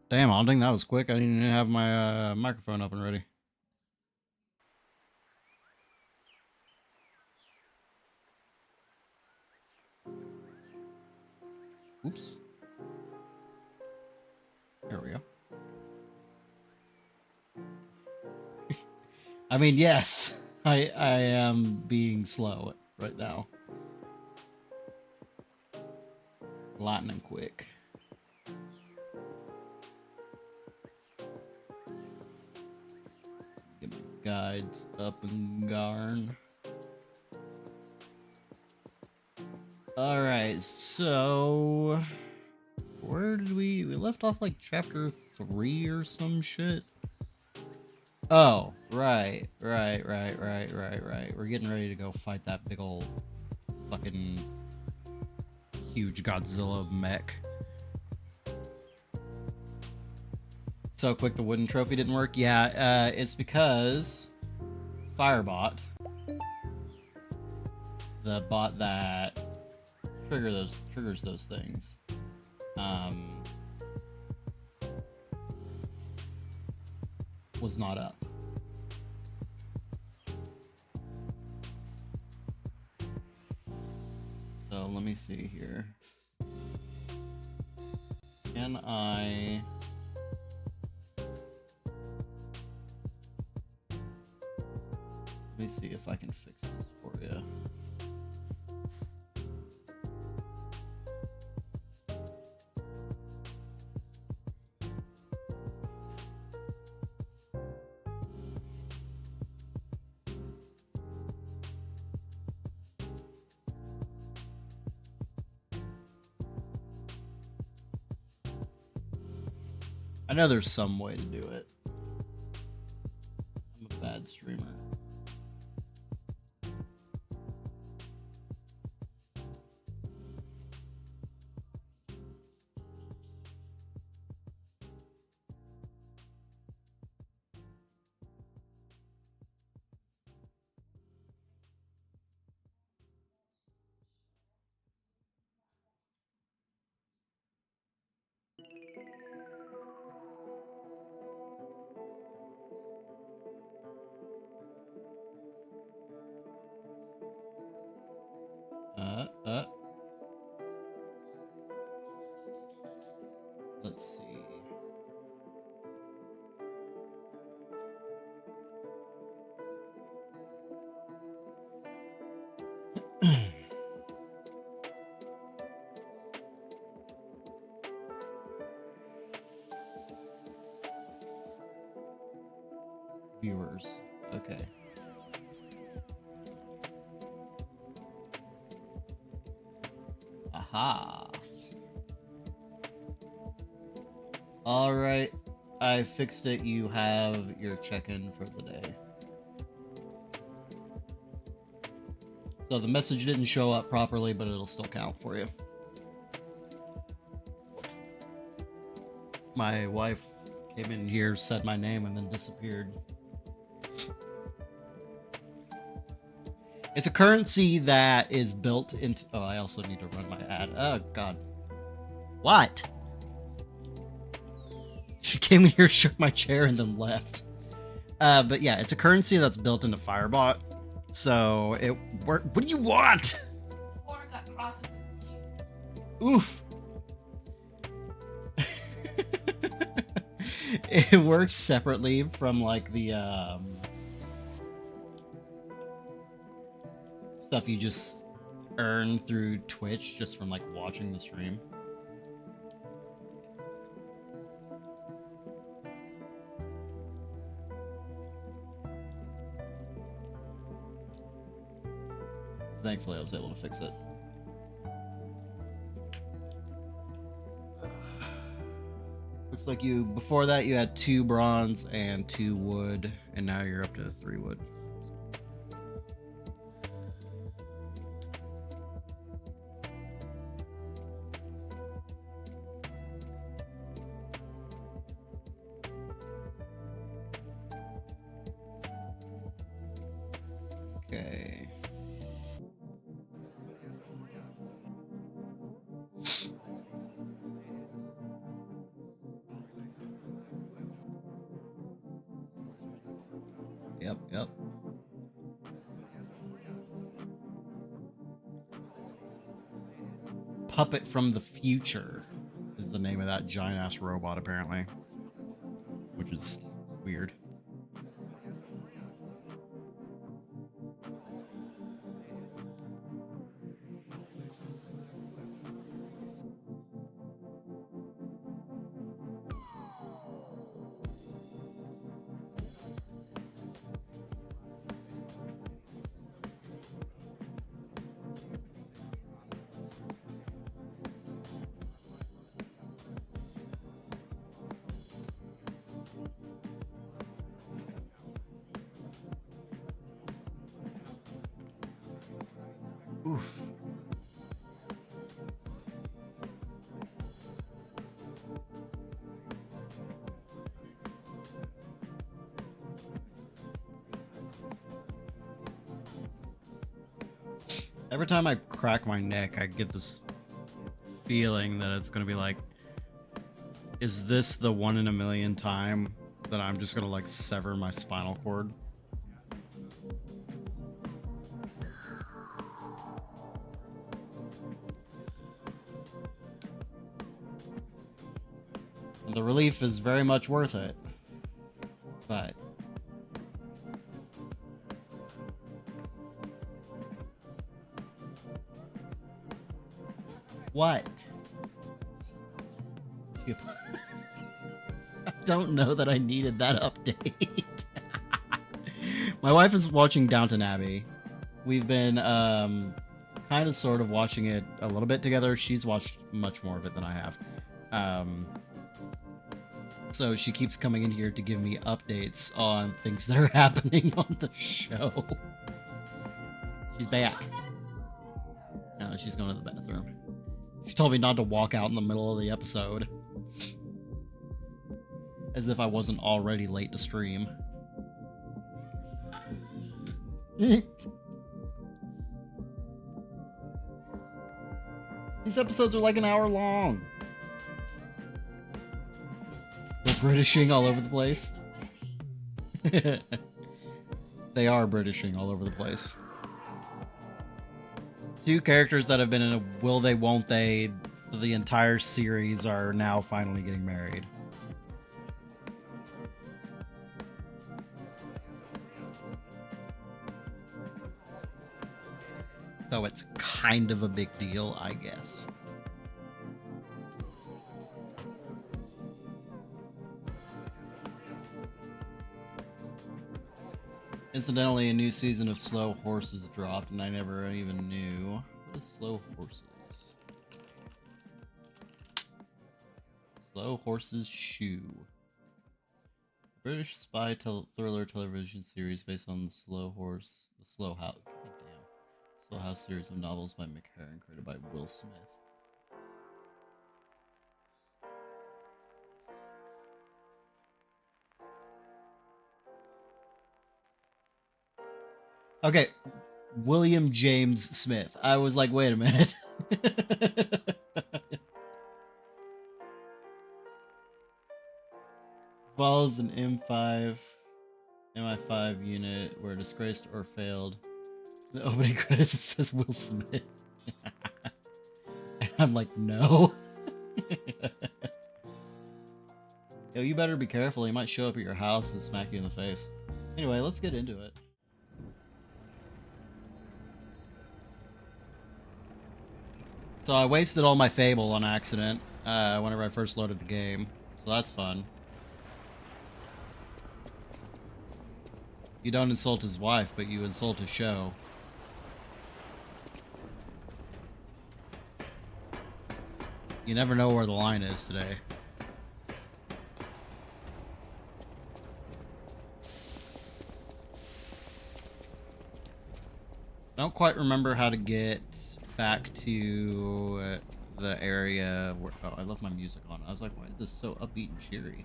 Damn, Alding, that was quick. I didn't even have my microphone up and ready. Oops. There we go. I mean, yes, I am being slow right now. Lightning quick. Get my guides up and garn. Alright, so where did we left off like chapter 3 or some shit? Oh, right. We're getting ready to go fight that big old fucking huge Godzilla mech. So quick the wooden trophy didn't work? Yeah, it's because Firebot, the bot that triggers those things, was not up. So let me see here. Can I... Let me see if I can fix this for you. I know there's some way to do it. I'm a bad streamer. Let's see. Viewers. Okay. Aha. Alright. I fixed it. You have your check-in for the day. So the message didn't show up properly, but it'll still count for you. My wife came in here, said my name, and then disappeared. It's a currency that is built into... Oh, I also need to run my ad. Oh, God. What? She came in here, shook my chair, and then left. But yeah, it's a currency that's built into Firebot. So it work. What do you want? Got crossed with you. Oof. It works separately from like the stuff you just earn through Twitch just from like watching the stream. Thankfully, I was able to fix it. Looks like you, before that, you had 2 bronze and 2 wood, and now you're up to 3 wood. Okay. yep. Puppet from the Future is the name of that giant ass robot, apparently. Which is weird. Oof. Every time I crack my neck, I get this feeling that it's gonna be like, is this the 1 in a million time that I'm just gonna like sever my spinal cord? The relief is very much worth it, but what? I don't know that I needed that update. My wife is watching Downton Abbey. We've been kind of sort of watching it a little bit together. She's watched much more of it than I have. So she keeps coming in here to give me updates on things that are happening on the show. She's back. No, she's going to the bathroom. She told me not to walk out in the middle of the episode. As if I wasn't already late to stream. These episodes are like an hour long. They're Britishing all over the place. They are Britishing all over the place. Two characters that have been in a will they, won't they for the entire series are now finally getting married. So it's kind of a big deal, I guess. Incidentally, a new season of Slow Horses dropped, and I never even knew. What is Slow Horses? Slow Horses Shoe. British spy thriller television series based on the Slow House. Goddamn. Slow House series of novels by McCarran, created by Will Smith. Okay, William James Smith. I was like, wait a minute. Follows an MI5 unit where disgraced or failed. The opening credits it says Will Smith. And I'm like, no. Yo, you better be careful. He might show up at your house and smack you in the face. Anyway, let's get into it. So I wasted all my Fable on accident whenever I first loaded the game. So that's fun. You don't insult his wife, but you insult his show. You never know where the line is today. I don't quite remember how to get back to the area where... Oh, I left my music on. I was like, why is this so upbeat and cheery?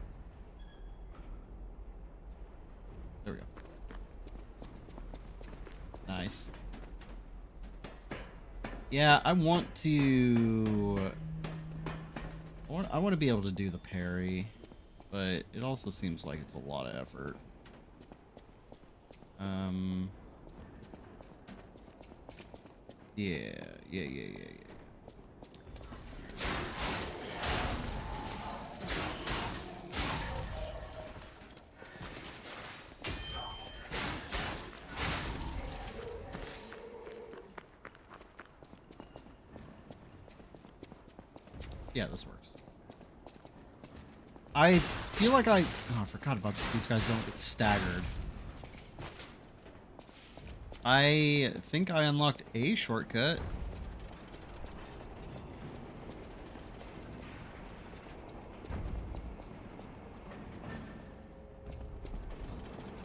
There we go. Nice. Yeah, I want to... I want to be able to do the parry, but it also seems like it's a lot of effort. Yeah. Yeah, this works. I feel like I forgot about these guys don't get staggered. I think I unlocked a shortcut.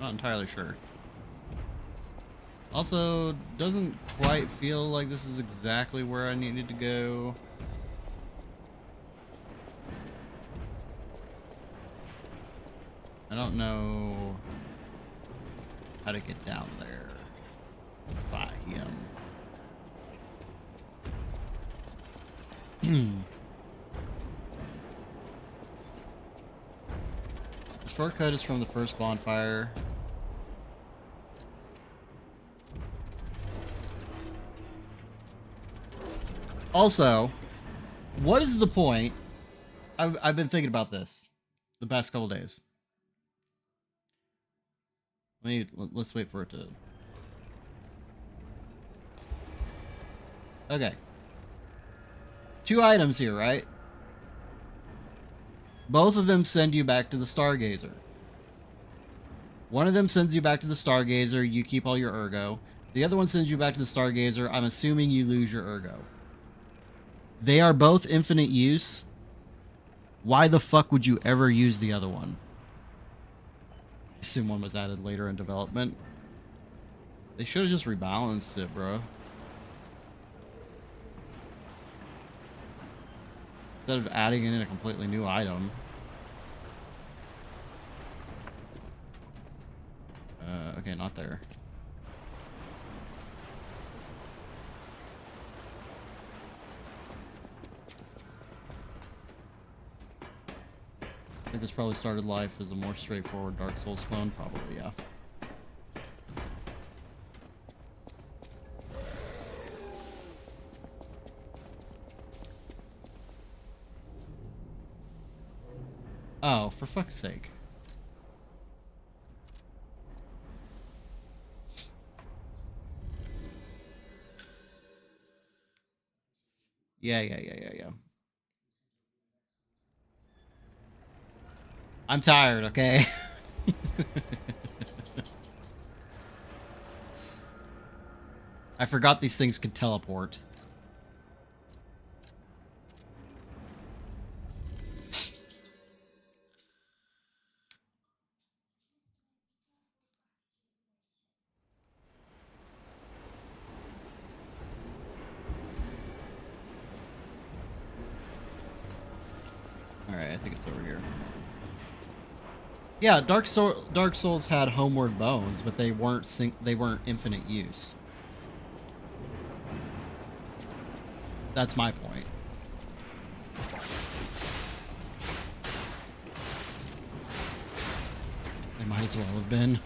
Not entirely sure. Also, doesn't quite feel like this is exactly where I needed to go. I don't know how to get down there. By him. The shortcut is from the first bonfire. Also, what is the point? I've been thinking about this the past couple days. Let's wait for it to. Okay. 2 items here, right? Both of them send you back to the Stargazer. One of them sends you back to the Stargazer, you keep all your ergo. The other one sends you back to the Stargazer, I'm assuming you lose your ergo. They are both infinite use. Why the fuck would you ever use the other one? I assume one was added later in development. They should have just rebalanced it, bro. Instead of adding in a completely new item. Okay, not there. I think this probably started life as a more straightforward Dark Souls clone. Probably, yeah. Oh, for fuck's sake. Yeah. I'm tired, okay? I forgot these things could teleport. Alright, I think it's over here. Yeah, Dark Souls had homeward bones, but they weren't infinite use. That's my point. They might as well have been.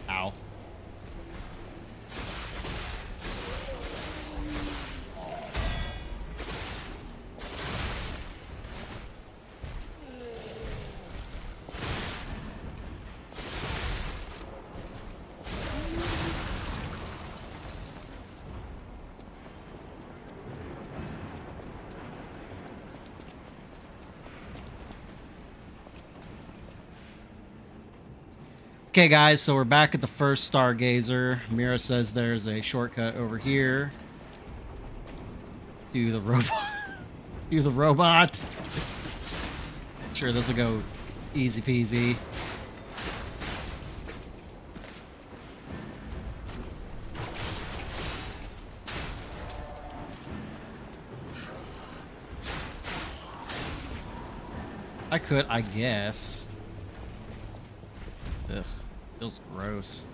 Ow. Okay, guys, so we're back at the first Stargazer. Mira says there's a shortcut over here to the robot. To the robot. Sure, this will go easy peasy. I could, I guess. Ugh, feels gross.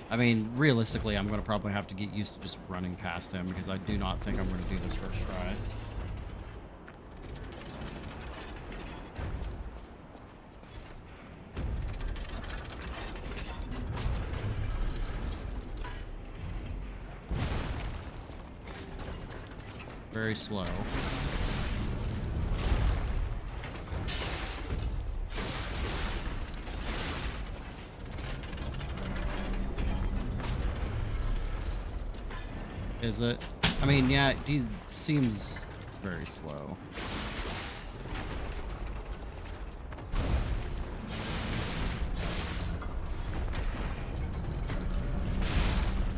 I mean, realistically, I'm going to probably have to get used to just running past him because I do not think I'm going to do this first try. Very slow. Is it? I mean, yeah, he seems very slow.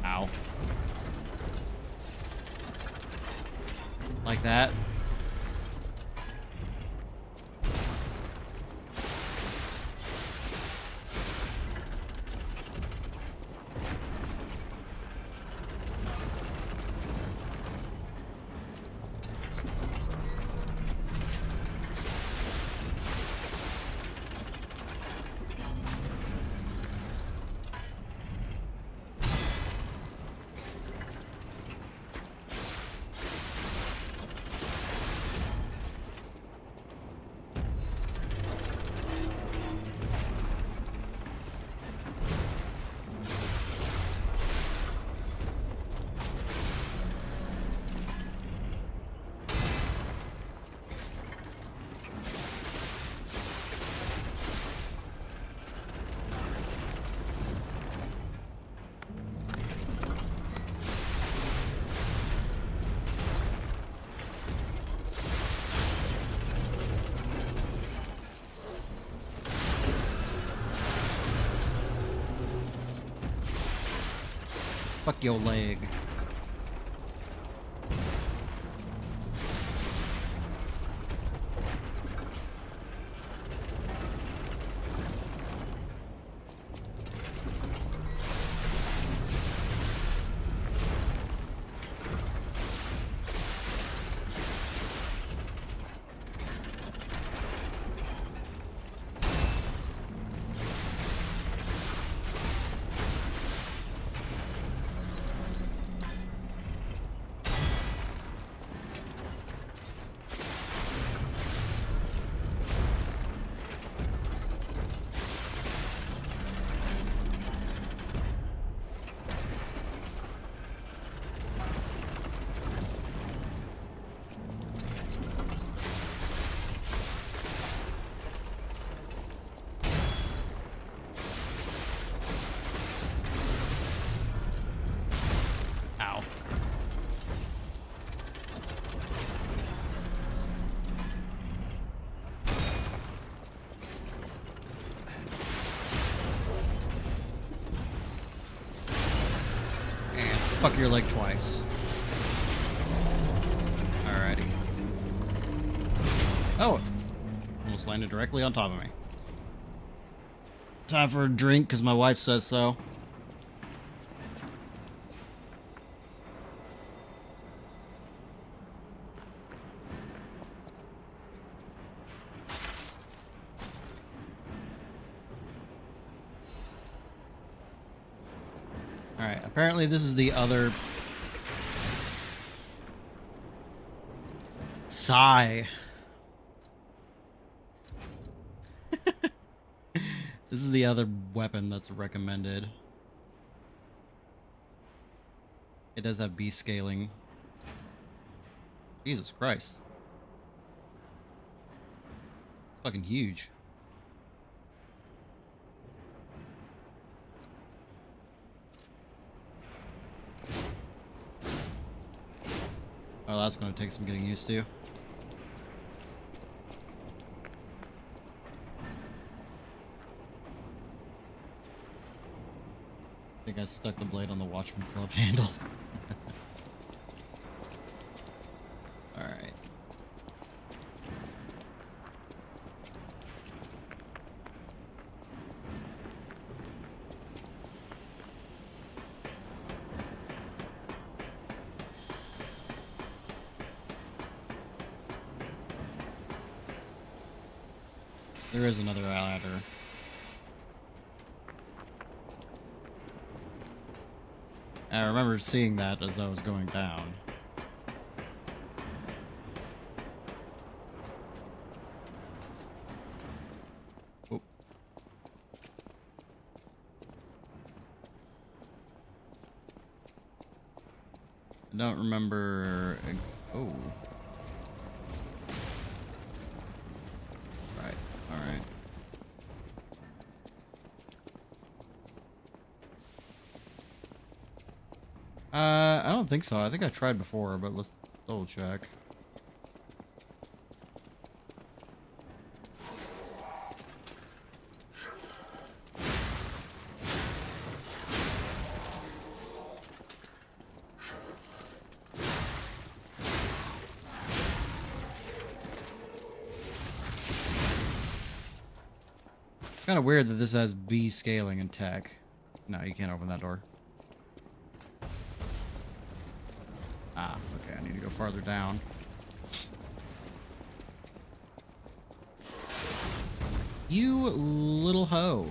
Ow. Like that. Fuck your leg. Ow. And fuck your leg twice. Alrighty. Oh! Almost landed directly on top of me. Time for a drink, because my wife says so. Alright, apparently this is the other... Sigh. This is the other weapon that's recommended. It does have B scaling. Jesus Christ. It's fucking huge. Oh, that's gonna take some getting used to. I think I stuck the blade on the Watchman Club handle. Alright. There is another ladder. I remember seeing that as I was going down. Oh. I don't remember. Oh. Right. All right. I don't think so. I think I tried before, but let's double check. Kind of weird that this has B scaling in tech. No, you can't open that door. Ah, okay, I need to go farther down. You little hoe.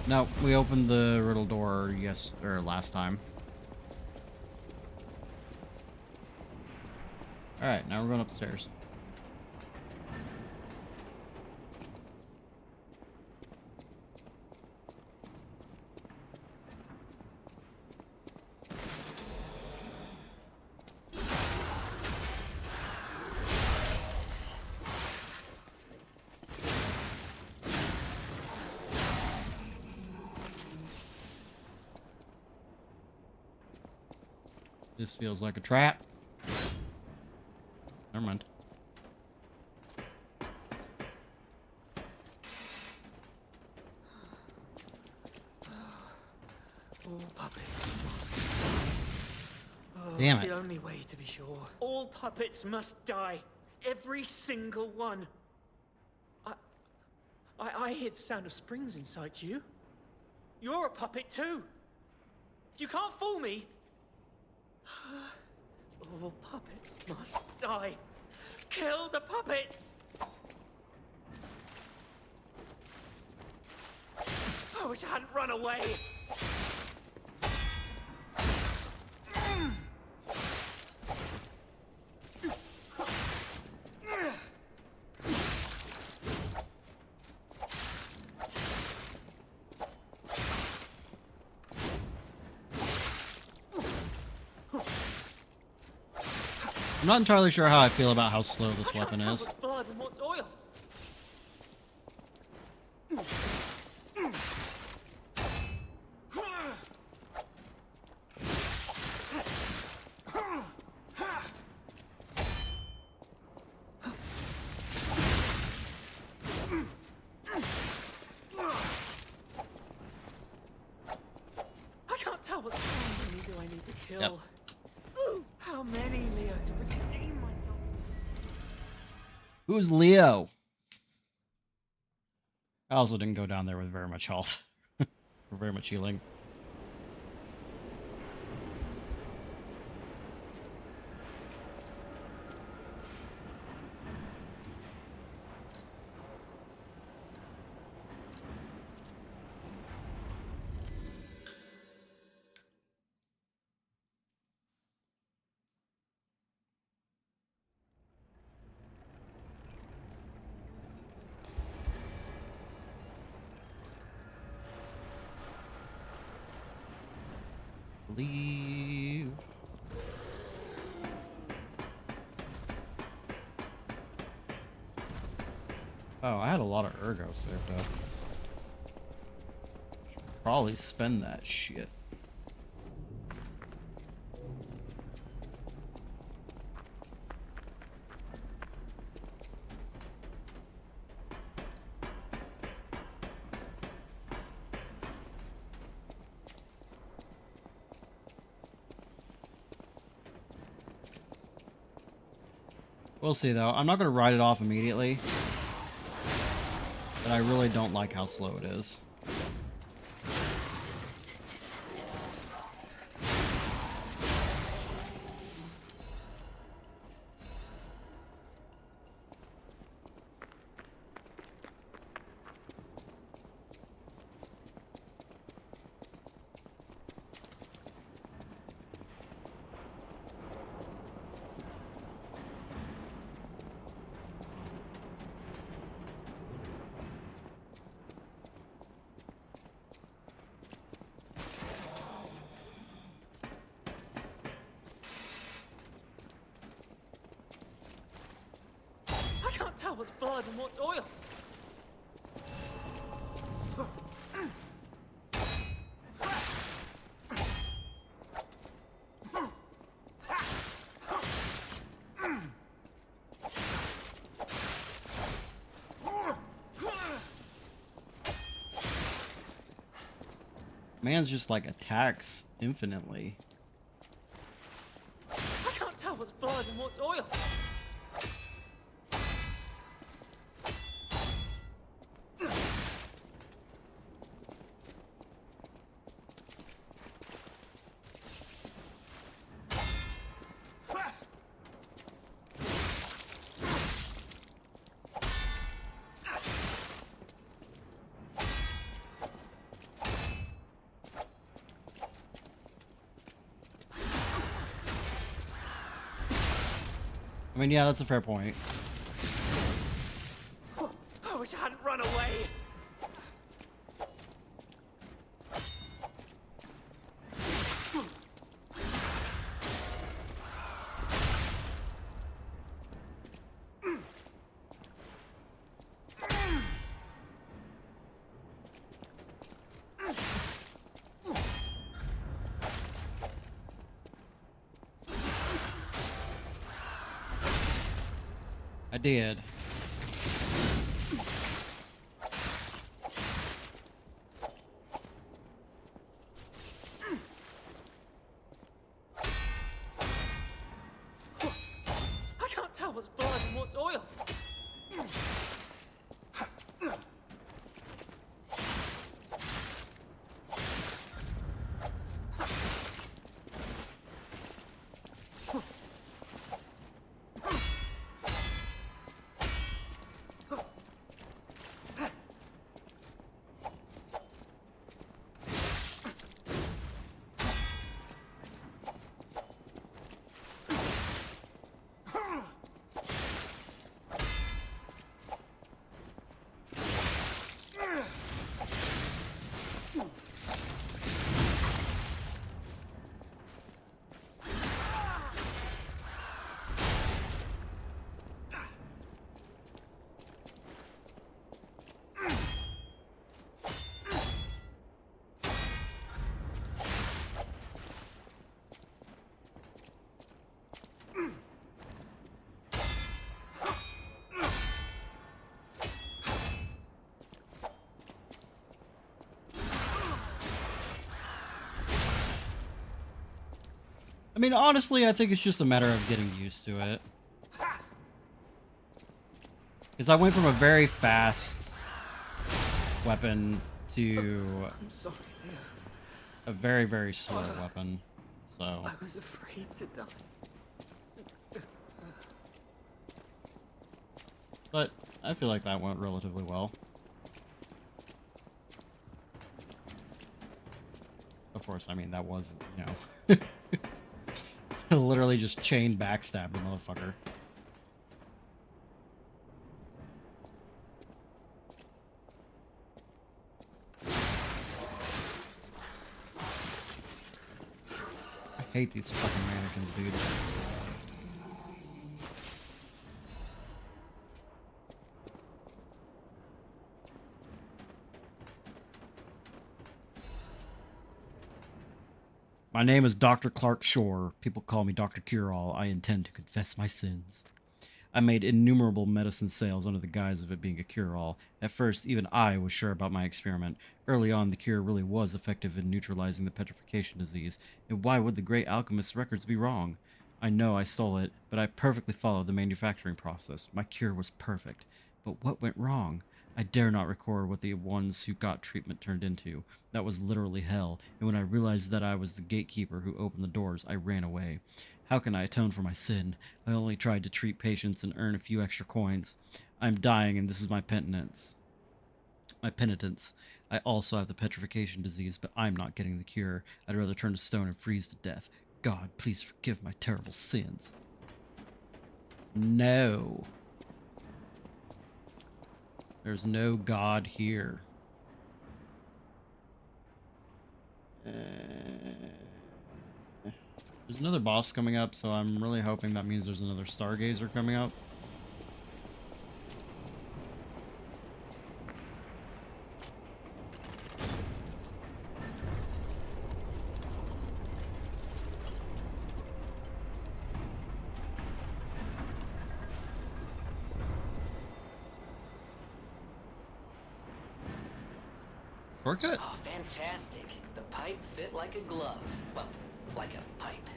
No, we opened the riddle door last time. Alright, now we're going upstairs. This feels like a trap. Never mind. All puppets. Damn It's it. the only way to be sure. All puppets must die. Every single one. I hear the sound of springs inside you. You're a puppet too. You can't fool me. All puppets must die. Kill the puppets. I wish I hadn't run away. I'm not entirely sure how I feel about how slow this weapon I can't is. tell what's blood and what's oil. I can't tell what's how many do I need to kill. Yep. How many, Leo, to redeem myself? Who's Leo? I also didn't go down there with very much health. Or very much healing. Leave. Oh, I had a lot of ergo saved up. Should probably spend that shit. We'll see, though. I'm not going to write it off immediately. But I really don't like how slow it is. tell what's blood and what's oil. Man's just like attacks infinitely. I can't tell what's blood and what's oil. I mean, yeah, that's a fair point. I wish I hadn't run away. I did. I can't tell what's blood and what's oil. I mean, honestly, I think it's just a matter of getting used to it. Because I went from a very fast weapon to I'm sorry. a very, very slow weapon. So, I was afraid to die. but I feel like that went relatively well. Of course, I mean, that was, you know, literally just chain backstab the motherfucker. I hate these fucking mannequins, dude. My name is Dr. Clark Shore. People call me Dr. Cure-All. I intend to confess my sins. I made innumerable medicine sales under the guise of it being a cure-all. At first, even I was sure about my experiment. Early on, the cure really was effective in neutralizing the petrification disease, and why would the great alchemist's records be wrong? I know I stole it, but I perfectly followed the manufacturing process. My cure was perfect. But what went wrong? I dare not record what the ones who got treatment turned into. That was literally hell, and when I realized that I was the gatekeeper who opened the doors, I ran away. How can I atone for my sin? I only tried to treat patients and earn a few extra coins. I'm dying, and this is my penitence. My penitence. I also have the petrification disease, but I'm not getting the cure. I'd rather turn to stone and freeze to death. God, please forgive my terrible sins. No. There's no God here. There's another boss coming up, so I'm really hoping that means there's another Stargazer coming up. Shortcut? Oh, fantastic. The pipe fit like a glove. Well, like a pipe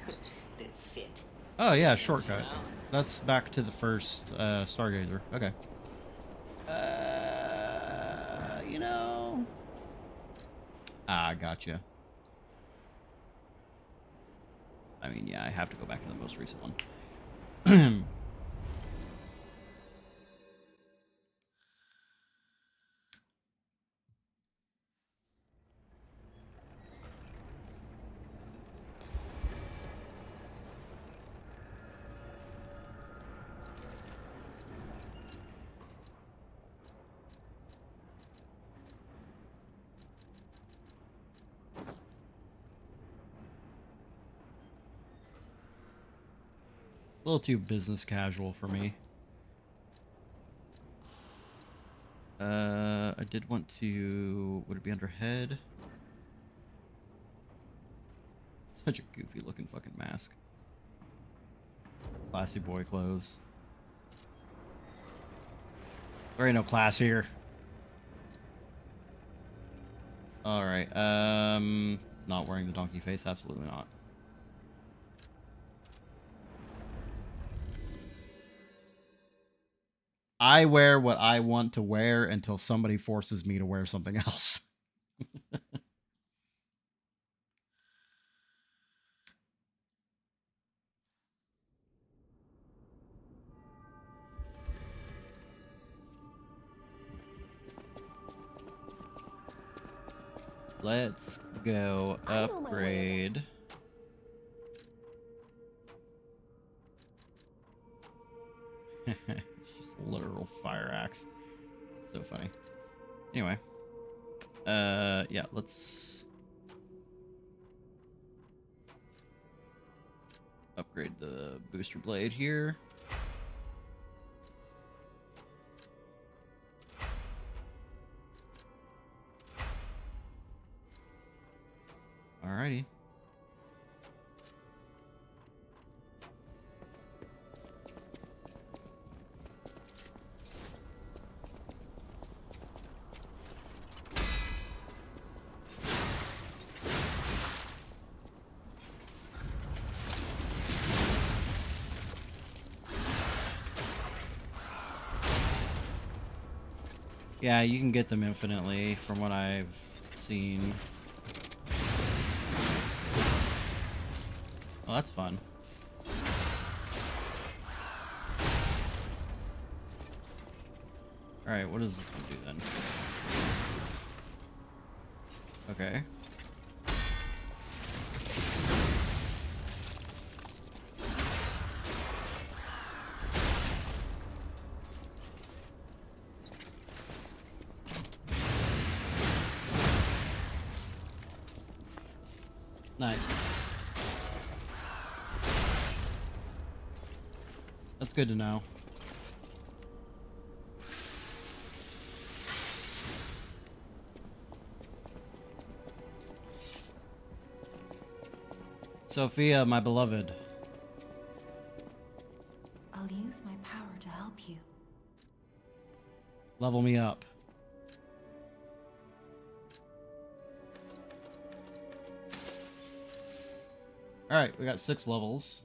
that fit. Oh yeah, And, shortcut. you know, That's back to the first Stargazer. Okay. You know. Ah, gotcha. I mean, yeah, I have to go back to the most recent one. A little too business casual for me. I did want to... Would it be under head? Such a goofy looking fucking mask. Classy boy clothes. There ain't no class here. Alright, not wearing the donkey face, absolutely not. I wear what I want to wear until somebody forces me to wear something else. Let's go upgrade. Just a literal fire axe. So funny. Anyway. Yeah, let's upgrade the booster blade here. Alrighty. Yeah, you can get them infinitely from what I've seen. Oh, that's fun. Alright, what does this one do then? Okay. Nice. That's good to know. Sophia, my beloved. I'll use my power to help you. Level me up. Alright, we got 6 levels.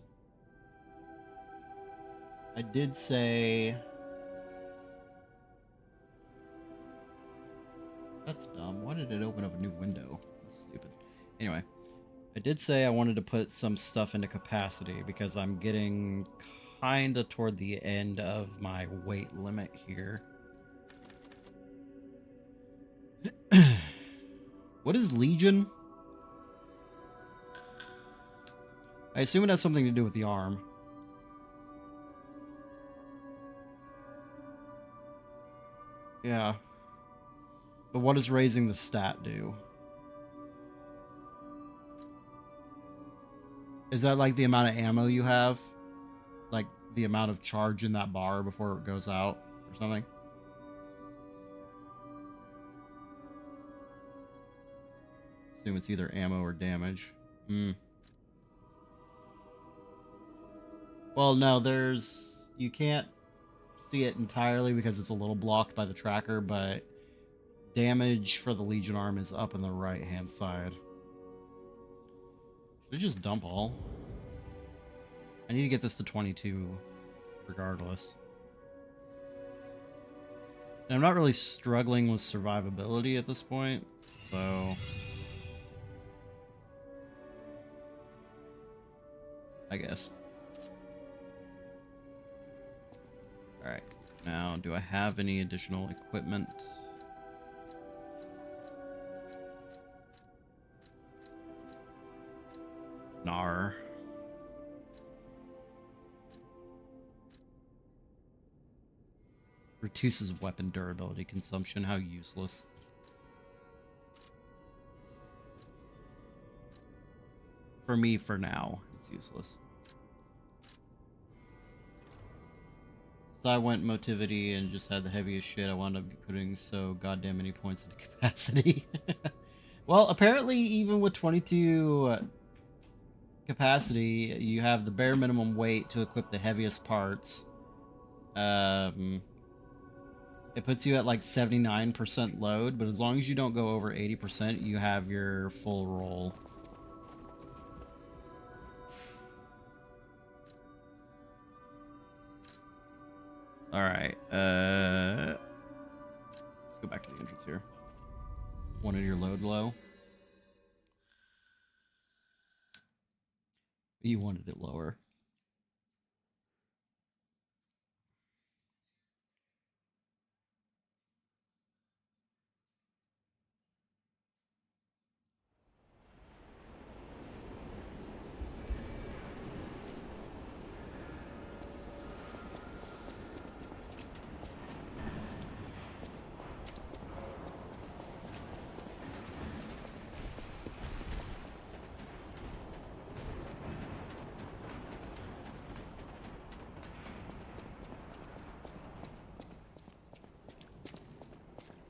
I did say... That's dumb. Why did it open up a new window? That's stupid. Anyway, I did say I wanted to put some stuff into capacity because I'm getting kinda toward the end of my weight limit here. What is Legion? I assume it has something to do with the arm. Yeah. But what does raising the stat do? Is that like the amount of ammo you have? Like the amount of charge in that bar before it goes out or something? Assume it's either ammo or damage. Hmm. Well, no, you can't see it entirely because it's a little blocked by the tracker, but damage for the Legion arm is up on the right hand side. Should I just dump all? I need to get this to 22 regardless. And I'm not really struggling with survivability at this point, so I guess. Alright, now do I have any additional equipment? Nar. Reduces weapon durability consumption, how useless. For me, for now, it's useless. So I went motivity and just had the heaviest shit. I wound up putting so goddamn many points into capacity. Well, apparently even with 22 capacity, you have the bare minimum weight to equip the heaviest parts. It puts you at like 79% load, but as long as you don't go over 80%, you have your full roll. Alright, let's go back to the entrance here. Wanted your load low? You wanted it lower.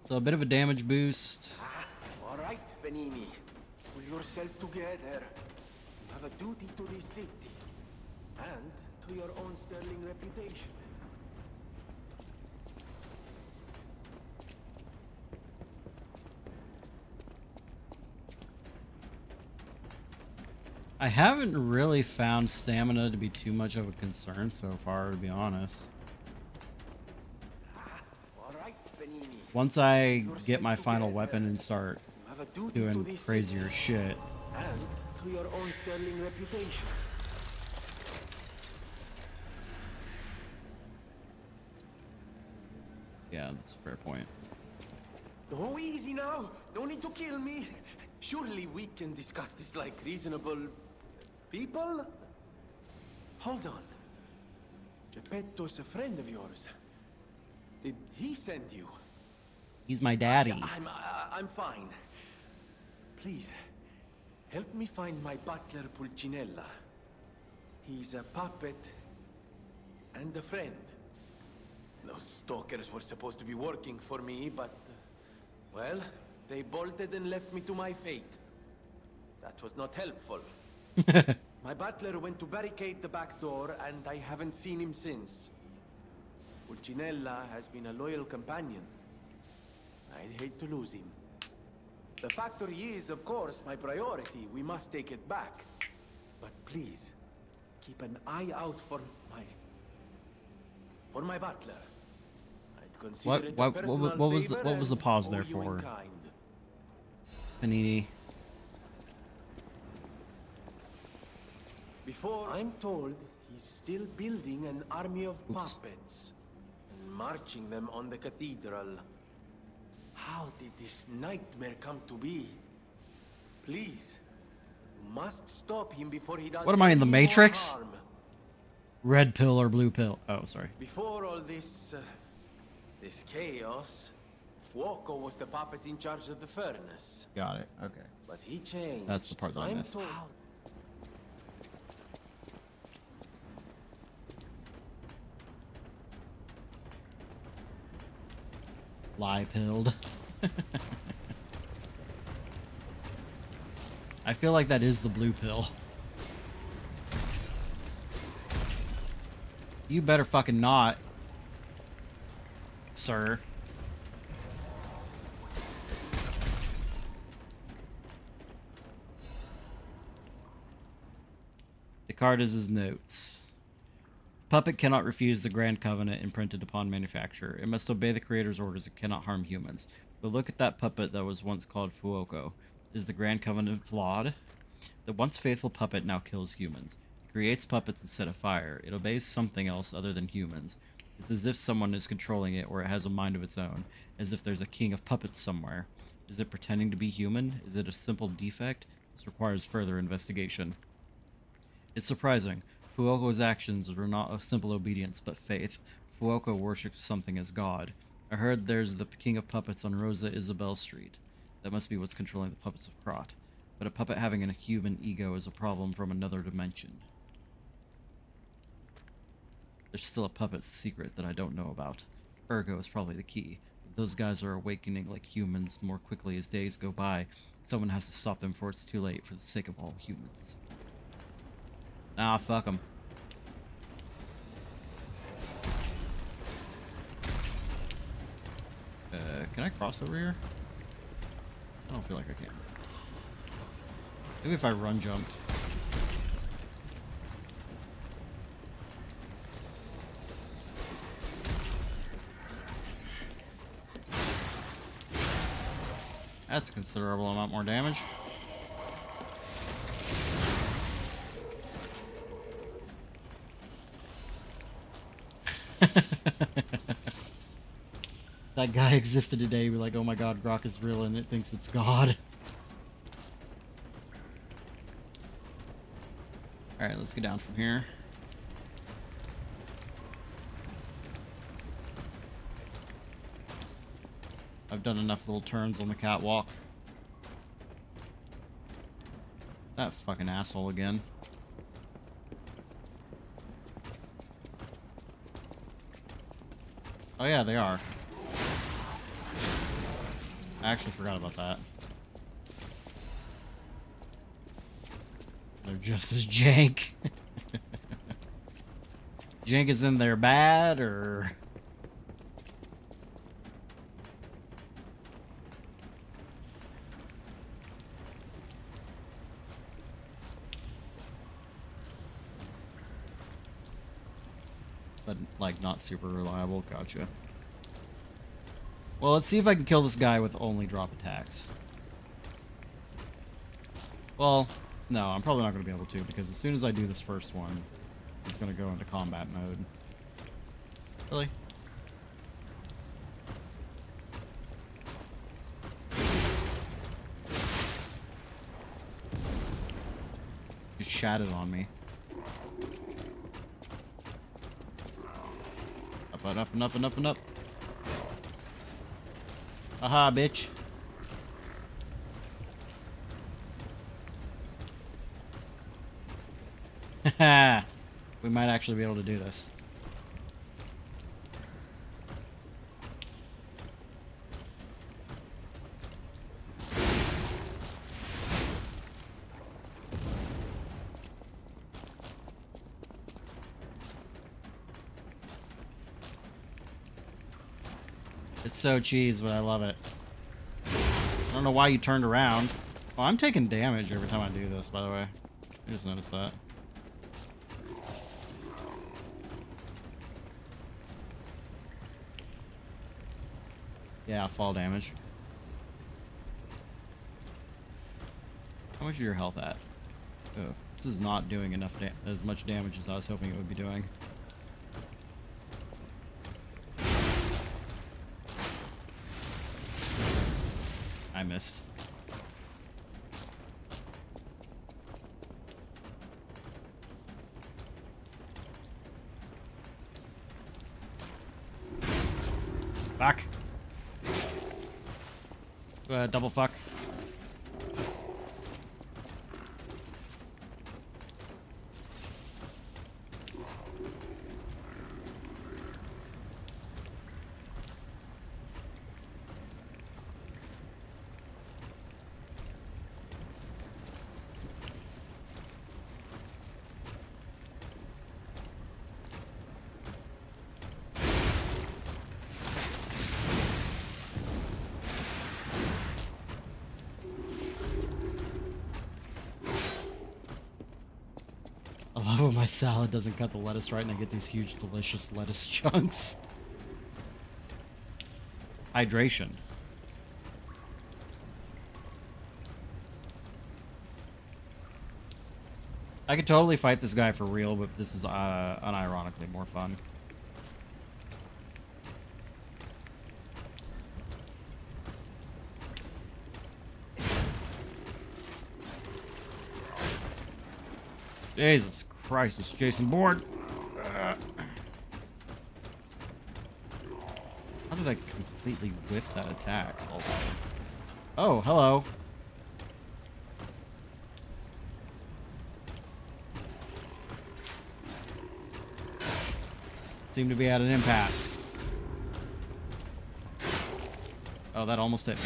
So a bit of a damage boost. All right, Venini. Pull yourself together. You have a duty to this city. And to your own sterling reputation. I haven't really found stamina to be too much of a concern so far, to be honest. Once I get my final weapon and start doing crazier shit. And to your own sterling reputation. Yeah, that's a fair point. Oh, easy now. Don't need to kill me. Surely we can discuss this like reasonable people? Hold on. Geppetto's a friend of yours. Did he send you? He's my daddy. I'm fine. Please, help me find my butler Pulcinella. He's a puppet and a friend. Those stalkers were supposed to be working for me, but... well, they bolted and left me to my fate. That was not helpful. My butler went to barricade the back door, and I haven't seen him since. Pulcinella has been a loyal companion. I'd hate to lose him. The factory is, of course, my priority. We must take it back. But please, keep an eye out for my butler. I'd consider it a personal what was favor the pause and there owe you for? in kind. Panini. Before I'm told, he's still building an army of puppets and marching them on the cathedral. How did this nightmare come to be? Please, you must stop him before he does. What am I in the any more Matrix? harm. Red pill or blue pill? Oh, sorry. Before all this chaos, Fuoco was the puppet in charge of the furnace. Got it. Okay. But he changed. That's the part that I I'm missed. told. Lie pilled. I feel like that is the blue pill. You better fucking not, sir. card is his notes. Puppet cannot refuse the Grand Covenant imprinted upon manufacturer. It must obey the creator's orders and cannot harm humans. But look at that puppet that was once called Fuoco. Is the Grand Covenant flawed? The once faithful puppet now kills humans. It creates puppets instead of fire. It obeys something else other than humans. It's as if someone is controlling it, or it has a mind of its own. As if there's a king of puppets somewhere. Is it pretending to be human? Is it a simple defect? This requires further investigation. It's surprising. Fuoco's actions were not a simple obedience, but faith. Fuoco worships something as God. I heard there's the king of puppets on Rosa Isabel Street. That must be what's controlling the puppets of Krot. But a puppet having a human ego is a problem from another dimension. There's still a puppet's secret that I don't know about. Ergo is probably the key. If those guys are awakening like humans more quickly as days go by, someone has to stop them before it's too late for the sake of all humans. Ah, fuck them. Can I cross over here? I don't feel like I can. Maybe if I run jumped. That's a considerable amount more damage. That guy existed today, we're like, oh my god, Grok is real and it thinks it's God. Alright, let's get down from here. I've done enough little turns on the catwalk. That fucking asshole again. Oh yeah, they are. I actually forgot about that. They're just as jank. Jank is in there bad, or... but, like, not super reliable. Gotcha. Well, let's see if I can kill this guy with only drop attacks. Well, no, I'm probably not going to be able to, because as soon as I do this first one, he's going to go into combat mode. Really? He shattered on me. Up and up and up and up and up. Aha, bitch. Haha. We might actually be able to do this. It's so cheese, but I love it. I don't know why you turned around. Oh, I'm taking damage every time I do this, by the way. I just noticed that. Yeah, fall damage. How much is your health at? Oh, this is not doing enough as much damage as I was hoping it would be doing. I missed. Fuck. Double fuck. I love when my salad doesn't cut the lettuce right and I get these huge, delicious lettuce chunks. Hydration. I could totally fight this guy for real, but this is unironically more fun. Jesus Christ, it's Jason Bourne. How did I completely whiff that attack also? Oh, hello. Seem to be at an impasse. Oh, that almost hit me.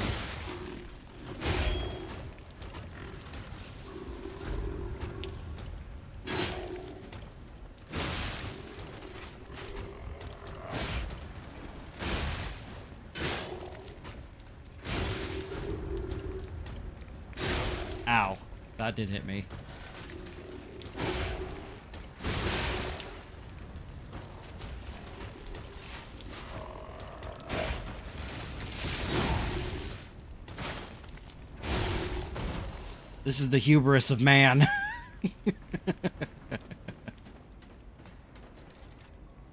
Ow. That did hit me. This is the hubris of man.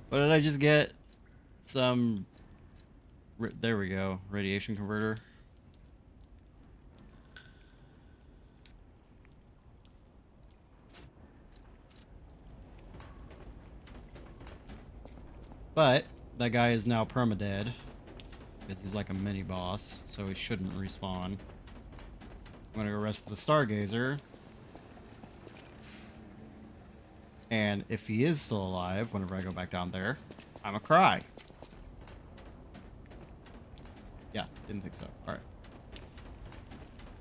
What did I just get? Some... There we go. Radiation converter. But that guy is now permadead. Because he's like a mini-boss, so he shouldn't respawn. I'm gonna go rest the Stargazer. And if he is still alive, whenever I go back down there, I'm a cry. Yeah, didn't think so. Alright.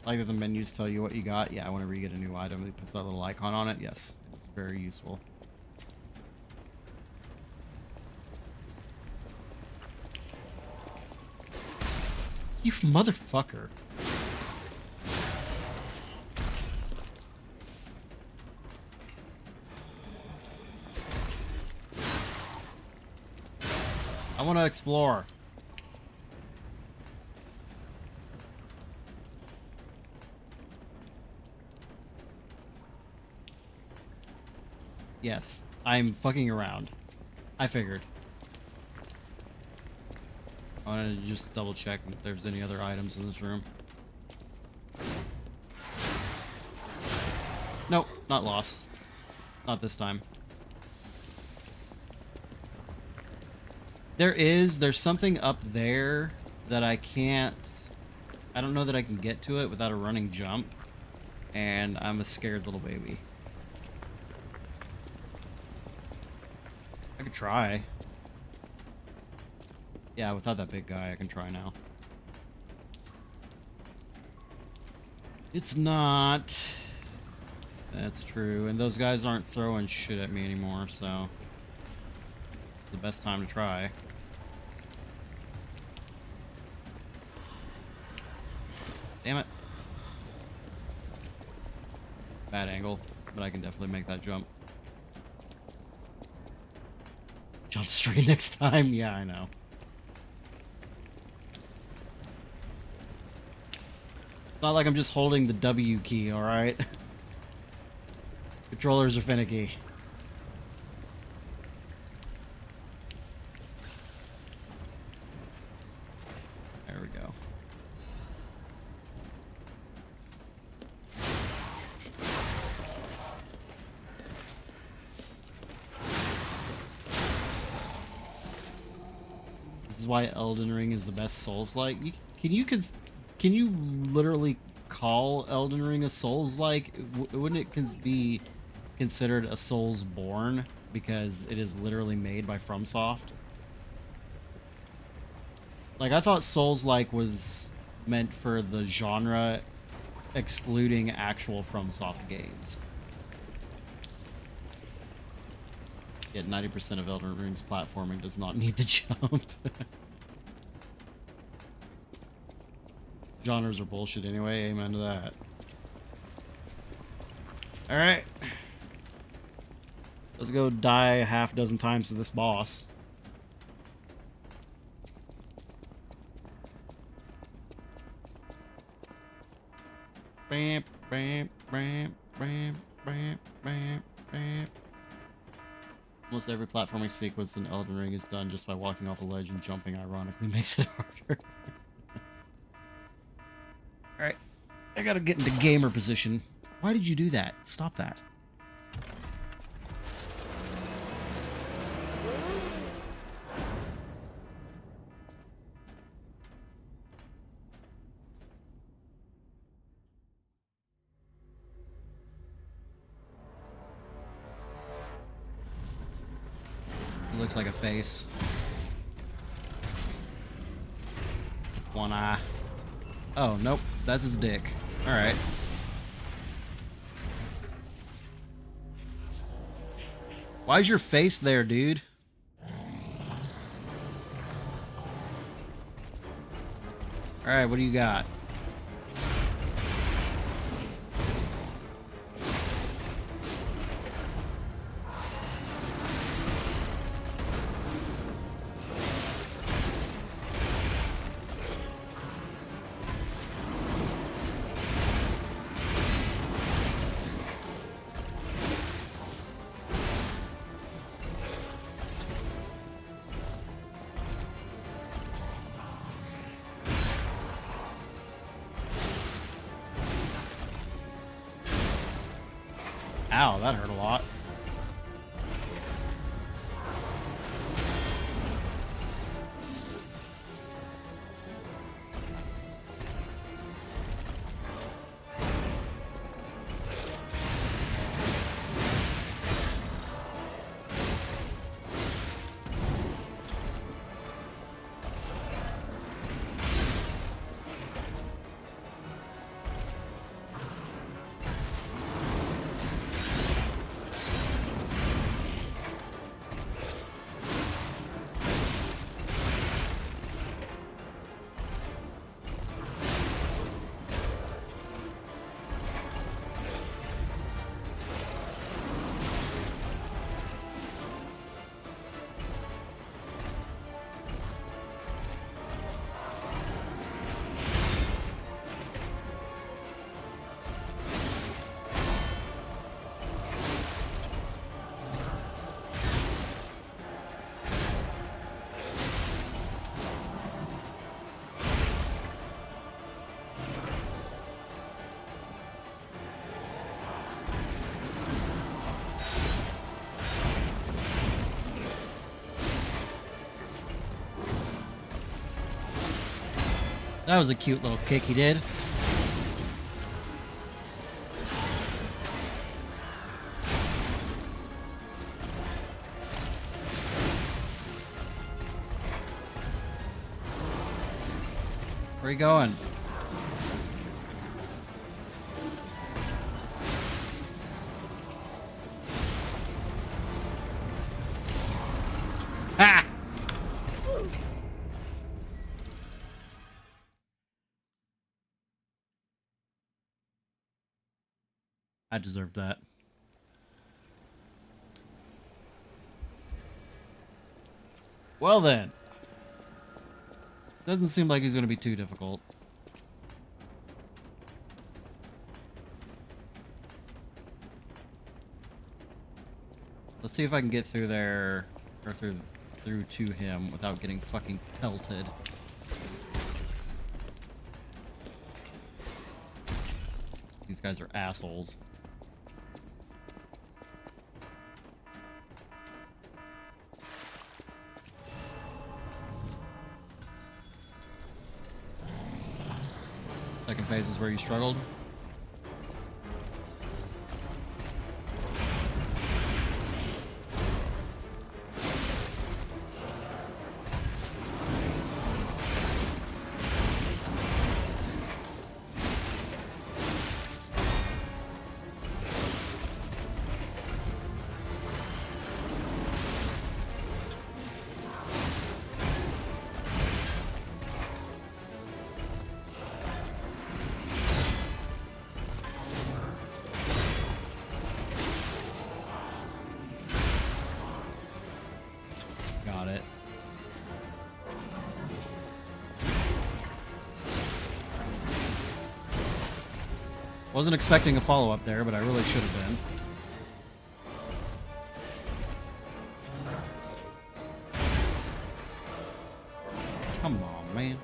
Like that the menus tell you what you got. Yeah, whenever you get a new item, it puts that little icon on it. Yes, it's very useful. You motherfucker. I want to explore. Yes, I'm fucking around. I figured. I wanted to just double check if there's any other items in this room. Nope, not lost. Not this time. There's something up there that I can't... I don't know that I can get to it without a running jump. And I'm a scared little baby. I could try. Yeah, without that big guy, I can try now. It's not. That's true. And those guys aren't throwing shit at me anymore, so... it's the best time to try. Damn it. Bad angle, but I can definitely make that jump. Jump straight next time? Yeah, I know. It's not like I'm just holding the W key, alright? Controllers are finicky. There we go. This is why Elden Ring is the best Souls-like. Can you literally call Elden Ring a Souls-like? Wouldn't it be considered a Soulsborne because it is literally made by FromSoft? Like, I thought Souls-like was meant for the genre excluding actual FromSoft games. Yet 90% of Elden Ring's platforming does not need the jump. Genres are bullshit anyway, amen to that. Alright. Let's go die a half dozen times to this boss. Bam, bam, bam, bam, bam, bam, bam. Almost every platforming sequence in Elden Ring is done just by walking off a ledge, and jumping ironically makes it harder. Alright, I gotta get into gamer position. Why did you do that? Stop that. It looks like a face. One eye. Oh, nope. That's his dick. Alright. Why's your face there, dude? Alright, what do you got? Ow, that hurt a lot. That was a cute little kick he did. Where are you going? Ha! I deserved that. Well then. Doesn't seem like he's going to be too difficult. Let's see if I can get through there, or through to him without getting fucking pelted. These guys are assholes. Second phase is where you struggled. Wasn't expecting a follow-up there, but I really should have been. Come on, man.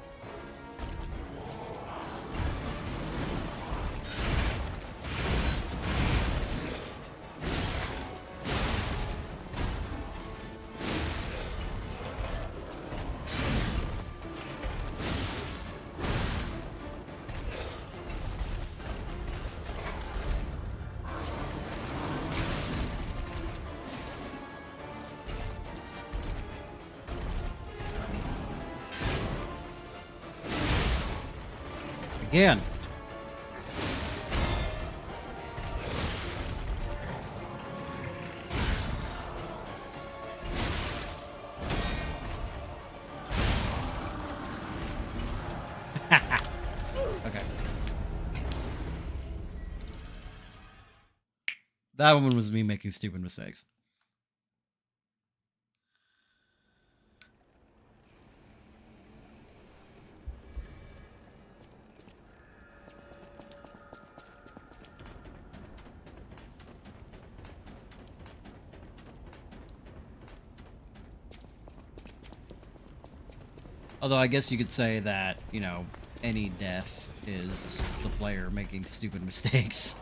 Again. Okay. That one was me making stupid mistakes. Although I guess you could say that, you know, any death is the player making stupid mistakes.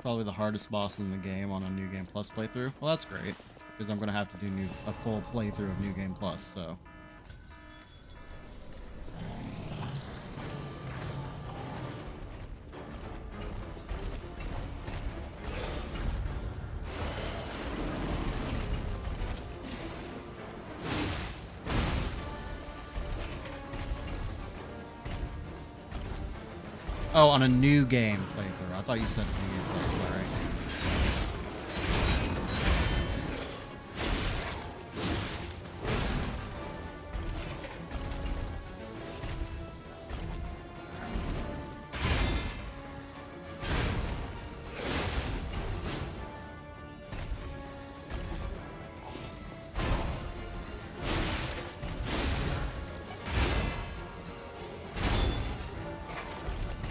Probably the hardest boss in the game on a New Game Plus playthrough. Well, that's great, because I'm going to have to do a full playthrough of New Game Plus, so... Oh, on a new game playthrough. I thought you said New Game Plus, sorry.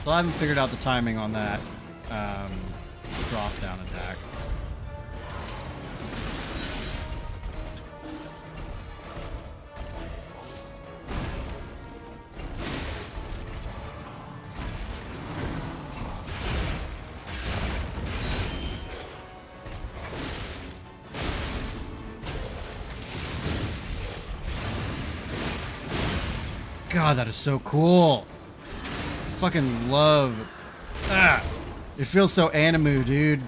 So I haven't figured out the timing on that drop-down attack. God, that is so cool. Fucking love. Ah, it feels so anime, dude.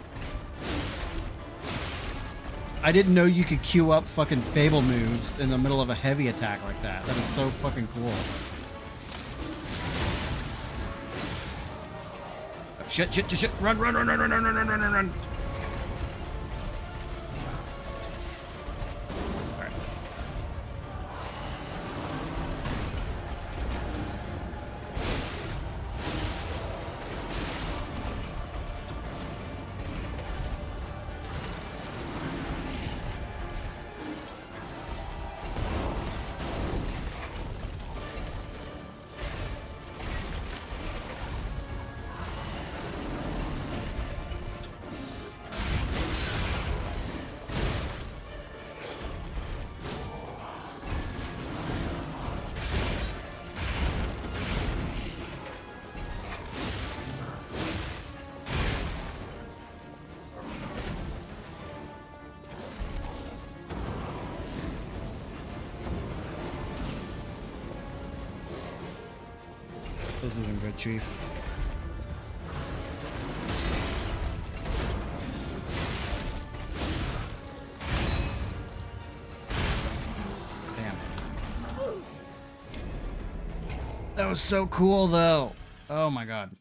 I didn't know you could queue up fucking Fable moves in the middle of a heavy attack like that. That is so fucking cool. Oh, shit, shit, shit, shit. Run, run, run, run, run, run, run, run, run, run. This isn't good, Chief. Damn. That was so cool, though. Oh my god.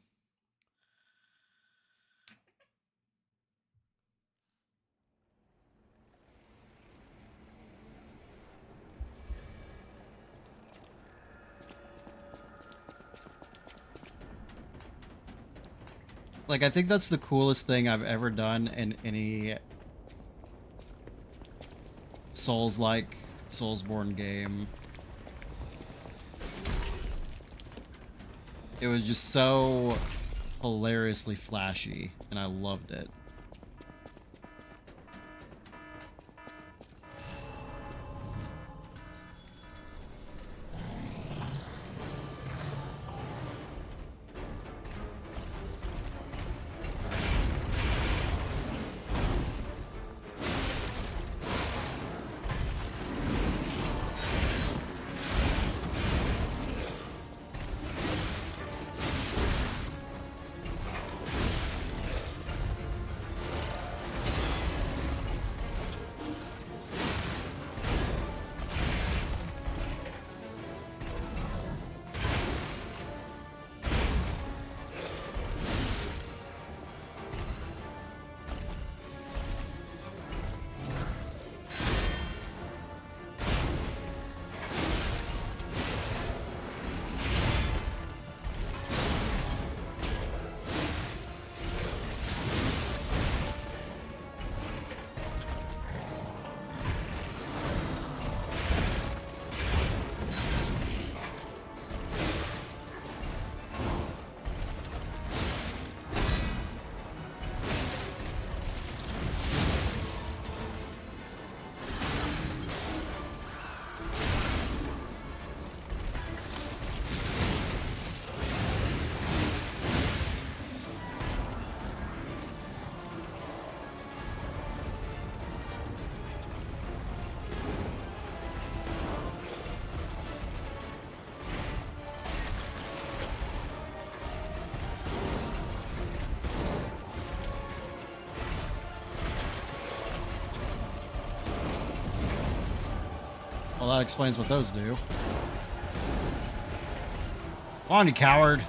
Like, I think that's the coolest thing I've ever done in any Soulsborne game. It was just so hilariously flashy, and I loved it. Well, that explains what those do. Come on, you coward.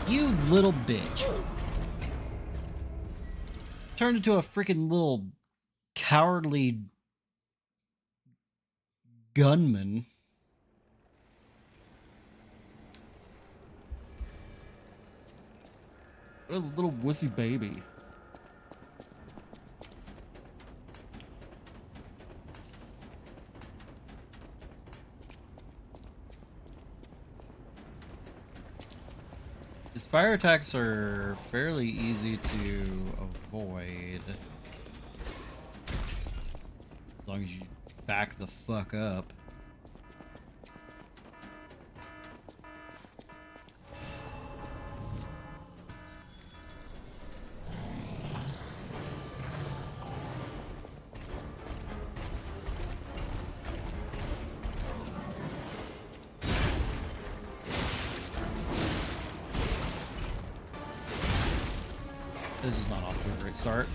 You little bitch. Turned into a freaking little cowardly gunman. What a little wussy baby. His fire attacks are fairly easy to avoid. As long as you back the fuck up. This is not off to a great start.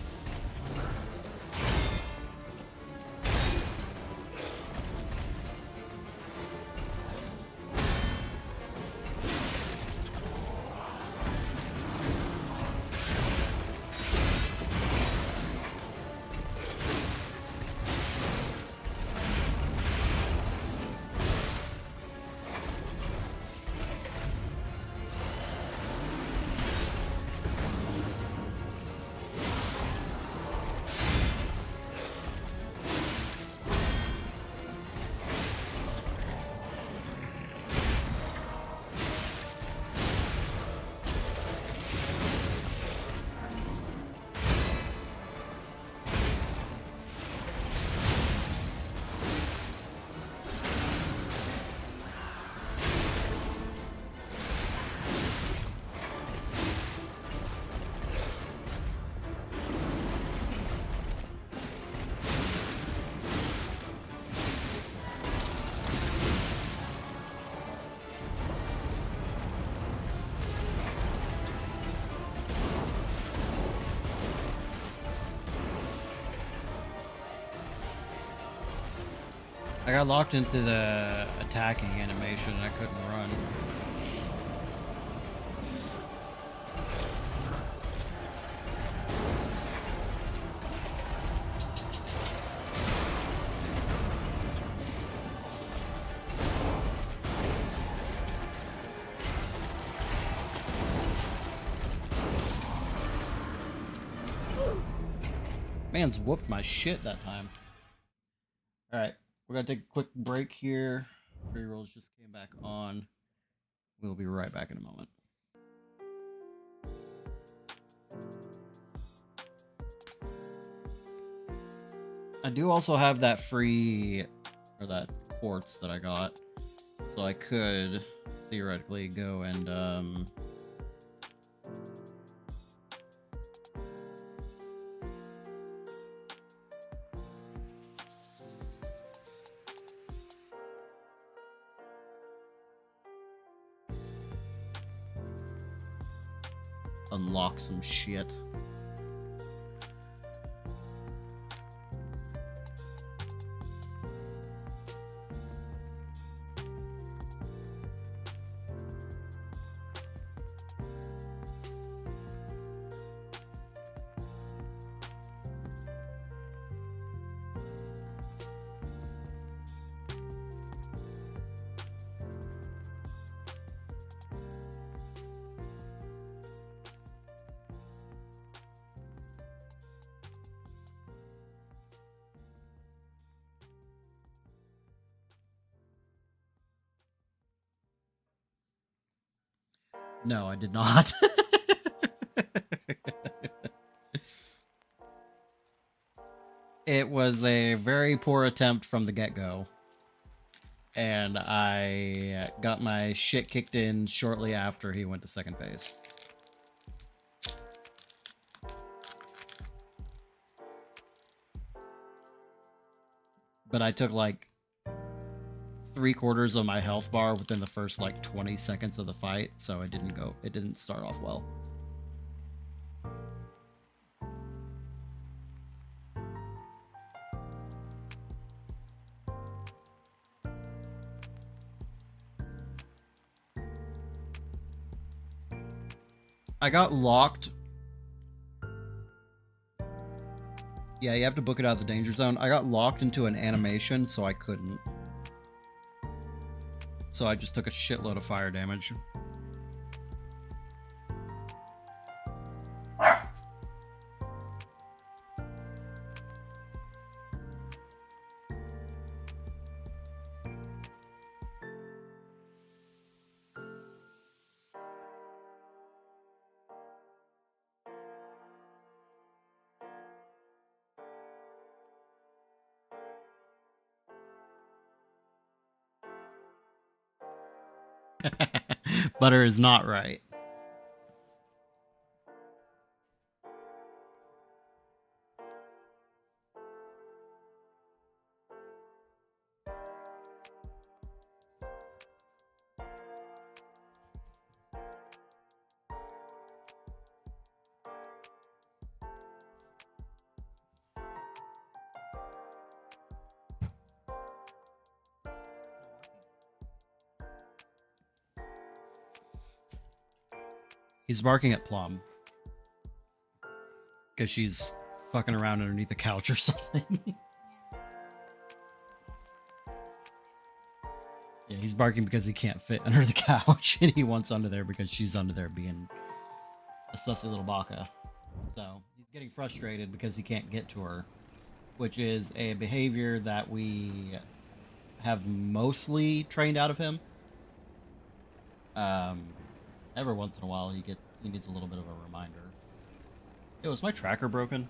I got locked into the attacking animation and I couldn't run. Man's whooped my shit that time. Alright, we're gonna take a quick break here. Pre-rolls just came back on. We'll be right back in a moment. I do also have that free, or that quartz that I got. So I could theoretically go and, unlock some shit. No, I did not. It was a very poor attempt from the get-go. And I got my shit kicked in shortly after he went to second phase. But I took like 3/4 of my health bar within the first like 20 seconds of the fight, so it didn't start off well. I got locked. Yeah, you have to book it out of the danger zone. I got locked into an animation, so I couldn't. So I just took a shitload of fire damage. Butter is not right. He's barking at Plum. Because she's fucking around underneath the couch or something. Yeah, he's barking because he can't fit under the couch, and he wants under there because she's under there being a sussy little baka. So, he's getting frustrated because he can't get to her, which is a behavior that we have mostly trained out of him. Every once in a while, he needs a little bit of a reminder. Yo, is my tracker broken?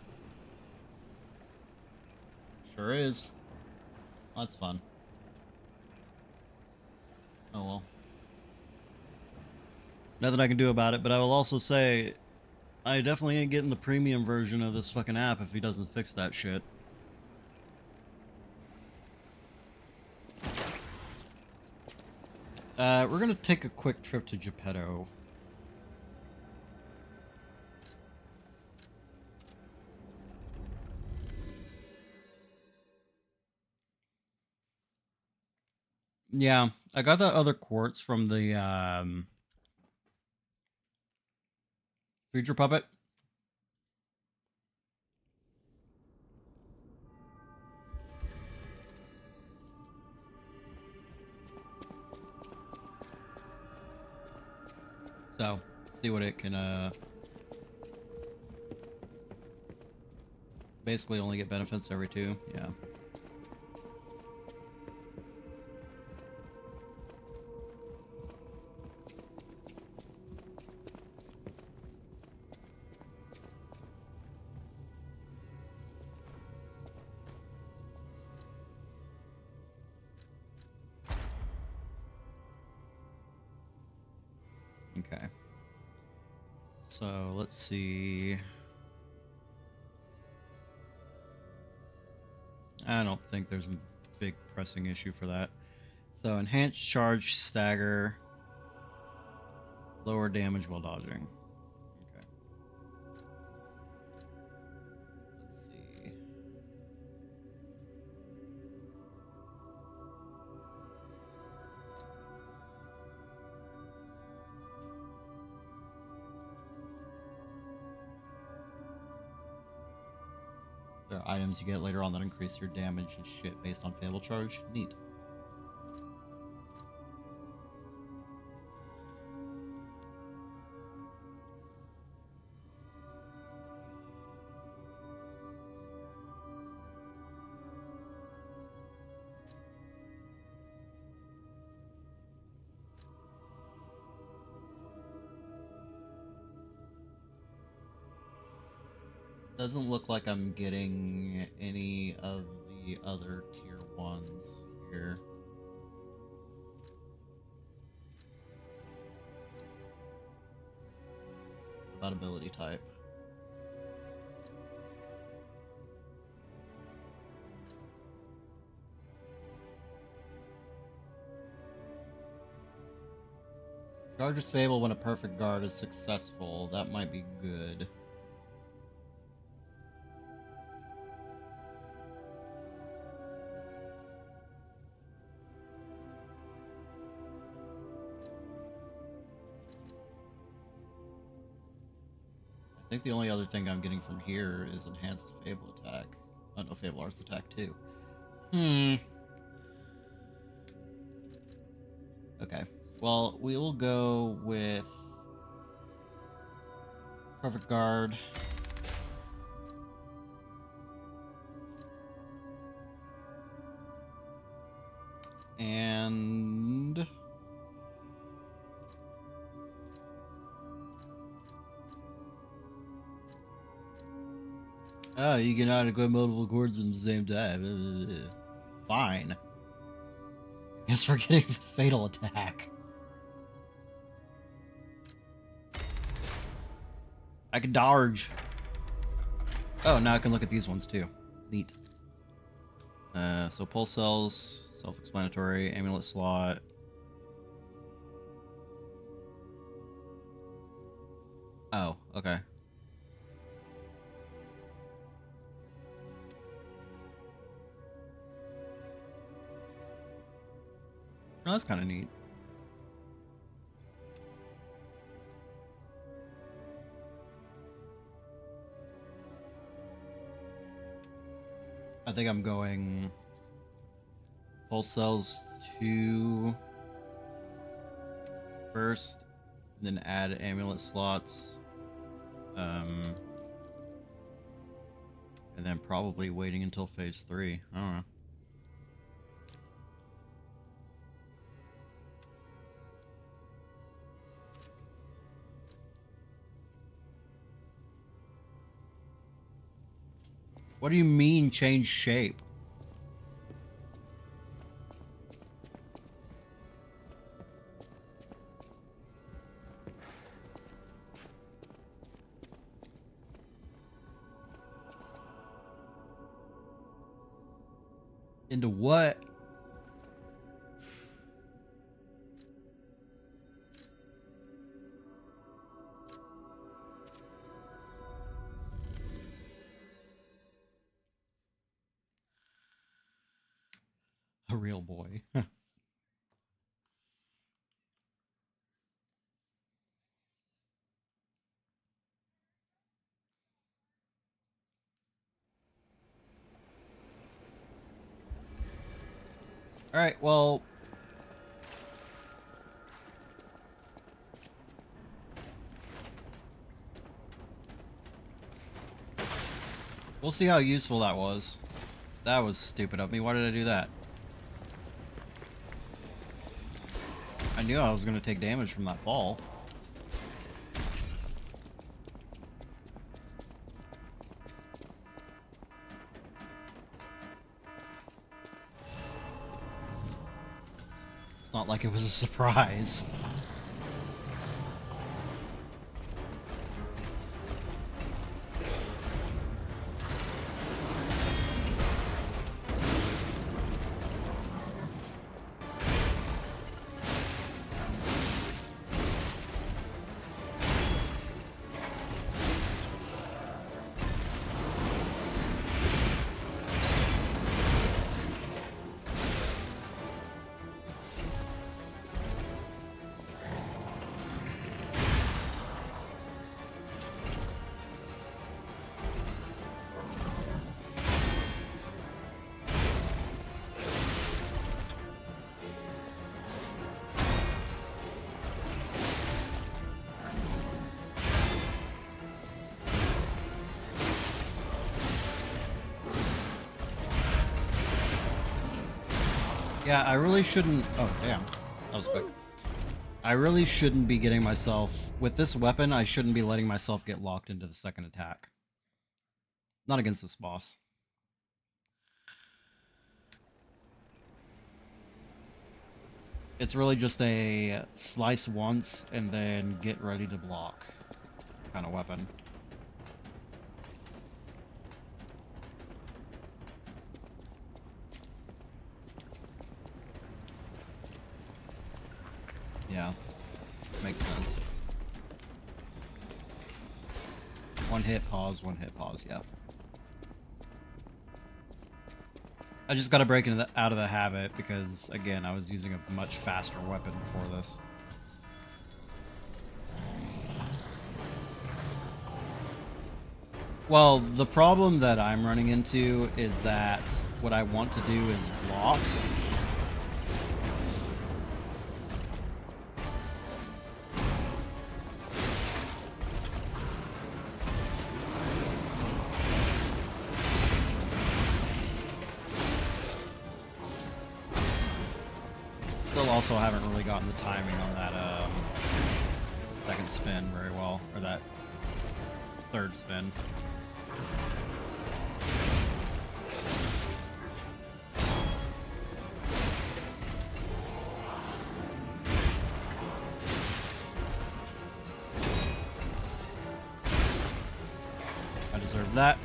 Sure is. That's fun. Oh well. Nothing I can do about it, but I will also say, I definitely ain't getting the premium version of this fucking app if he doesn't fix that shit. We're gonna take a quick trip to Geppetto. Yeah, I got that other quartz from the future puppet. So, see what it can basically only get benefits every 2. Yeah. Okay. So, let's see. I don't think there's a big pressing issue for that. So, enhanced charge stagger, lower damage while dodging. Okay. Let's see. There are items you get later on that increase your damage and shit based on Fable charge. Neat. Doesn't look like I'm getting any of the other tier 1s here. About ability type. Charges Fable when a perfect guard is successful. That might be good. I think the only other thing I'm getting from here is enhanced Fable attack. Oh no, Fable Arts attack too. Okay. Well, we will go with perfect guard. And oh, you can equip multiple chords at the same time. Fine. Guess we're getting the fatal attack. I can dodge. Oh, now I can look at these ones too. Neat. So pulse cells, self-explanatory, amulet slot. Oh, okay. Oh, that's kind of neat. I think I'm going pulse cells 2 first, then add amulet slots. And then probably waiting until phase 3. I don't know. What do you mean change shape? Into what? A real boy. Alright, well... we'll see how useful that was. That was stupid of me. Why did I do that? I knew I was going to take damage from that fall. It's not like it was a surprise. Yeah, I really shouldn't... oh, damn. That was quick. I really shouldn't be getting myself... with this weapon, I shouldn't be letting myself get locked into the second attack. Not against this boss. It's really just a slice once and then get ready to block kind of weapon. Yeah, makes sense. One hit, pause, yeah. I just gotta break out of the habit because, again, I was using a much faster weapon before this. Well, the problem that I'm running into is that what I want to do is block. Still also haven't really gotten the timing on that second spin very well, or that third spin. I deserve that.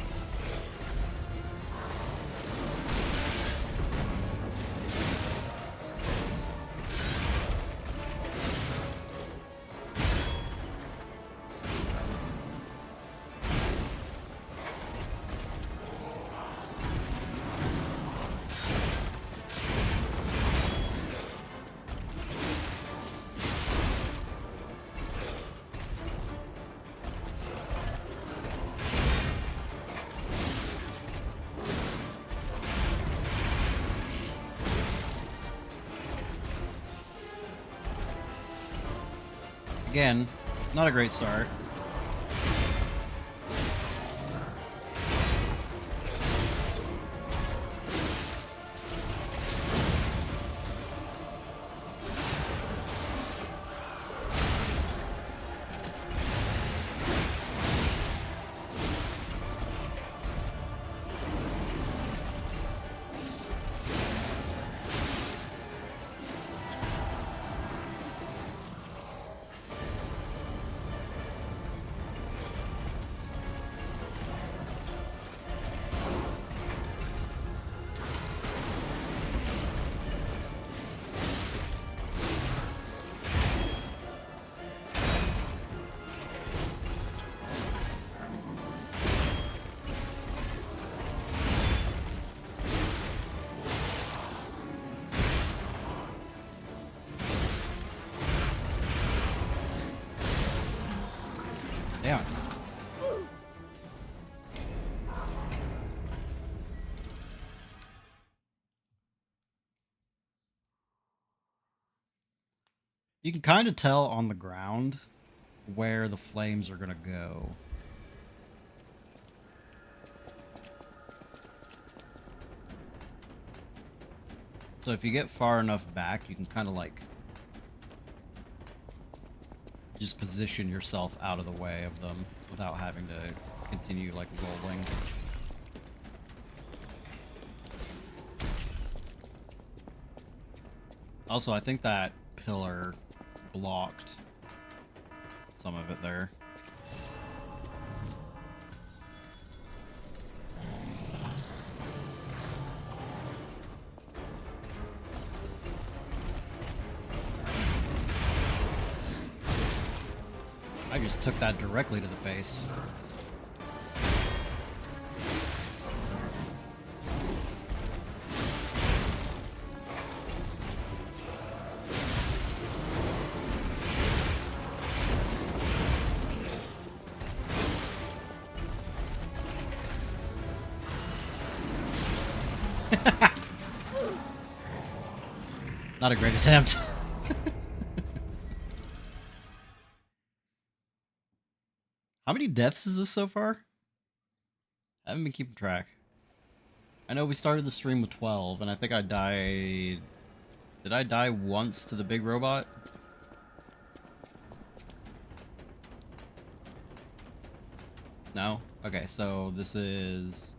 Again, not a great start. Yeah. You can kind of tell on the ground where the flames are gonna go. So if you get far enough back, you can kind of like just position yourself out of the way of them without having to continue like rolling. Also, I think that pillar blocked some of it there. I just took that directly to the face. Not a great attempt. How many deaths is this so far? I haven't been keeping track. I know we started the stream with 12, and I think I died... Did I die once to the big robot? No? Okay, so this is...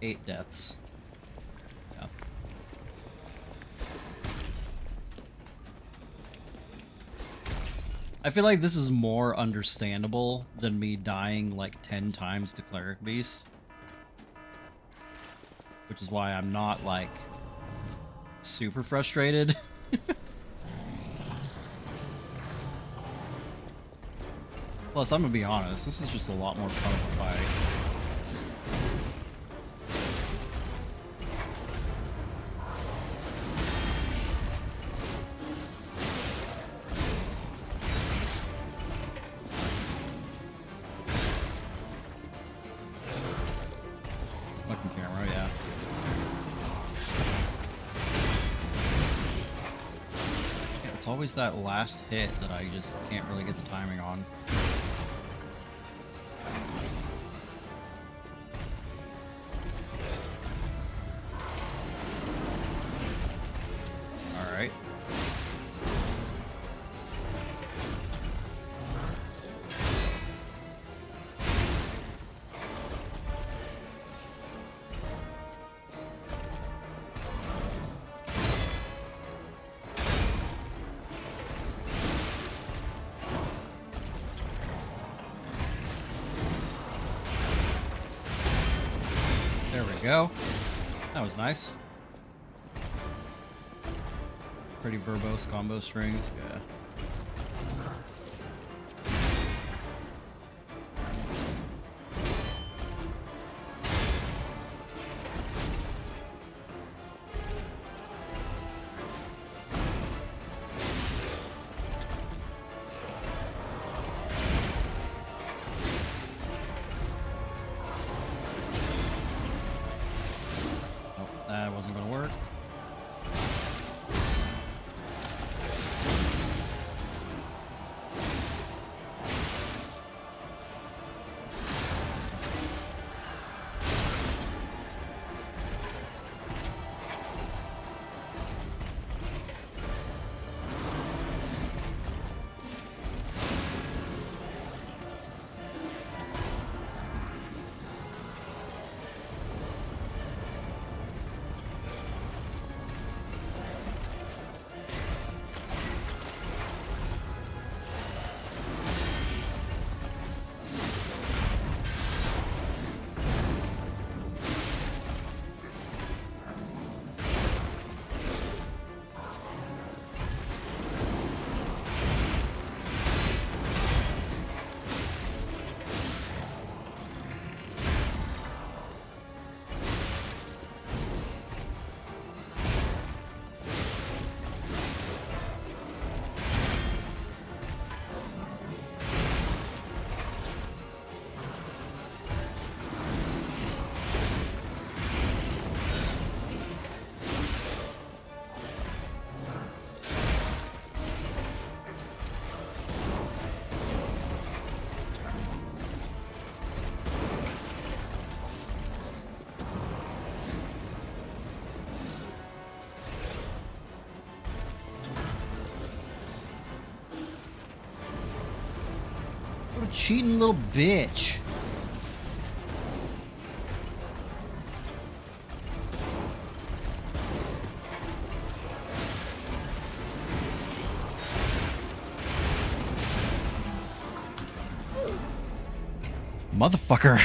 8 deaths. Yeah. I feel like this is more understandable than me dying like 10 times to Cleric Beast. Which is why I'm not like super frustrated. Plus, I'm gonna be honest, this is just a lot more fun of a fight. Fucking camera, yeah. Yeah, it's always that last hit that I just can't really get the timing on. Alright. There we go. That was nice. Pretty verbose combo strings, yeah. Oh, that wasn't gonna work. cheating little bitch. Motherfucker.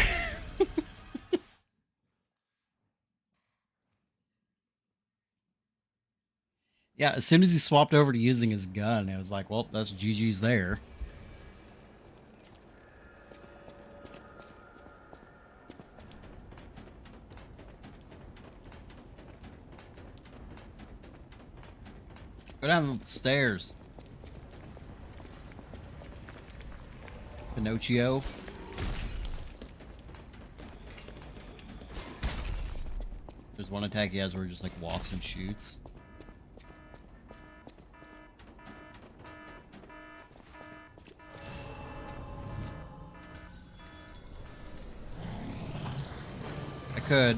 Yeah, as soon as he swapped over to using his gun, it was like, well, that's GG's there. Go down the stairs. Pinocchio. There's one attack he has where he just like walks and shoots. I could.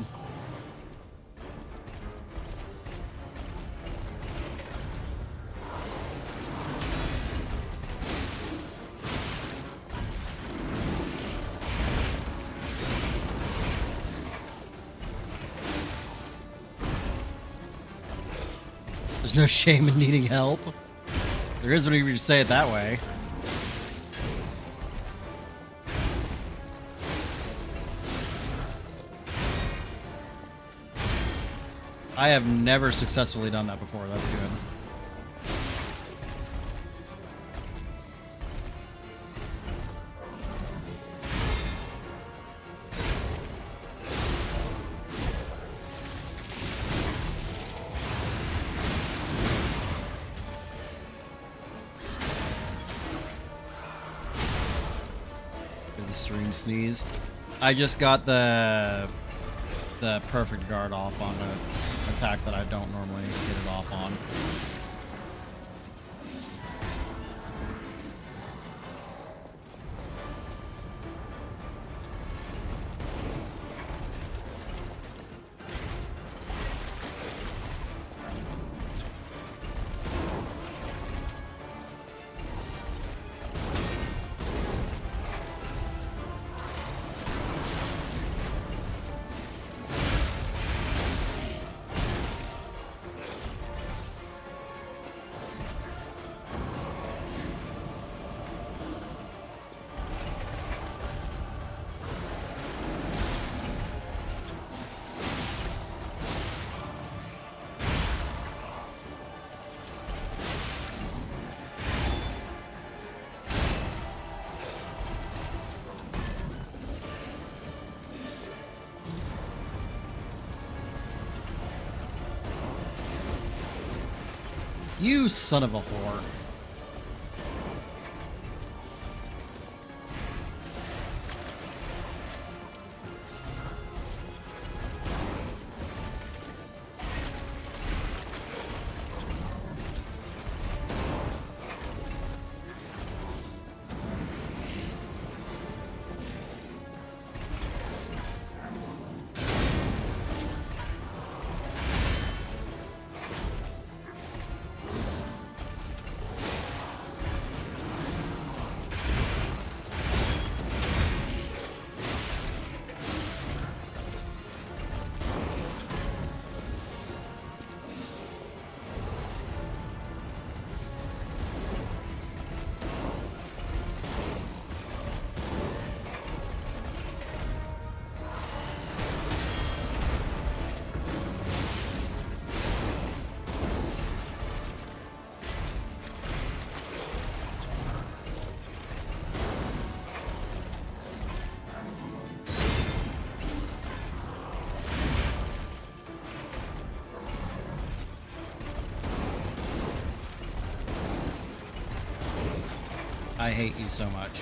There's no shame in needing help. There is whenever you say it that way. I have never successfully done that before. That's good. The stream sneezed. I just got the perfect guard off on an attack that I don't normally get it off on. You son of a whore. I hate you so much.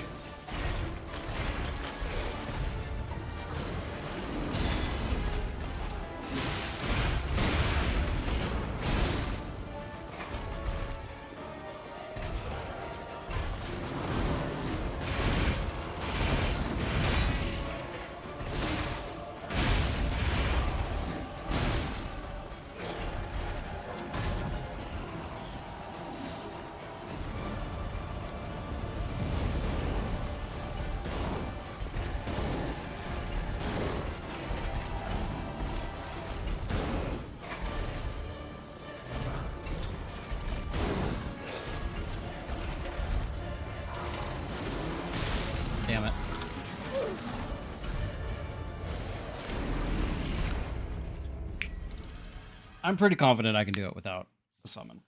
I'm pretty confident I can do it without a summon.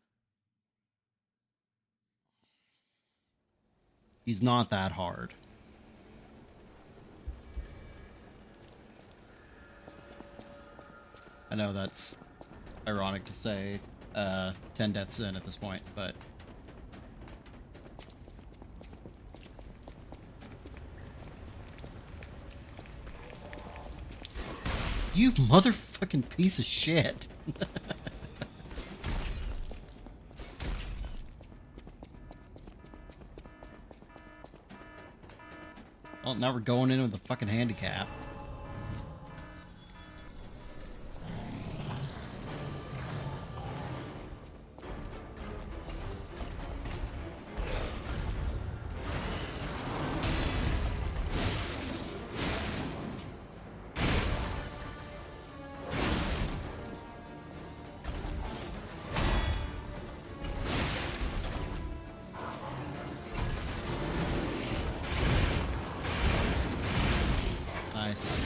He's not that hard. I know that's ironic to say 10 deaths in at this point, but... You motherfucking piece of shit! Well, now we're going in with a fucking handicap. Nice.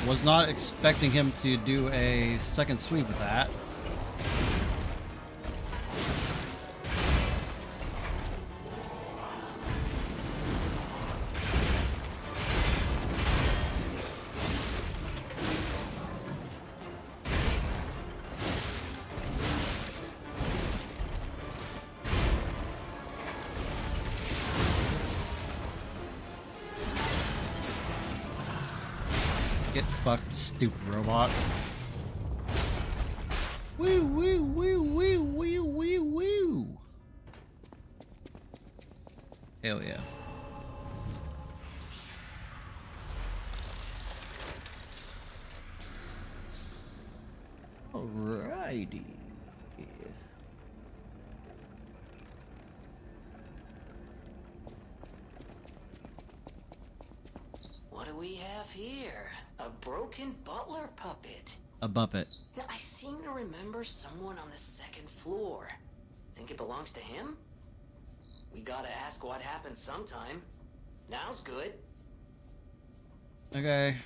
Was not expecting him to do a second sweep of that. Get fucked, stupid robot. Woo, woo, woo, woo, woo, woo, woo. Hell yeah. Alrighty. What do we have here? A broken butler puppet. A Buppet. Now, I seem to remember someone on the second floor. Think it belongs to him? We gotta ask what happened sometime. Now's good. Okay.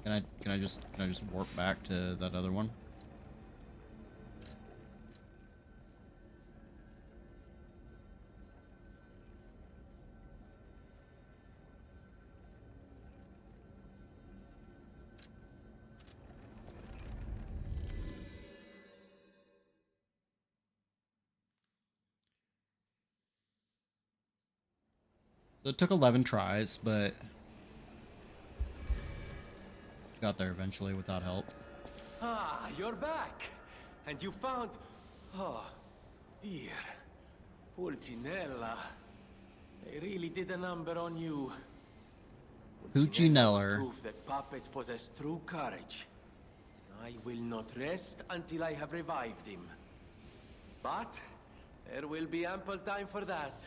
Can I just warp back to that other one? So it took 11 tries, but got there eventually without help. Ah, you're back! And you found... Oh, dear. Pulcinella. They really did a number on you. Pulcinella is Puccineller. proof that puppets possess true courage. I will not rest until I have revived him. But there will be ample time for that.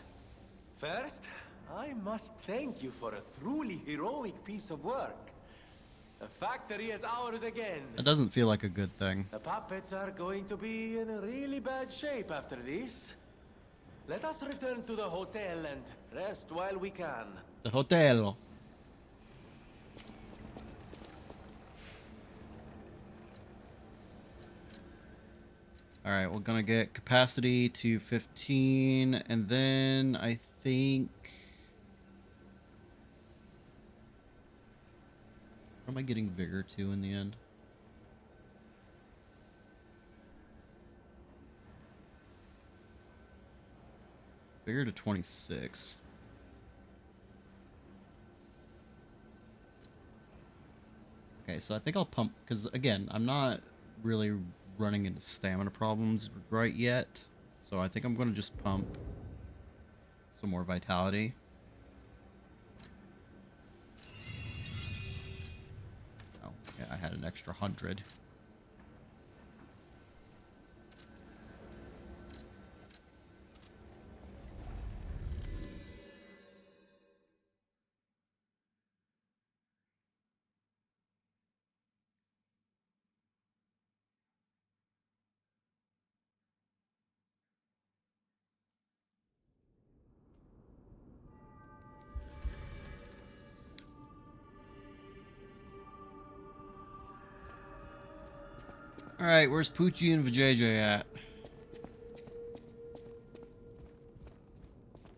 First, I must thank you for a truly heroic piece of work. The factory is ours again. That doesn't feel like a good thing. The puppets are going to be in really bad shape after this. Let us return to the hotel and rest while we can. The hotel. Alright, we're gonna get capacity to 15, and then I think... What am I getting vigor to in the end? Vigor to 26. Okay, so I think I'll pump, because again, I'm not really running into stamina problems right yet. So I think I'm going to just pump some more vitality. Oh, yeah, I had an extra 100. Alright, where's Poochie and Vijay at?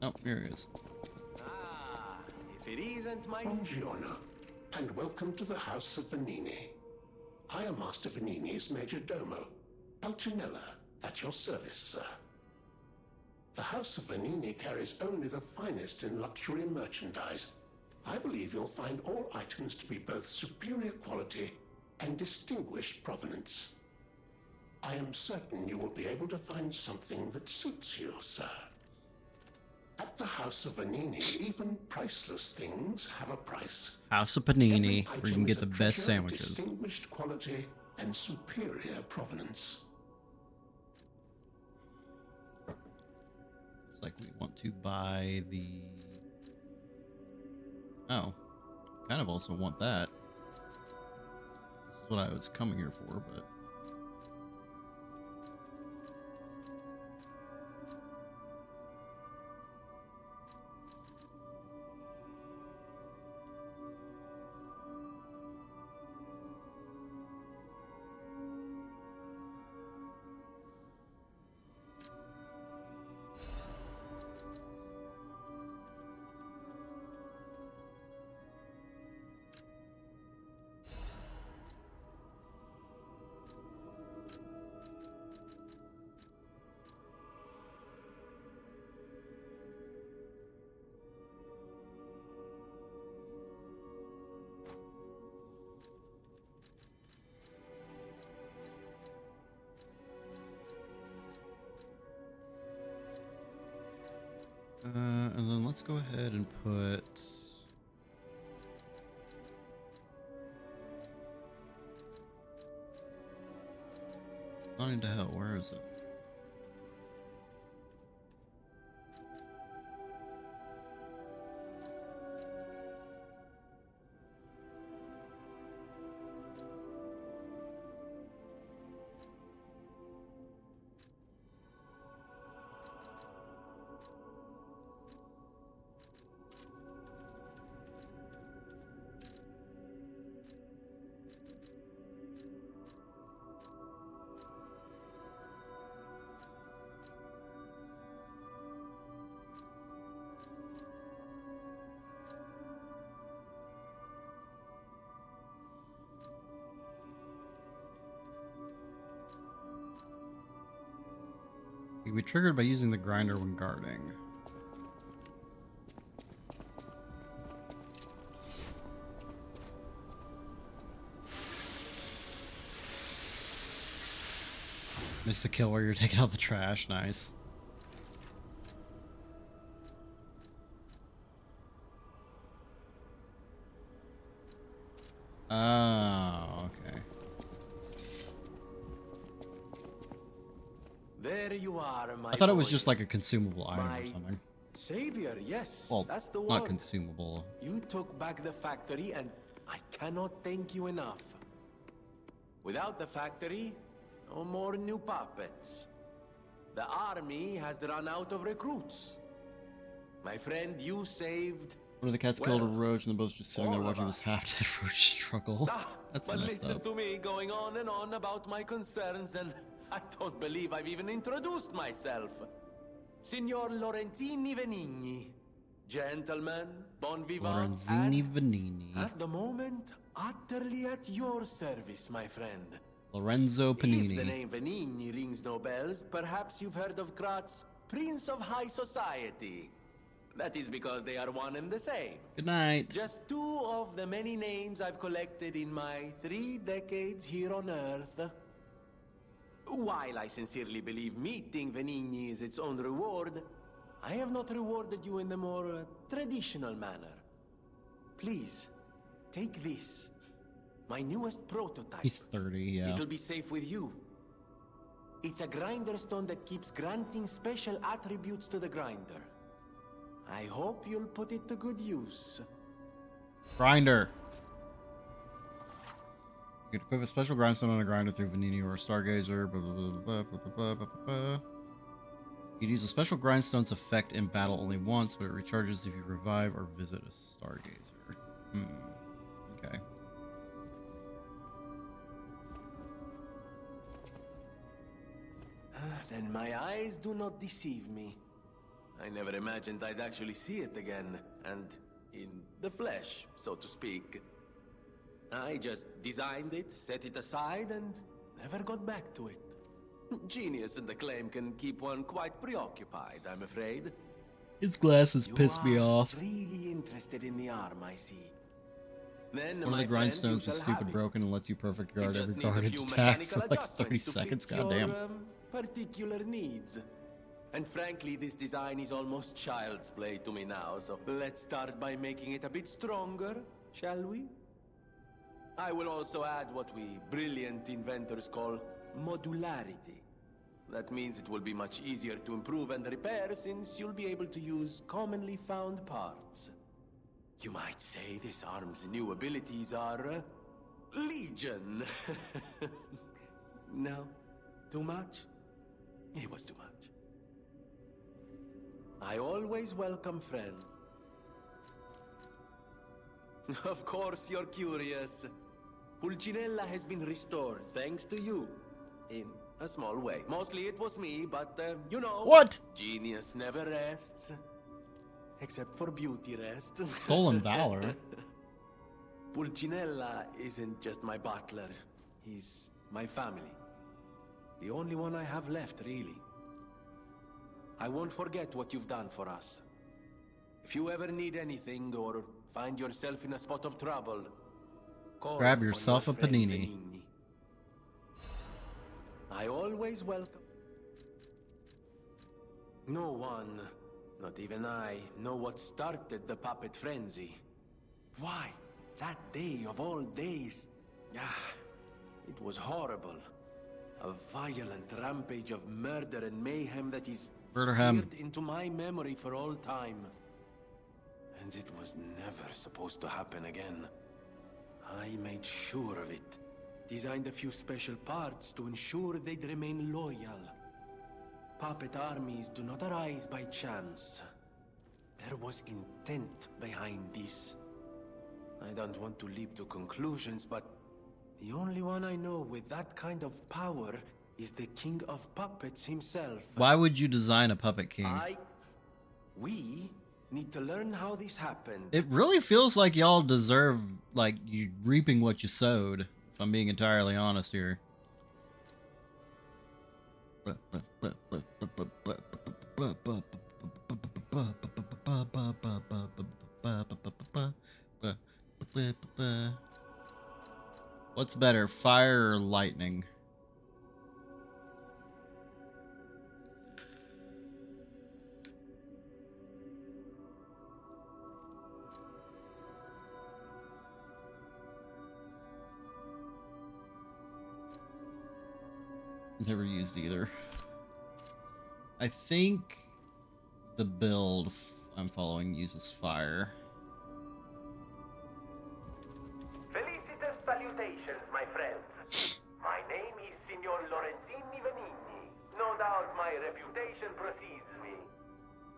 Oh, here he is. Ah, if it isn't my... Buongiorno, and welcome to the House of Venini. I am Master Venini's Major Domo, Pulcinella, at your service, sir. The House of Venini carries only the finest in luxury merchandise. I believe you'll find all items to be both superior quality and distinguished provenance. I am certain you will be able to find something that suits you, sir. At the House of Venini, even priceless things have a price. House of Panini, Every where you item can is get a the best treasure of sandwiches. distinguished quality and superior provenance. Looks like we want to buy the... Oh, kind of also want that. This is what I was coming here for, but... and then let's go ahead and put... Not into hell, where is it? It can be triggered by using the grinder when guarding. Missed the kill where you're taking out the trash. Nice. Oh, okay. There you are, my I thought it was boy. just like a consumable item My or something. Savior, yes, Well, that's the not word. consumable. You took back the factory, and I cannot thank you enough. Without the factory, no more new puppets. The army has run out of recruits. My friend, you saved... One of the cats killed a roach and the boat's just sitting there all of watching this us. half-dead roach struggle. That's but messed listen up. to me going on and on about my concerns, and I don't believe I've even introduced myself. Signor Lorenzini Venigni. Gentlemen, bon vivant, Lorenzini and Venini. at the moment, utterly at your service, my friend. Lorenzo If the Panini. name Venigni rings no bells, perhaps you've heard of Graz's Prince of High Society. That is because they are one and the same. Good night. Just two of the many names I've collected in my 3 decades here on Earth. While I sincerely believe meeting Venigni is its own reward, I have not rewarded you in the more traditional manner. Please, take this. My newest prototype. He's 30, yeah. It'll be safe with you. It's a grinder stone that keeps granting special attributes to the grinder. I hope you'll put it to good use. Grinder. You can equip a special grindstone on a grinder through Venini or a Stargazer. Blah, blah, blah, blah, blah, blah, blah, blah. You can use a special grindstone's effect in battle only once, but it recharges if you revive or visit a Stargazer. Okay. Then my eyes do not deceive me. I never imagined I'd actually see it again, and in the flesh, so to speak. I just designed it, set it aside, and never got back to it. Genius and acclaim can keep one quite preoccupied, I'm afraid. His glasses piss me off. Really interested in the arm, I see. Then, One of my the friend, grindstones you is shall stupid have it. broken and lets you perfect guard It every just needs a guarded few attack mechanical for like 30 adjustments to seconds. fit your, Goddamn. particular needs. And frankly, this design is almost child's play to me now, so let's start by making it a bit stronger, shall we? I will also add what we brilliant inventors call modularity. That means it will be much easier to improve and repair since you'll be able to use commonly found parts. You might say this arm's new abilities are legion. No? Too much? It was too much. I always welcome friends. Of course you're curious. Pulcinella has been restored thanks to you. In a small way. Mostly it was me, but you know... What? Genius never rests. Except for beauty rest. Stolen valor. Pulcinella isn't just my butler. He's my family. The only one I have left, really. I won't forget what you've done for us. If you ever need anything or find yourself in a spot of trouble, call Grab on yourself your a friend panini. Venigni. I always welcome... No one, not even I, know what started the puppet frenzy. Why, that day of all days... it was horrible. A violent rampage of murder and mayhem that is seared into my memory for all time. And it was never supposed to happen again. I made sure of it. Designed a few special parts to ensure they'd remain loyal. Puppet armies do not arise by chance. There was intent behind this. I don't want to leap to conclusions, but the only one I know with that kind of power is the King of Puppets himself. Why would you design a puppet king? We need to learn how this happened. It really feels like y'all deserve, like, you reaping what you sowed, if I'm being entirely honest here. What's better, fire or lightning? Never used either. I think the build I'm following uses fire. Felicitous salutations, my friends. My name is Signor Lorenzini Venini. No doubt my reputation precedes me.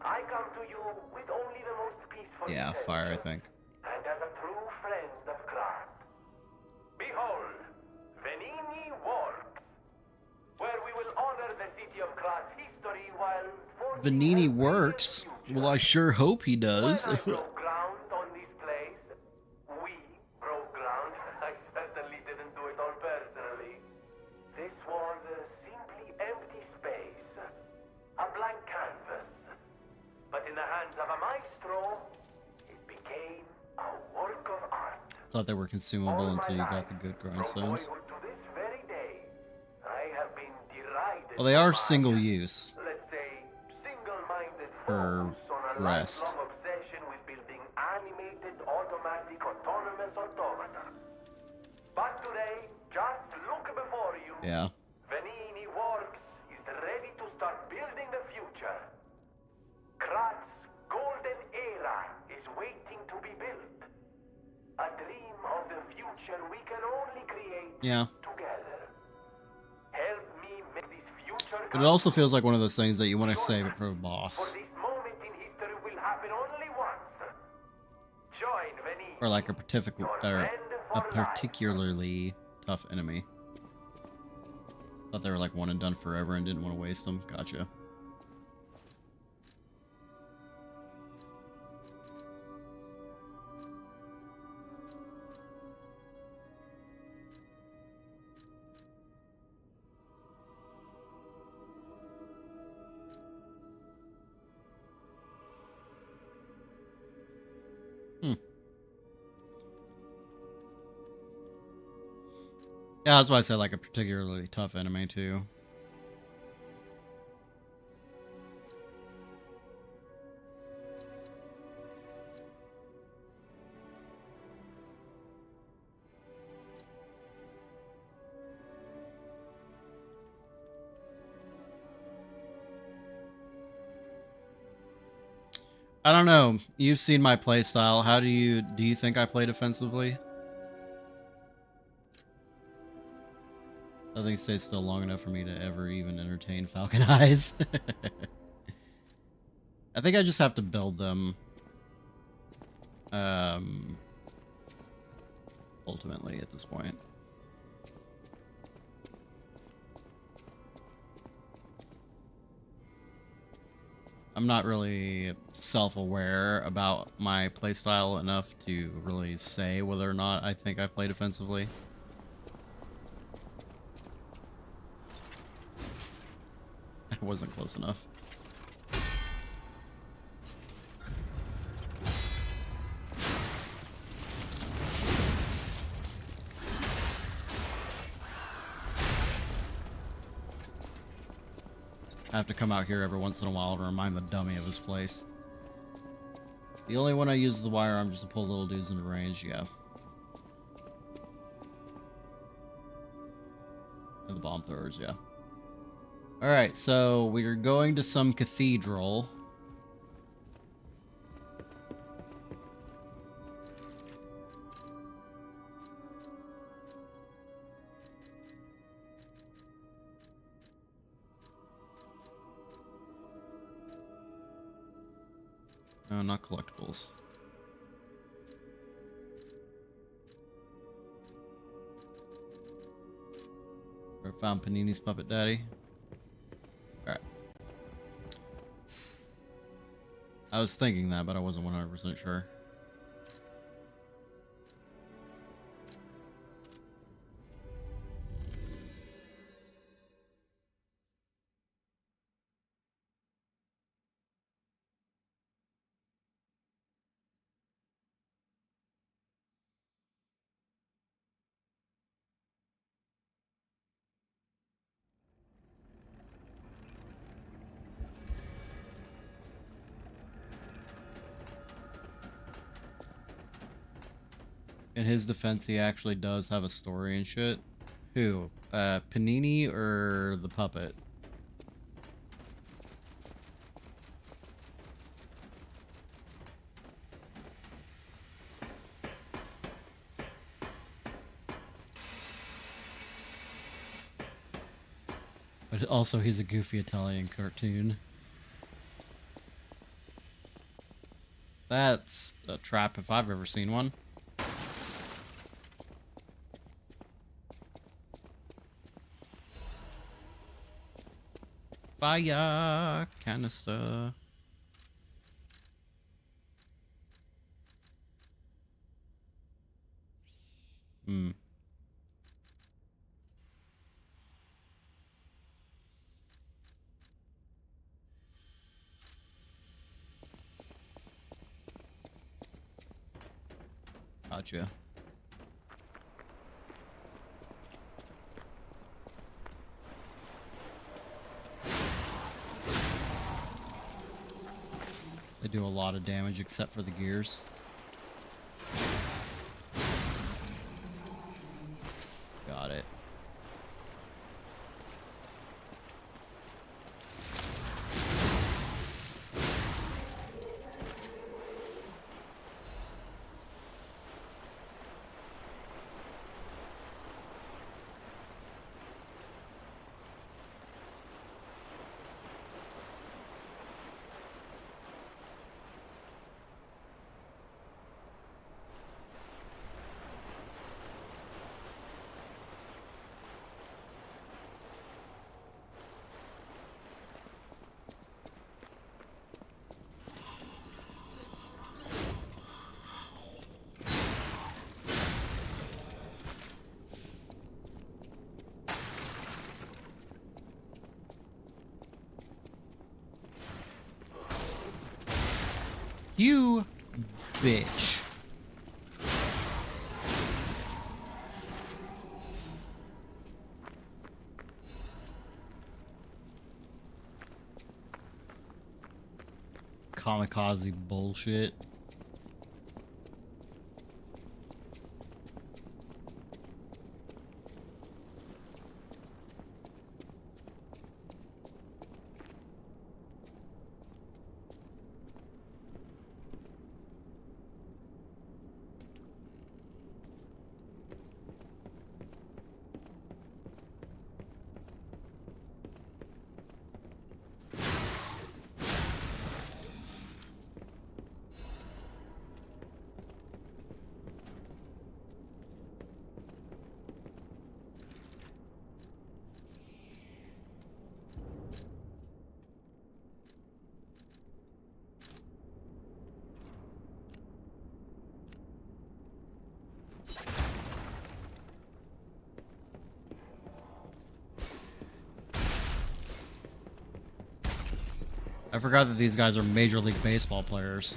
I come to you with only the most peaceful Yeah, fire, I think. and as a true friend of craft. Behold, Venini Works, where we will honor the city of Krat's history while forging Venini a brilliant works? future. Well, I sure hope he does. When I broke ground on this place, we broke ground. I certainly didn't do it all personally. This was simply empty space, a blank canvas. But in the hands of a maestro, it became a work of art. Thought they were consumable All my until you got life, the good from grindstones. boyhood to this very day, I have been derided Well, they are for my, single use let's say, single-minded for focus on a rest. lifelong obsession with building animated, automatic, autonomous automata. But today, just look before you. Yeah. Venini Works is ready to start building the future. Krat's golden era is waiting to be built. A dream of the future we can only create Yeah. together. Help me make this future But it also feels like one of those things that you want to save it for a For boss. this moment in history will happen only once. Join Venini. Or like a particularly tough enemy. Thought they were like one and done forever and didn't want to waste them. Gotcha. Yeah, that's why I said like a particularly tough enemy too. I don't know. You've seen my playstyle. How do you think I play defensively? I think it stays still long enough for me to ever even entertain Falcon Eyes. I think I just have to build them. Ultimately at this point. I'm not really self-aware about my playstyle enough to really say whether or not I think I play defensively. I wasn't close enough. I have to come out here every once in a while to remind the dummy of his place. The only one I use is the wire arm just to pull little dudes into range, yeah. And the bomb throwers, yeah. Alright, so we're going to some cathedral. No, not collectibles. I found Panini's Puppet Daddy. Alright. I was thinking that, but I wasn't 100% sure. In his defense, he actually does have a story and shit. Who? Panini or the puppet? But also, he's a goofy Italian cartoon. That's a trap if I've ever seen one. Fire canister. Hmm. Gotcha. They do a lot of damage except for the gears. Got it. You bitch. Kamikaze bullshit. I forgot that these guys are Major League Baseball players.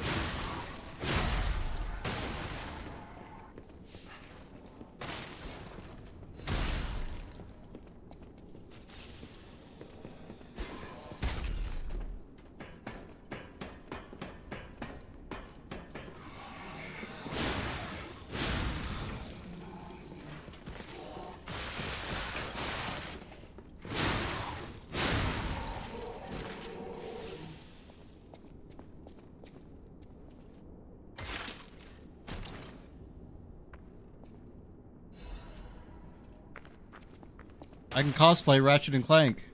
I can cosplay Ratchet and Clank.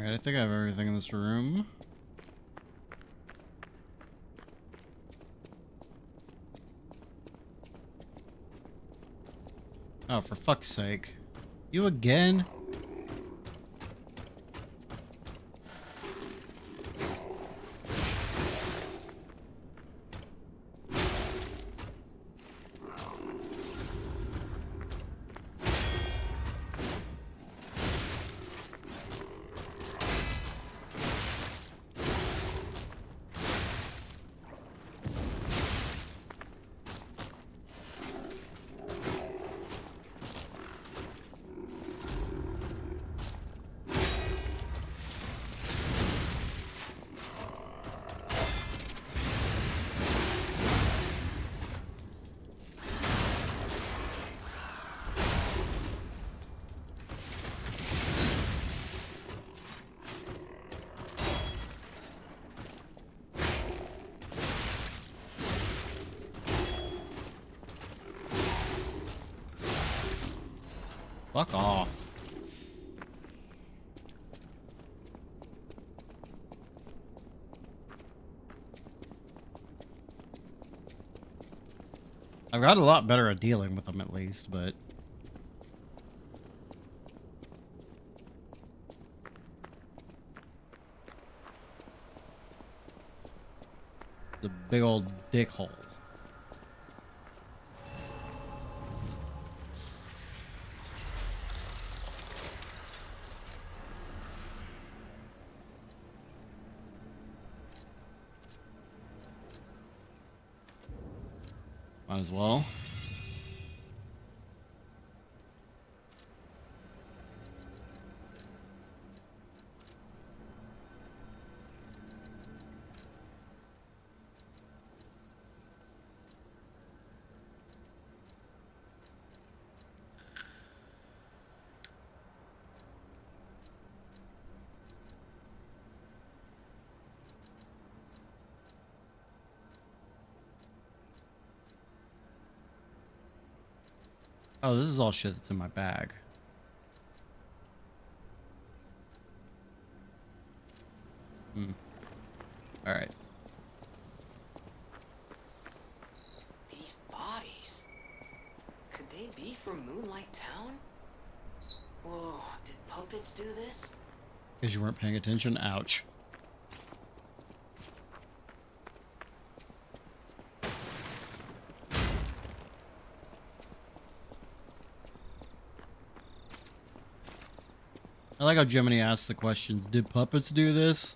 Alright, I think I have everything in this room. Oh, for fuck's sake. You again? Fuck off. I've got a lot better at dealing with them at least, but... The big old dick hole. Might as well. Oh, this is all shit that's in my bag. Alright. These bodies. Could they be from Moonlight Town? Whoa, did puppets do this? Because you weren't paying attention? Ouch. I like how Gemini asks the questions. Did puppets do this?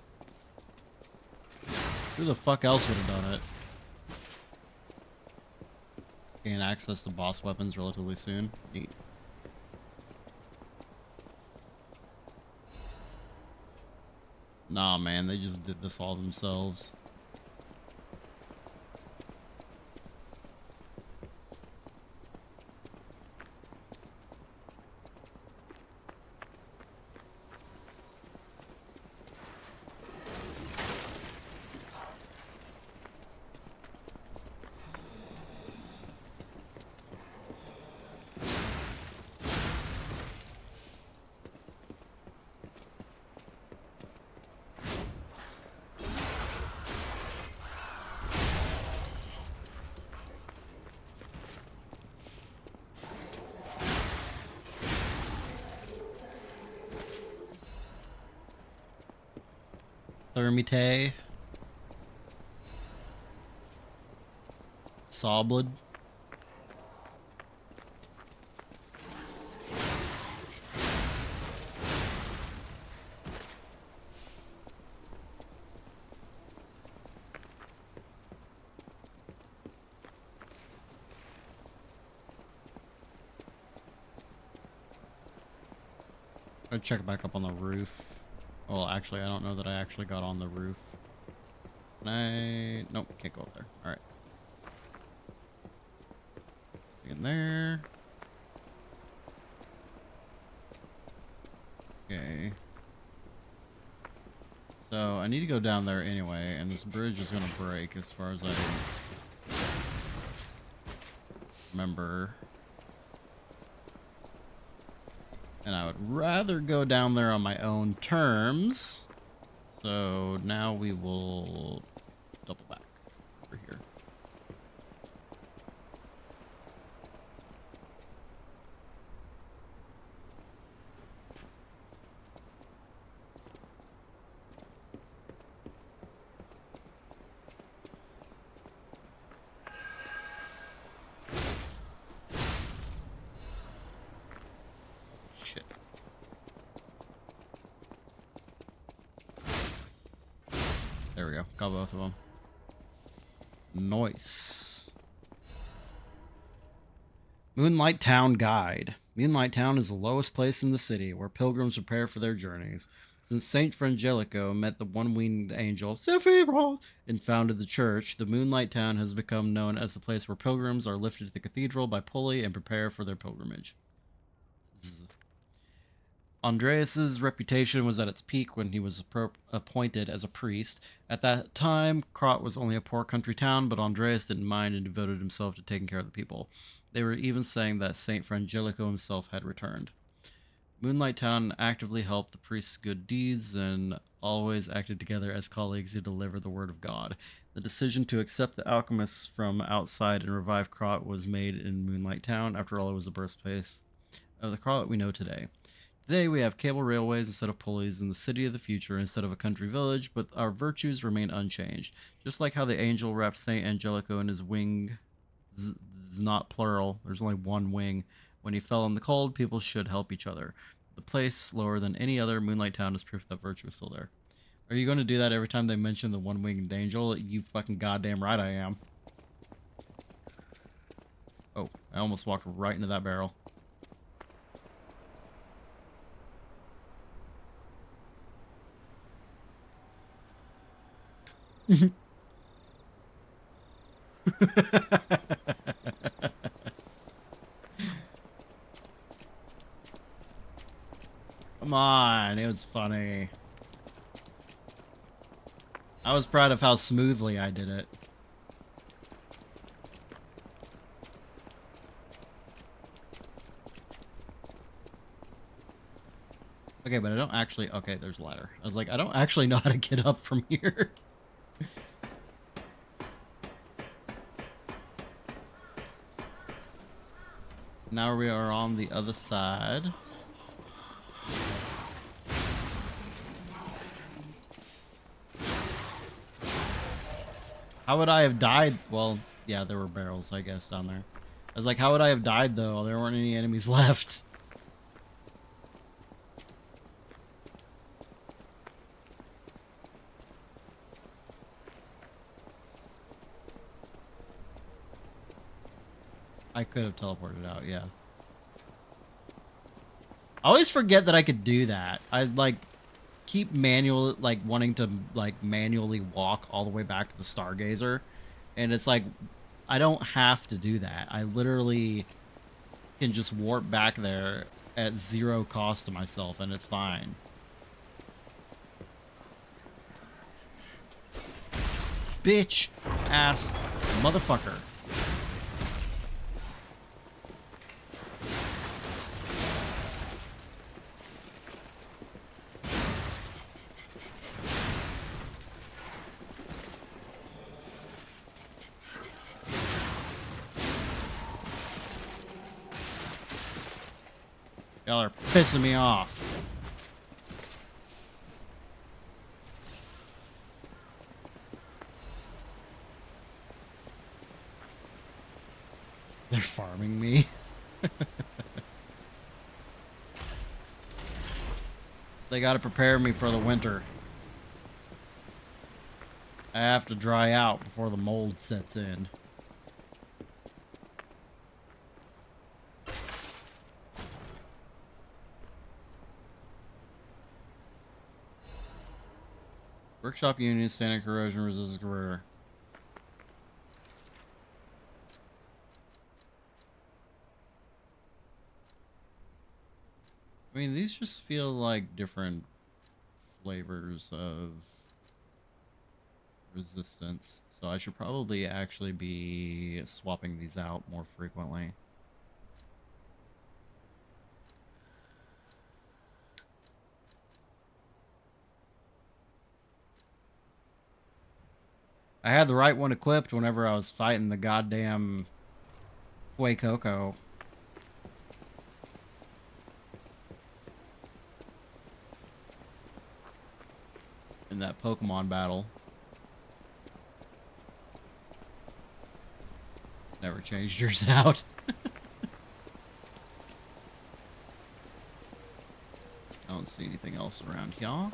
Who the fuck else would have done it? Gain access to boss weapons relatively soon. Neat. Nah, man, they just did this all themselves. Thermite. Sawblood. I'll check back up on the roof. Well, actually, I don't know that I actually got on the roof. Can I... Nope, can't go up there. Alright. In there. Okay. So, I need to go down there anyway, and this bridge is gonna break as far as I remember. And I would rather go down there on my own terms. So now we will double back over here. Shit. There we go. Got both of them. Nice. Moonlight Town Guide. Moonlight Town is the lowest place in the city, where pilgrims prepare for their journeys. Since Saint Frangelico met the one-winged angel, Sephiroth, and founded the church, the Moonlight Town has become known as the place where pilgrims are lifted to the cathedral by pulley and prepare for their pilgrimage. Andreas's reputation was at its peak when he was appointed as a priest. At that time, Krat was only a poor country town, but Andreas didn't mind and devoted himself to taking care of the people. They were even saying that Saint Frangelico himself had returned. Moonlight Town actively helped the priest's good deeds and always acted together as colleagues who delivered the word of God. The decision to accept the alchemists from outside and revive Krat was made in Moonlight Town. After all, it was the birthplace of the Krat we know today. Today we have cable railways instead of pulleys in the city of the future instead of a country village, but our virtues remain unchanged. Just like how the angel wrapped Saint Angelico in his wing, is not plural, there's only one wing. When he fell in the cold, people should help each other. The place, lower than any other Moonlight Town, is proof that virtue is still there. Are you going to do that every time they mention the one-winged angel? You fucking goddamn right I am. Oh, I almost walked right into that barrel. Come on, it was funny. I was proud of how smoothly I did it. Okay, but I don't actually... Okay, there's a ladder. I was like, I don't actually know how to get up from here. Now we are on the other side. How would I have died? Well, yeah, there were barrels, I guess, down there. I was like, how would I have died, though? There weren't any enemies left. I could have teleported out, yeah. I always forget that I could do that. I, like, keep wanting to, like, manually walk all the way back to the Stargazer. And it's like, I don't have to do that. I literally can just warp back there at 0 cost to myself, and it's fine. Bitch ass motherfucker. Y'all are pissing me off. They're farming me. They gotta prepare me for the winter. I have to dry out before the mold sets in. Workshop units, standing corrosion resistance converter. I mean, these just feel like different flavors of resistance. So I should probably actually be swapping these out more frequently. I had the right one equipped whenever I was fighting the goddamn Fuecoco. In that Pokemon battle. Never changed yours out. I don't see anything else around here.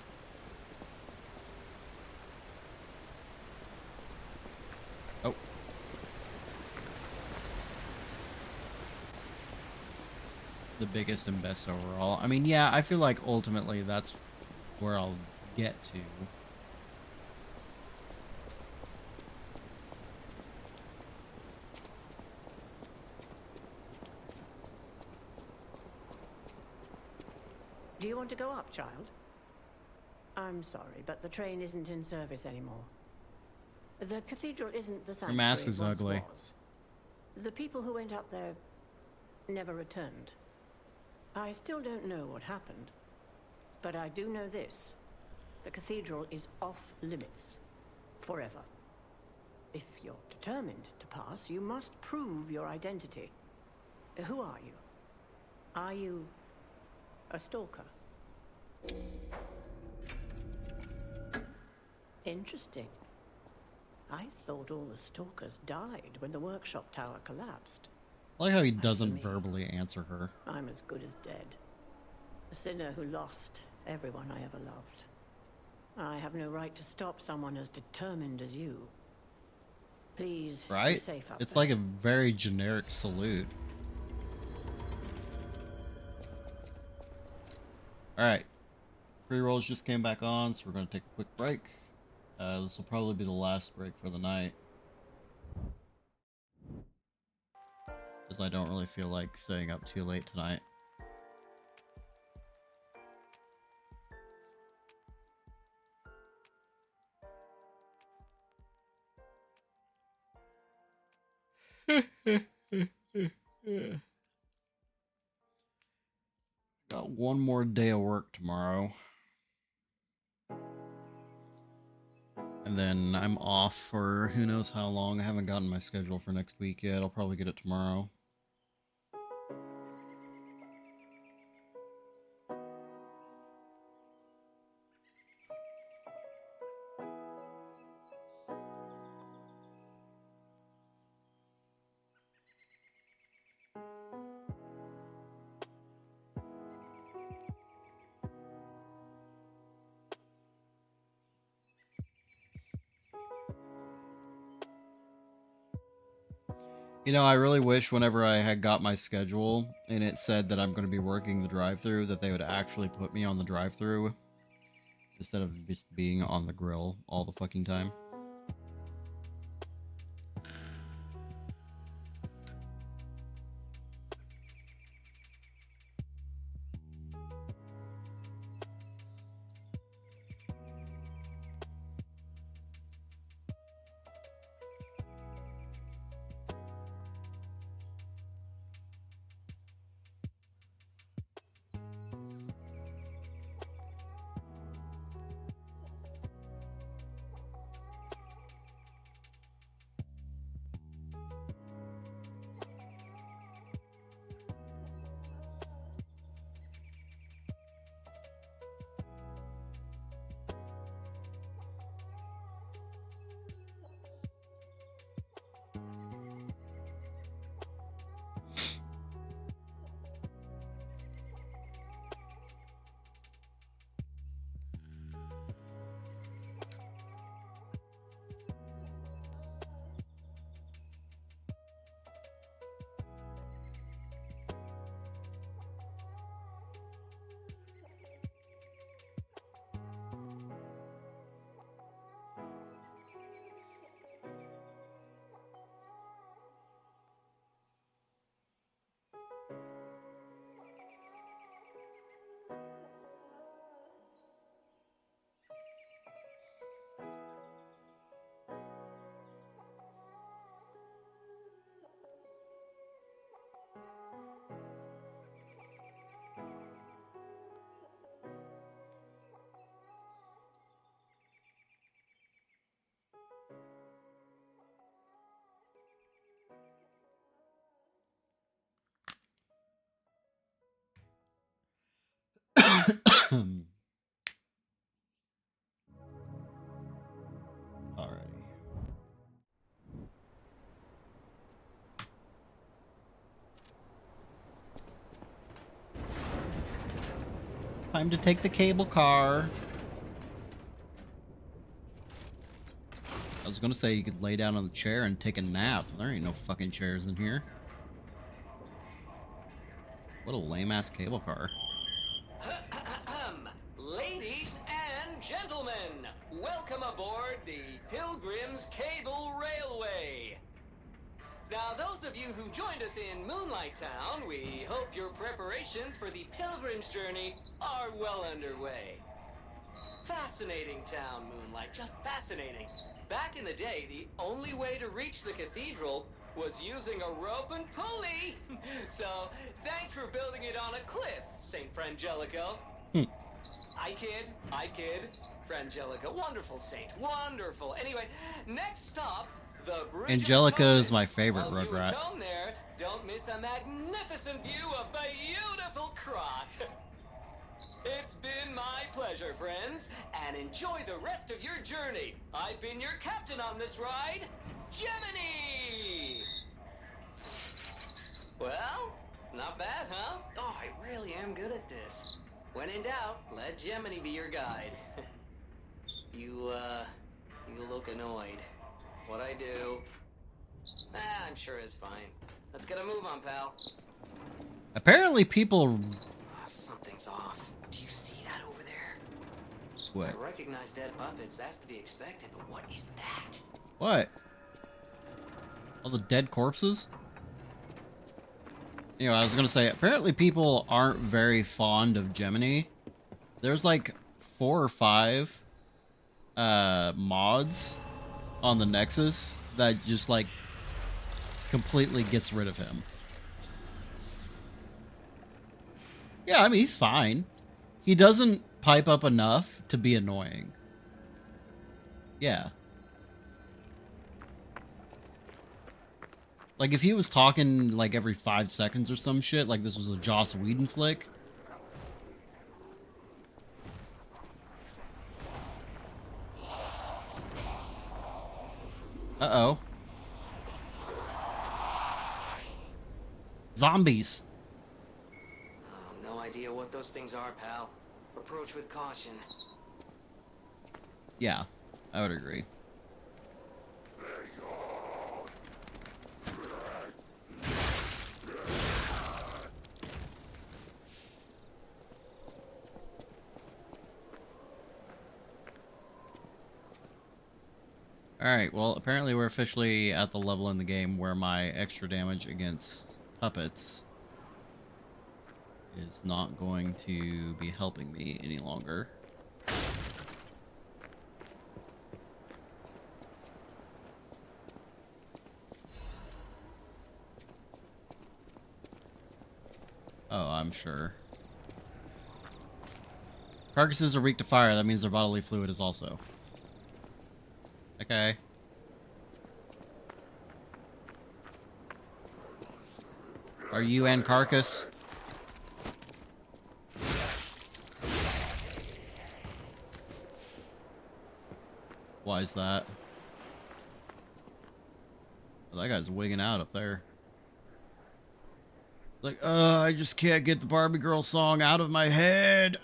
Oh. The biggest and best overall. I mean, yeah, I feel like ultimately that's where I'll get to. Do you want to go up, child? I'm sorry, but the train isn't in service anymore. The cathedral isn't the sanctuary mask is it once ugly. was. The people who went up there never returned. I still don't know what happened, but I do know this. The cathedral is off limits. Forever. If you're determined to pass, you must prove your identity. Who are you? Are you a stalker? Interesting. I thought all the stalkers died when the workshop tower collapsed. I like how he As for doesn't me, verbally answer her. I'm as good as dead. A sinner who lost everyone I ever loved. I have no right to stop someone as determined as you. Please, be Right? safe up It's there. like a very generic salute. Alright. Pre-rolls just came back on, so we're going to take a quick break. This will probably be the last break for the night. Because I don't really feel like staying up too late tonight. Got one more day of work tomorrow. And then I'm off for who knows how long. I haven't gotten my schedule for next week yet. I'll probably get it tomorrow. You know, I really wish whenever I had got my schedule and it said that I'm going to be working the drive-thru that they would actually put me on the drive-thru instead of just being on the grill all the fucking time. Time to take the cable car. I was gonna say you could lay down on the chair and take a nap. There ain't no fucking chairs in here. What a lame-ass cable car. Ladies and gentlemen, welcome aboard the Pilgrim's Cable Railway. Now, those of you who joined us in Moonlight Town, we hope your preparations for the Pilgrim's journey are well underway. Fascinating town, Moonlight, just fascinating. Back in the day, the only way to reach the cathedral was using a rope and pulley. So, thanks for building it on a cliff, St. Frangelico. I kid. Frangelica, wonderful saint, wonderful. Anyway, next stop, the Bridge Angelica of is my Atonement. favorite While you Rugrat. atone there, don't miss a magnificent view of beautiful Krot. It's been my pleasure, friends, and enjoy the rest of your journey. I've been your captain on this ride, Gemini! Well, not bad, huh? Oh, I really am good at this. When in doubt, let Gemini be your guide. You look annoyed. What I do? I'm sure it's fine. Let's get a move on, pal. Apparently people... Something's off. Do you see that over there? What? I recognize dead puppets. That's to be expected, but what is that? What? All the dead corpses? You know, I was gonna say, apparently people aren't very fond of Gemini. There's like 4 or 5 mods on the Nexus that just like completely gets rid of him. Yeah, I mean, he's fine. He doesn't pipe up enough to be annoying. Yeah. Like, if he was talking, like, every 5 seconds or some shit, like this was a Joss Whedon flick. Uh-oh. Zombies. No idea what those things are, pal. Approach with caution. Yeah, I would agree. Alright, well, apparently we're officially at the level in the game where my extra damage against puppets is not going to be helping me any longer. Oh, I'm sure. Carcasses are weak to fire, that means their bodily fluid is also. Okay. Are you and Carcass? Why is that? Well, that guy's wigging out up there. Like, I just can't get the Barbie Girl song out of my head.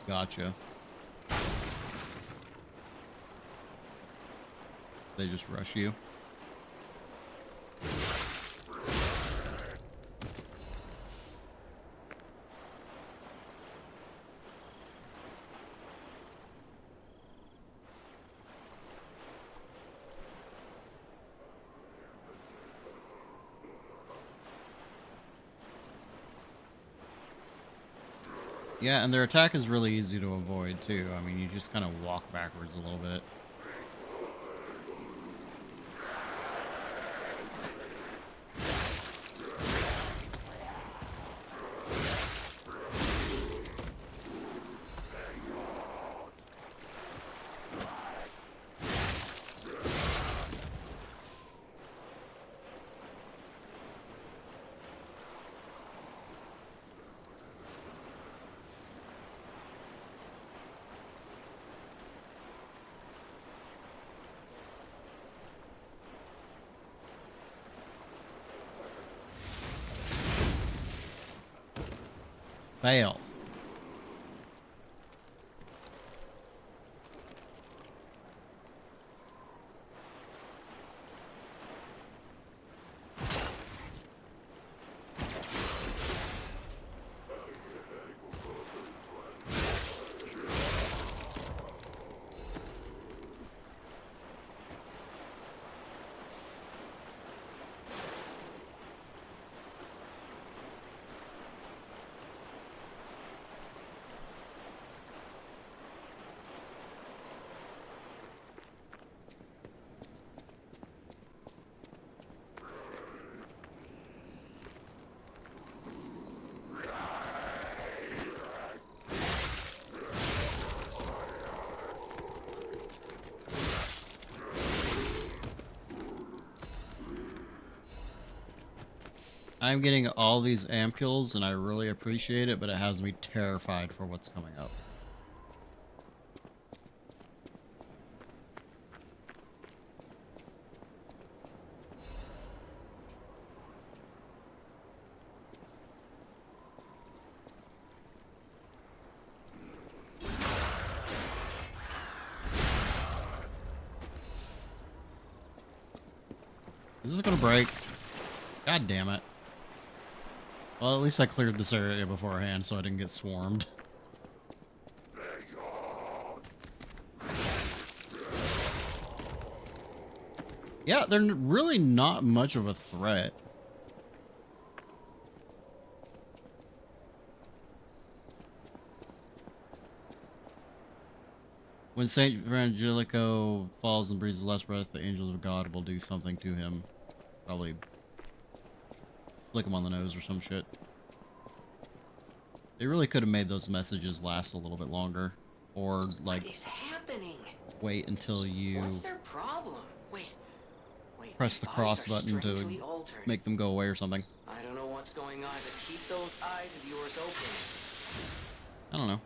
Gotcha. They just rush you. Yeah, and their attack is really easy to avoid, too. I mean, you just kind of walk backwards a little bit. Fail. I'm getting all these ampules, and I really appreciate it, but it has me terrified for what's coming up. Is this gonna break? God damn it. Well, at least I cleared this area beforehand so I didn't get swarmed. Yeah, they're really not much of a threat. When Saint Frangelico falls and breathes the last breath, the angels of God will do something to him. Probably flick him on the nose or some shit. They really could have made those messages last a little bit longer. Or, like, what is happening? Wait until you What's their problem? Wait, press the cross button to make them go away or something. I don't know what's going on, but keep those eyes of yours open. I don't know.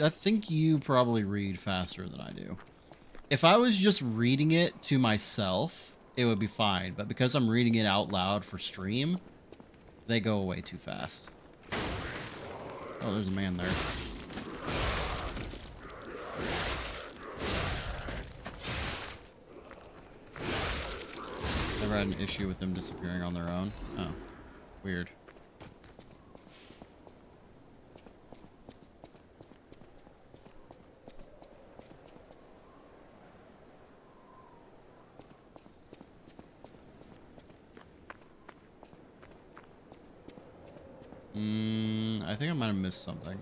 I think you probably read faster than I do. If I was just reading it to myself, it would be fine. But because I'm reading it out loud for stream, they go away too fast. Oh, there's a man there. Never had an issue with them disappearing on their own. Oh, weird. I think I might have missed something.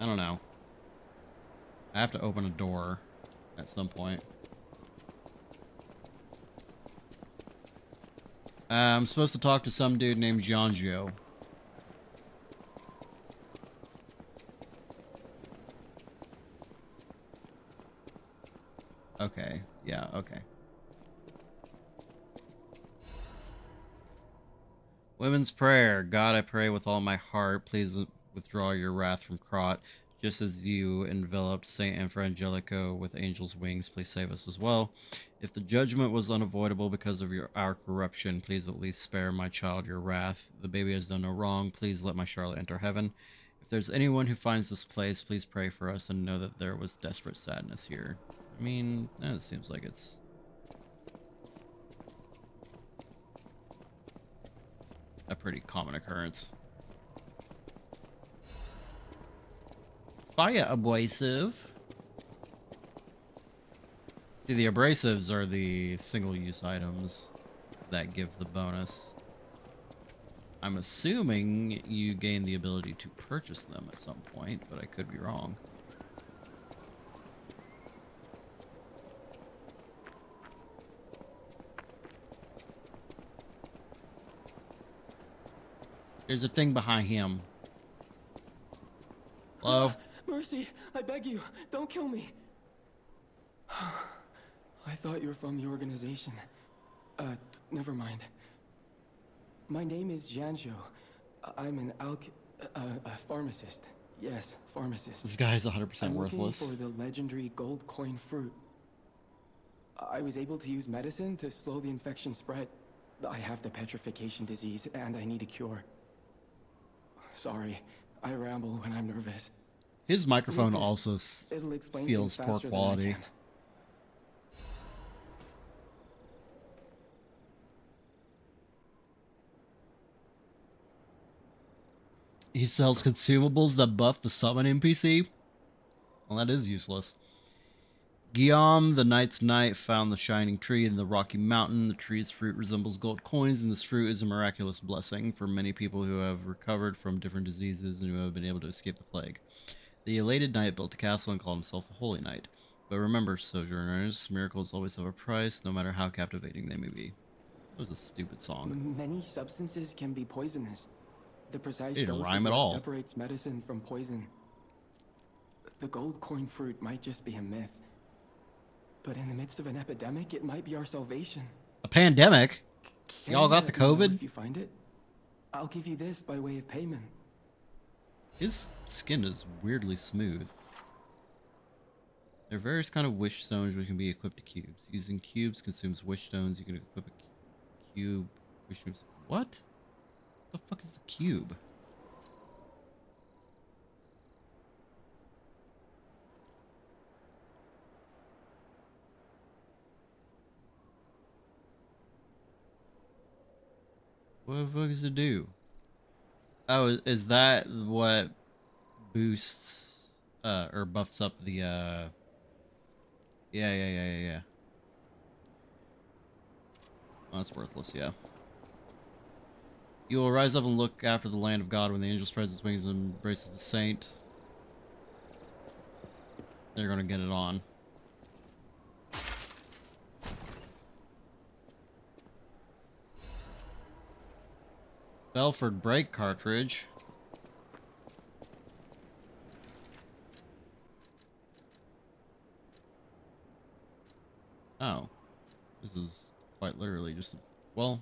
I don't know. I have to open a door at some point. I'm supposed to talk to some dude named Giangio. Okay. Yeah, okay. Women's prayer. God, I pray with all my heart. Please withdraw your wrath from Krot. Just as you enveloped Saint Frangelico with angel's wings, please save us as well. If the judgment was unavoidable because of our corruption, please at least spare my child your wrath. The baby has done no wrong. Please let my Charlotte enter heaven. If there's anyone who finds this place, please pray for us and know that there was desperate sadness here. I mean, it seems like it's a pretty common occurrence. Fire abrasive. See, the abrasives are the single-use items that give the bonus. I'm assuming you gain the ability to purchase them at some point, but I could be wrong. There's a thing behind him. Hello? Mercy, I beg you, don't kill me. I thought you were from the organization. Never mind. My name is Janjo. I'm an pharmacist. Yes, pharmacist. This guy is 100% I'm worthless. looking for the legendary gold coin fruit. I was able to use medicine to slow the infection spread. I have the petrification disease, and I need a cure. Sorry, I ramble when I'm nervous. His microphone With this, also it'll explain feels things poor faster than I quality. can. He sells consumables that buff the summon NPC. Well, that is useless. Guillaume, the knight's knight, found the shining tree in the rocky mountain. The tree's fruit resembles gold coins, and this fruit is a miraculous blessing for many people who have recovered from different diseases and who have been able to escape the plague. The elated knight built a castle and called himself the Holy Knight. But remember, sojourners, miracles always have a price, no matter how captivating they may be. That was a stupid song. Many substances can be poisonous. The precise It didn't dose rhyme is at what all. separates medicine from poison. The gold coin fruit might just be a myth. But in the midst of an epidemic, it might be our salvation. A pandemic? Can Y'all you got the let me know COVID? if you find it, I'll give you this by way of payment. His skin is weirdly smooth. There are various kind of wish stones which can be equipped to cubes. Using cubes consumes wish stones. You can equip a cube. Wish stones. What? The fuck is the cube? What the fuck does it do? Oh, is that what boosts or buffs up the yeah. Oh, that's worthless, yeah. You will rise up and look after the land of God when the angel spreads its wings and embraces the saint. They're gonna get it on. Belford brake cartridge. Oh. This is quite literally just a, well.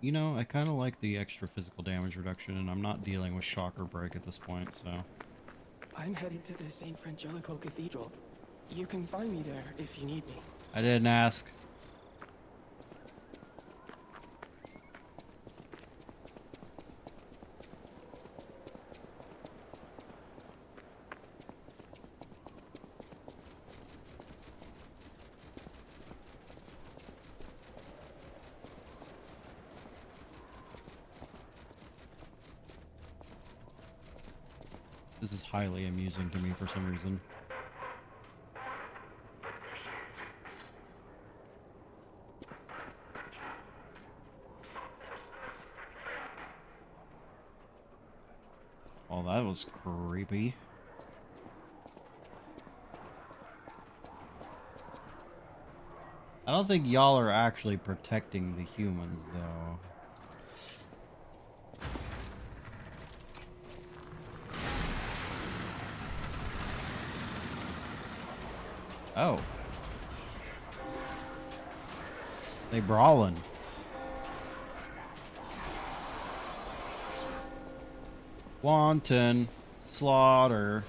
You know, I kind of like the extra physical damage reduction, and I'm not dealing with shock or break at this point, so. I'm headed to the St. Frangelico Cathedral. You can find me there if you need me. I didn't ask. This is highly amusing to me for some reason. Oh, that was creepy. I don't think y'all are actually protecting the humans, though. Oh. They brawling. Wanton slaughter.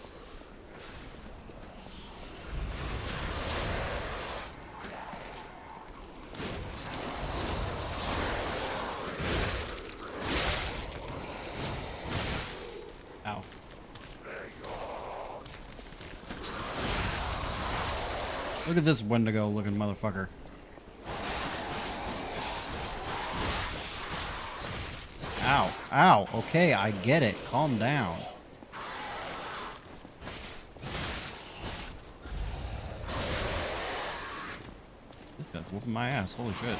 Ow. Look at this Wendigo looking motherfucker. Ow. Ow. Okay, I get it. Calm down. This guy's whooping my ass. Holy shit.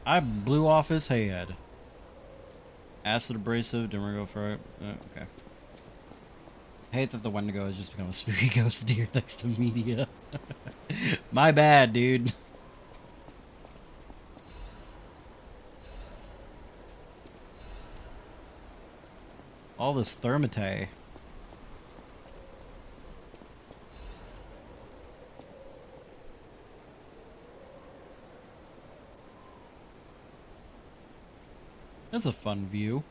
I blew off his head. Acid abrasive, didn't go for it. Okay. I hate that the Wendigo has just become a spooky ghost deer thanks to media. My bad, dude. All this thermite. That's a fun view.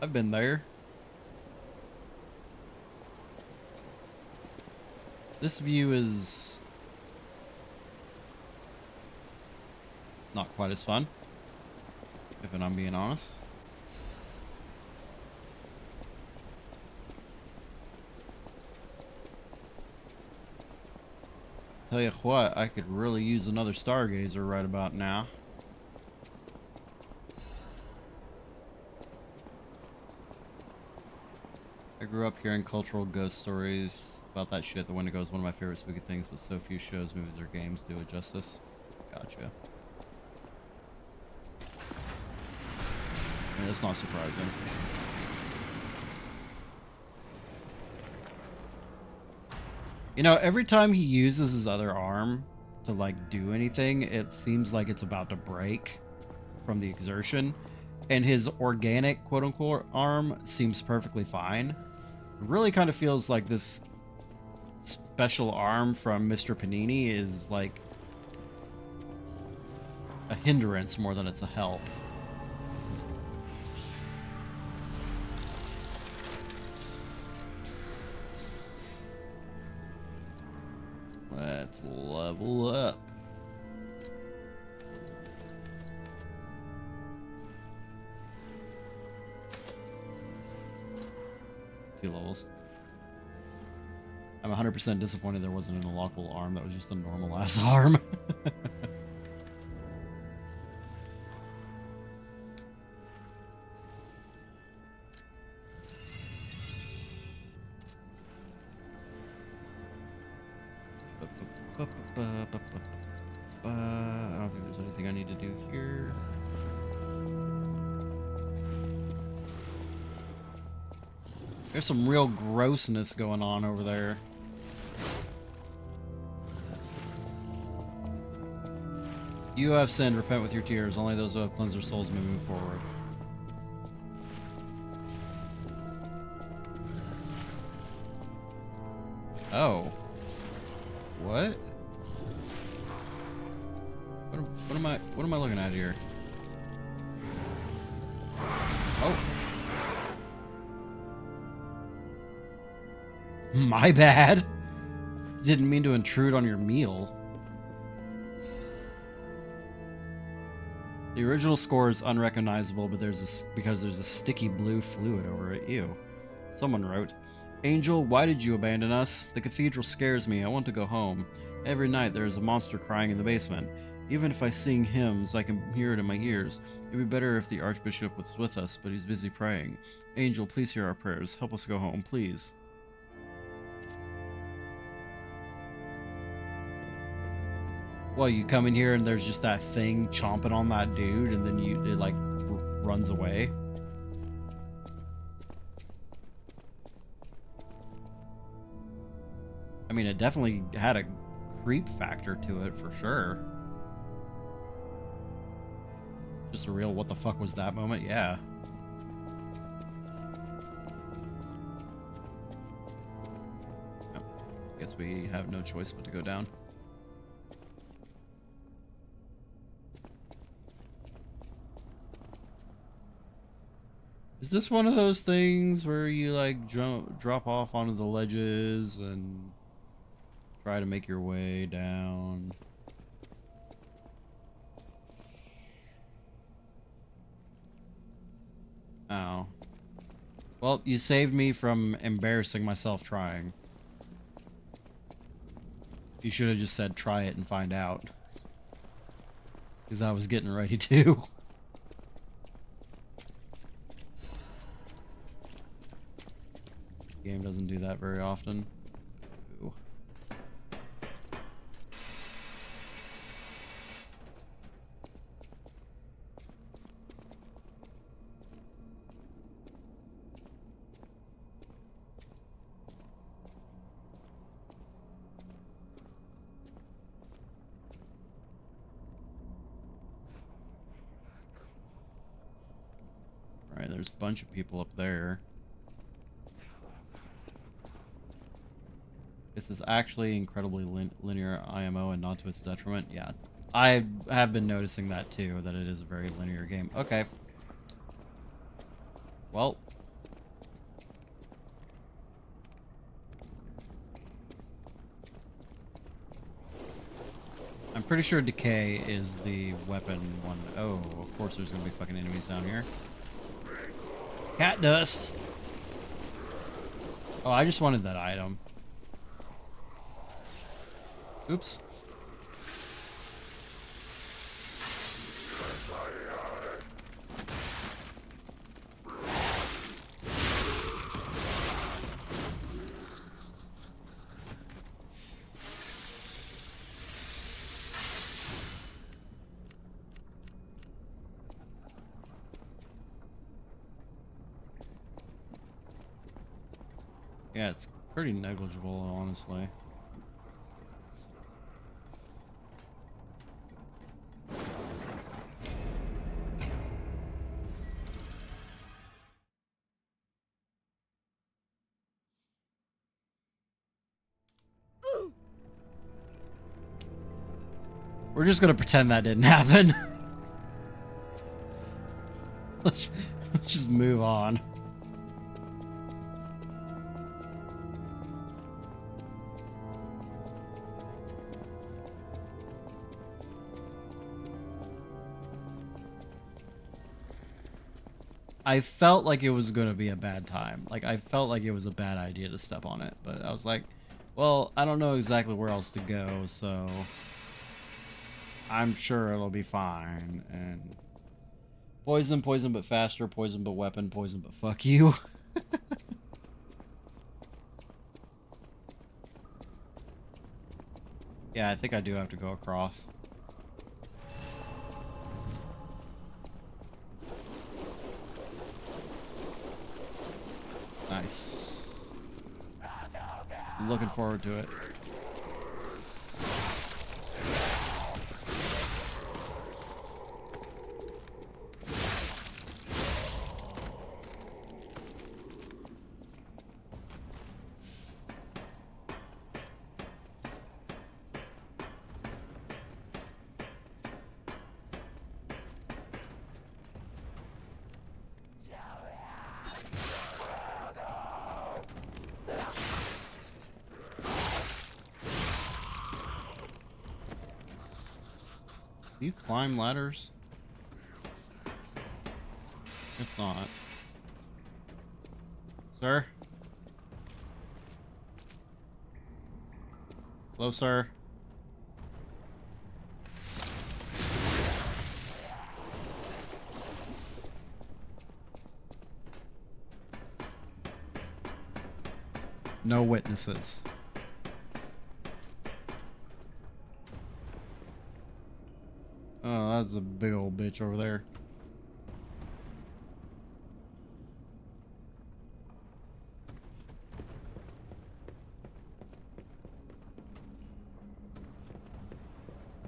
I've been there. This view is not quite as fun, if I'm being honest. Tell you what, I could really use another stargazer right about now. I grew up hearing cultural ghost stories about that shit. The Wendigo is one of my favorite spooky things, but so few shows, movies, or games do it justice. Gotcha. I mean, that's not surprising. You know, every time he uses his other arm to, like, do anything, it seems like it's about to break from the exertion. And his organic, quote-unquote, arm seems perfectly fine. It really kind of feels like this special arm from Mr. Panini is, like, a hindrance more than it's a help. Let's level up. Two levels. I'm 100% disappointed there wasn't an unlockable arm. That was just a normal ass arm. I don't think there's anything I need to do here. There's some real grossness going on over there. You have sinned, repent with your tears. Only those who have cleansed their souls may move forward. Oh. What? What am I looking at here? Oh. My bad. Didn't mean to intrude on your meal. The original score is unrecognizable, but because there's a sticky blue fluid over it. Ew. Someone wrote, Angel, why did you abandon us? The cathedral scares me. I want to go home. Every night there is a monster crying in the basement. Even if I sing hymns, I can hear it in my ears. It'd be better if the Archbishop was with us, but he's busy praying. Angel, please hear our prayers. Help us go home, please. Well, you come in here and there's just that thing chomping on that dude, and then it like runs away. I mean, it definitely had a creep factor to it for sure. Just a real what the fuck was that moment? Yeah. Oh, guess we have no choice but to go down. Is this one of those things where you like drop off onto the ledges and try to make your way down? Oh. Well, you saved me from embarrassing myself trying. You should have just said try it and find out. Because I was getting ready to. Game doesn't do that very often. Ooh. there's a bunch of people up there. This is actually incredibly linear IMO and not to its detriment. Yeah, I have been noticing that too, that it is a very linear game. Okay. Well. I'm pretty sure decay is the weapon one. Oh, of course there's gonna be fucking enemies down here. Cat dust! Oh, I just wanted that item. Oops. Yeah, it's pretty negligible, honestly. We're just gonna pretend that didn't happen. let's just move on. I felt like it was gonna be a bad time. Like, I felt like it was a bad idea to step on it, but I was like, well, I don't know exactly where else to go, so I'm sure it'll be fine. And poison, poison but faster, poison but weapon, poison but fuck you. Yeah, I think I do have to go across. Nice. I'm looking forward to it. Do you climb ladders? It's not. Sir? Hello, sir? No witnesses. Oh, that's a big old bitch over there.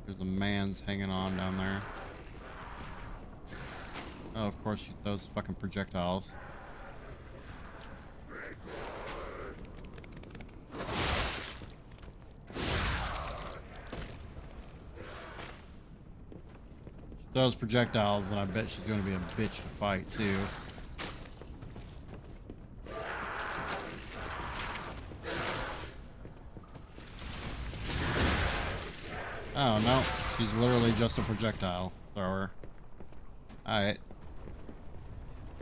There's a man's hanging on down there. Oh, of course, shoot those fucking projectiles. Those projectiles, and I bet she's gonna be a bitch to fight too. Oh no, she's literally just a projectile thrower. Alright.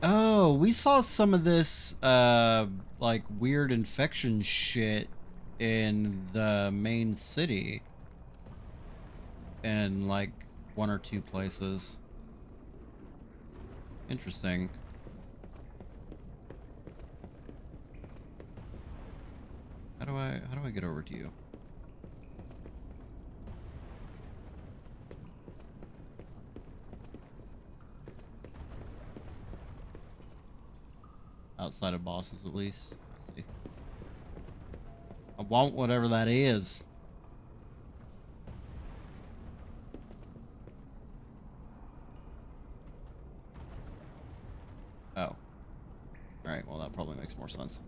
Oh, we saw some of this like weird infection shit in the main city. In like one or two places. Interesting. How do I get over to you? Outside of bosses, at least. Let's see. I want whatever that is. Oh. more sense.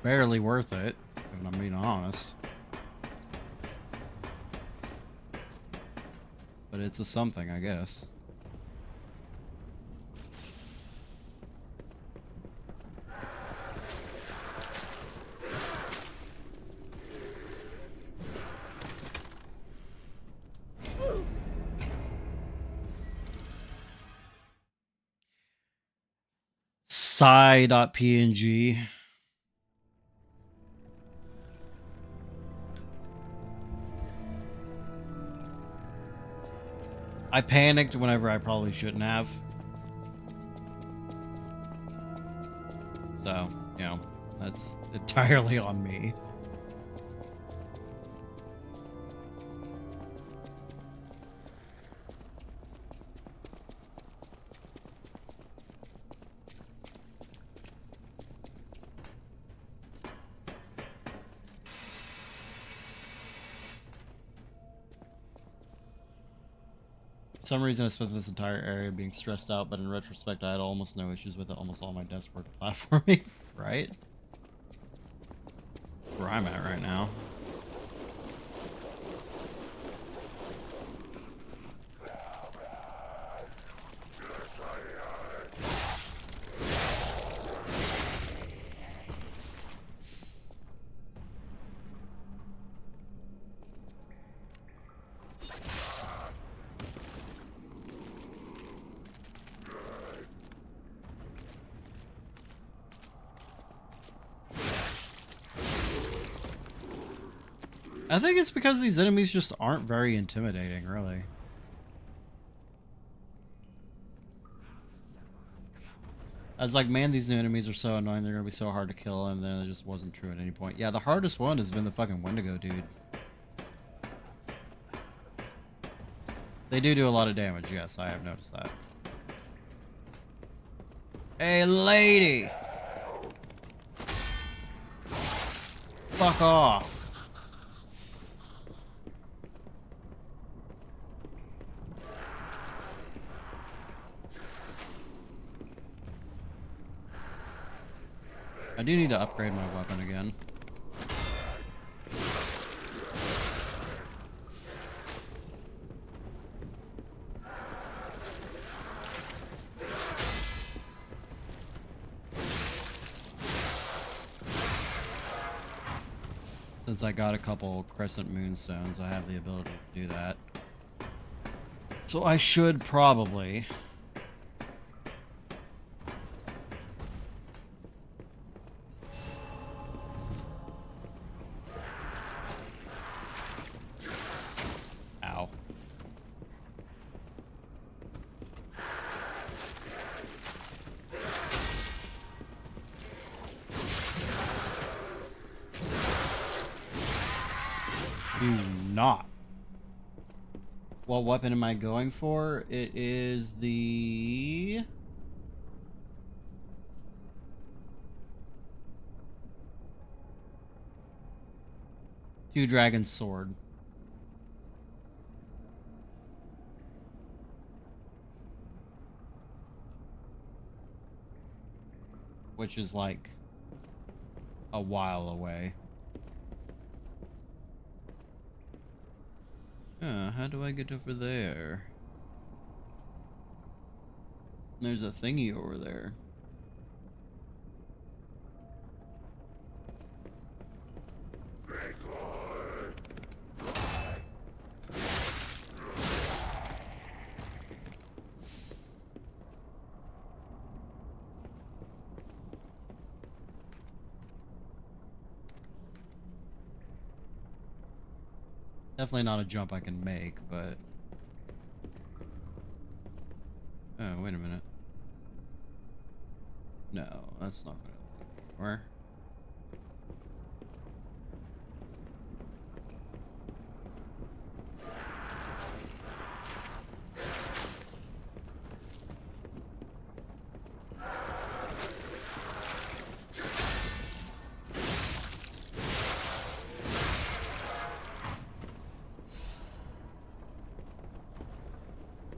Barely worth it, if I'm being honest. But it's a something, I guess. Sigh.png. I panicked whenever I probably shouldn't have. So, you know, that's entirely on me. For some reason I spent this entire area being stressed out, but in retrospect I had almost no issues with it. Almost all my deaths were platforming, right? Where I'm at right now. I think it's because these enemies just aren't very intimidating, really. I was like, man, these new enemies are so annoying, they're gonna be so hard to kill, and then it just wasn't true at any point. Yeah, the hardest one has been the fucking Wendigo dude. They do a lot of damage, yes, I have noticed that. Hey, lady! Fuck off. I do need to upgrade my weapon again. Since I got a couple Crescent Moonstones, I have the ability to do that. So I should probably... Ow. Do not. What weapon am I going for? It is the... Two-Dragon Sword. Which is like a while away. How do I get over there? There's a thingy over there. Definitely not a jump I can make, but... Oh, wait a minute. No, that's not gonna lead me anywhere.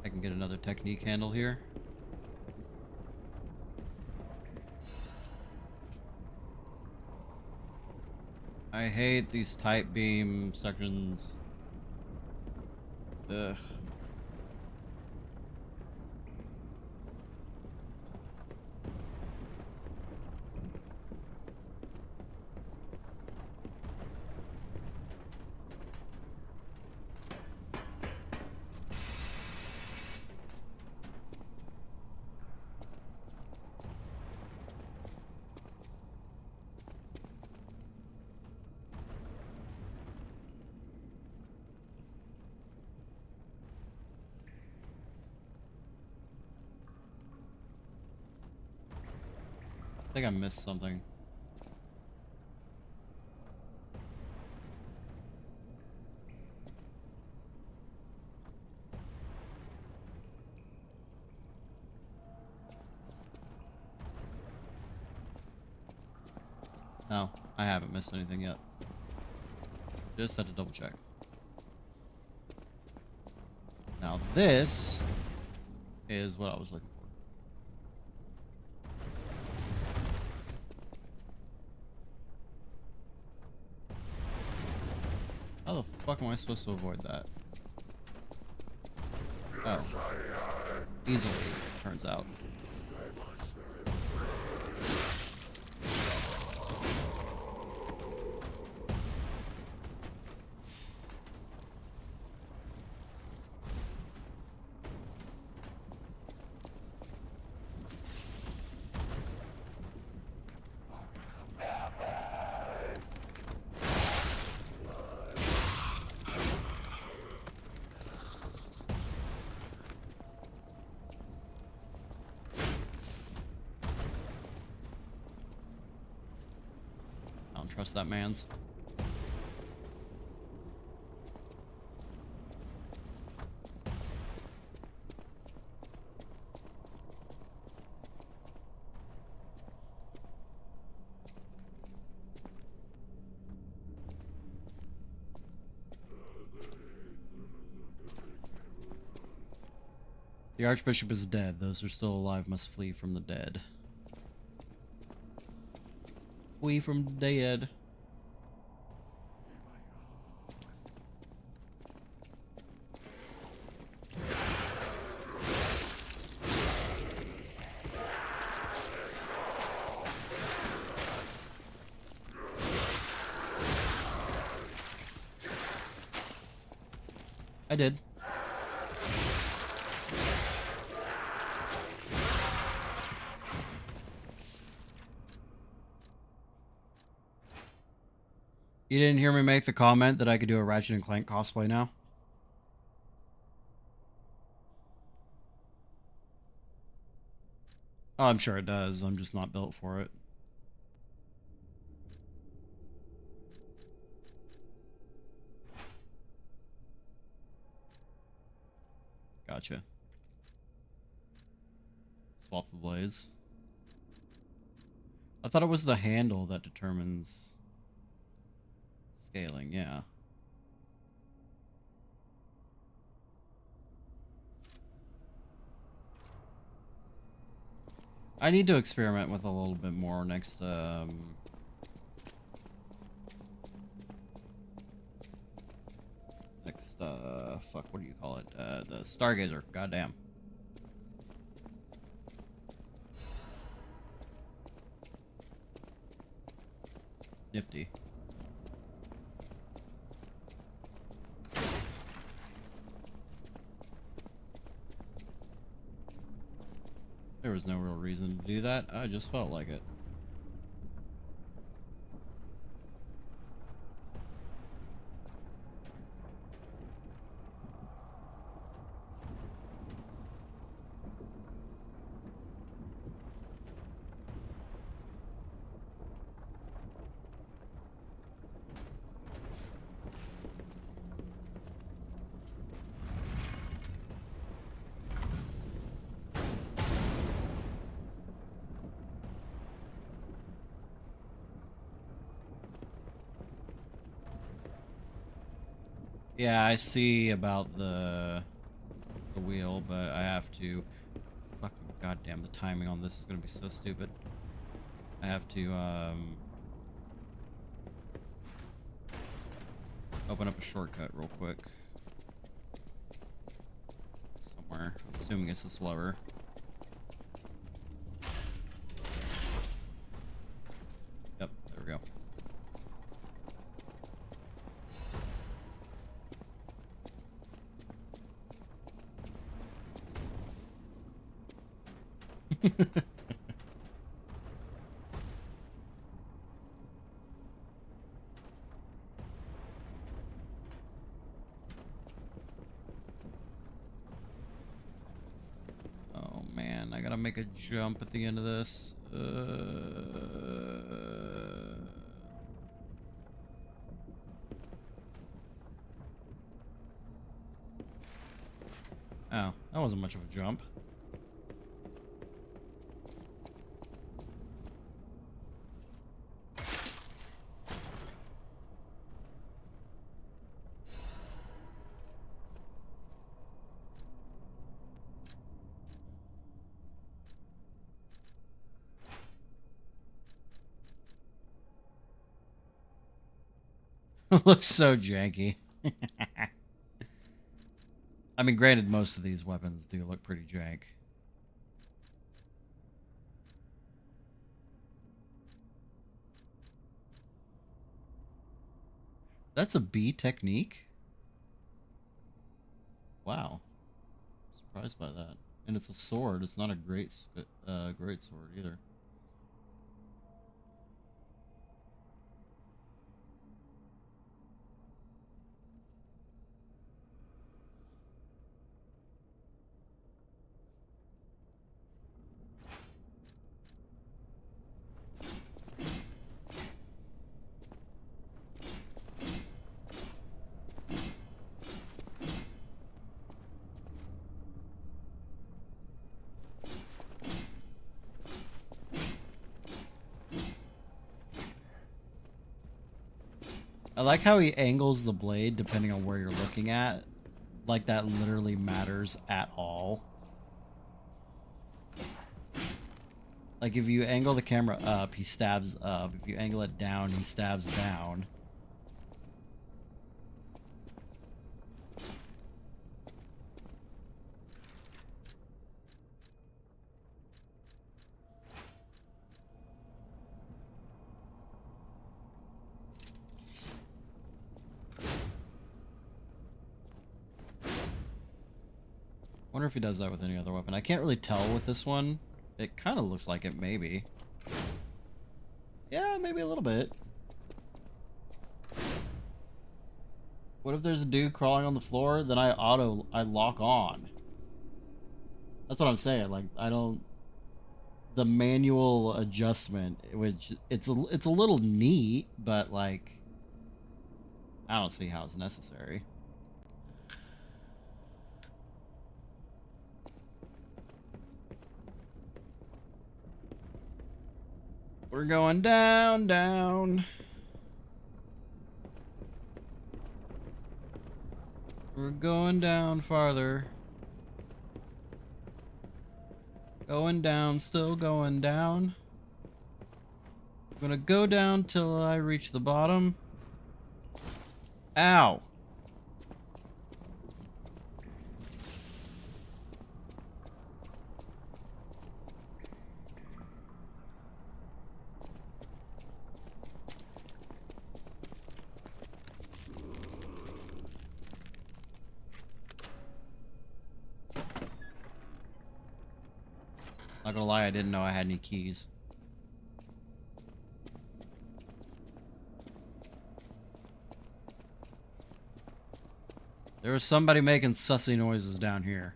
I can get another technique handle here. I hate these tight beam sections. Ugh. I think I missed something. No, I haven't missed anything yet. Just had to double check. Now this is what I was looking for. How the fuck am I supposed to avoid that? Oh. Easily, turns out. I don't trust that man's. The Archbishop is dead. Those who are still alive must flee from the dead. Flee from the dead. I did. You didn't hear me make the comment that I could do a Ratchet and Clank cosplay now? Oh, I'm sure it does. I'm just not built for it. Gotcha. Swap the blades. I thought it was the handle that determines scaling, yeah. I need to experiment with a little bit more next, fuck, what do you call it? The Stargazer, goddamn. Nifty. There was no real reason to do that. I just felt like it. Yeah, I see about the wheel, but I have to... Fucking goddamn, the timing on this is gonna be so stupid. I have to, open up a shortcut real quick. Somewhere. I'm assuming it's this lever. Yep, there we go. Oh man, I gotta make a jump at the end of this. Oh, that wasn't much of a jump. Looks so janky. I mean, granted, most of these weapons do look pretty jank. That's a B technique? Wow. Surprised by that. And it's a sword. It's not a great sword either. I like how he angles the blade depending on where you're looking at. Like that literally matters at all. Like if you angle the camera up, he stabs up. If you angle it down, he stabs down. Wonder if he does that with any other weapon. I can't really tell with this one. It kind of looks like it, maybe. Yeah, maybe a little bit. What if there's a dude crawling on the floor? Then I lock on. That's what I'm saying. Like, I don't... The manual adjustment, which it's a little neat, but like... I don't see how it's necessary. We're going down, down. We're going down farther. Going down, still going down. I'm gonna go down till I reach the bottom. Ow! Not gonna lie, I didn't know I had any keys. There was somebody making sussy noises down here.